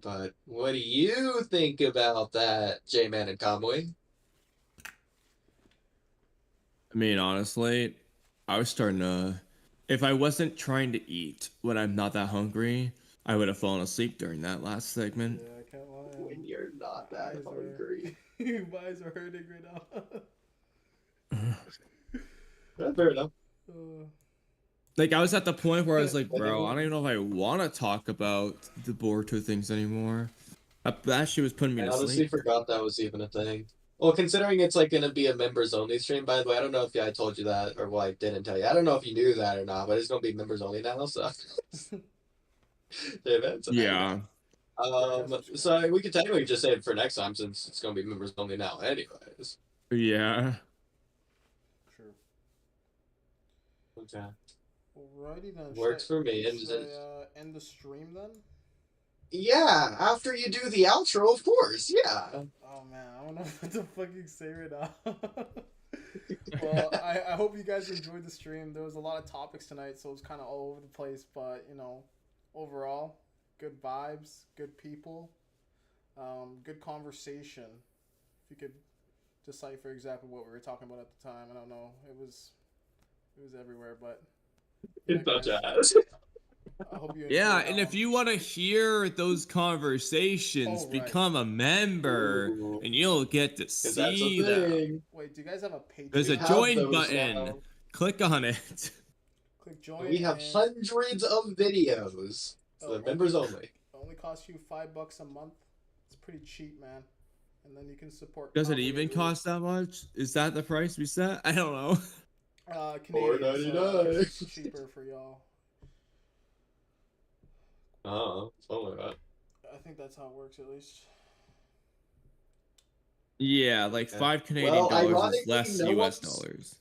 But what do you think about that, J-Man and Kamui? I mean, honestly, I was starting to... If I wasn't trying to eat when I'm not that hungry, I would have fallen asleep during that last segment. Yeah, I can't lie. When you're not that hungry. My eyes are hurting right now. Fair enough. Like, I was at the point where I was like, bro, I don't even know if I want to talk about the Boruto things anymore. That shit was putting me to sleep. I honestly forgot that was even a thing. Well, considering it's like going to be a members-only stream, by the way, I don't know if I told you that or I didn't tell you. I don't know if you knew that or not, but it's going to be members-only now, so... Yeah. So we could technically just say it for next time since it's going to be members-only now anyways. Yeah. Okay. Alrighty then. Works for me. End the stream then? Yeah, after you do the outro, of course. Yeah. Oh man, I don't know what to fucking say right now. Well, I hope you guys enjoyed the stream. There was a lot of topics tonight, so it was kind of all over the place. But you know, overall, good vibes, good people, good conversation. If you could decipher exactly what we were talking about at the time, I don't know. It was everywhere, but it's not jazz. I hope you and if you want to hear those conversations, become a member, and you'll get to see them. Wait, do you guys have a Patreon? There's a join button. Now. Click on it. Click join. We have hundreds of videos. So they're members only. It only costs you $5 a month. It's pretty cheap, man. and then you can support. Does it Kamui. even cost that much? Is that the price we set? I don't know. Canadian, so it's cheaper for y'all. Something like that. I think that's how it works, at least. Yeah, like $5 Canadian is less US dollars.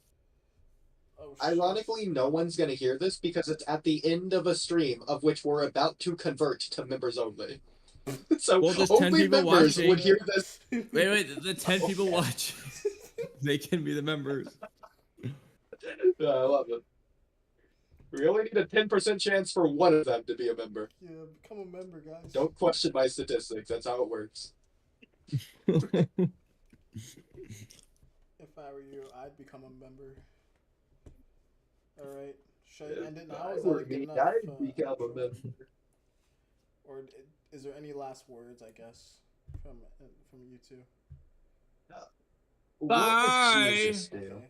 Oh, ironically, no one's gonna hear this because it's at the end of a stream of which we're about to convert to members only. So there's 10 only people members watching. would hear this. Wait, the 10 people watching, they can be the members. I love it. We only need a 10% chance for one of them to be a member. Yeah, become a member, guys. Don't question my statistics. That's how it works. If I were you, I'd become a member. Alright. Should I end it now? Is that like enough? I'd become a member. Or is there any last words, I guess, from you two? Bye! Okay.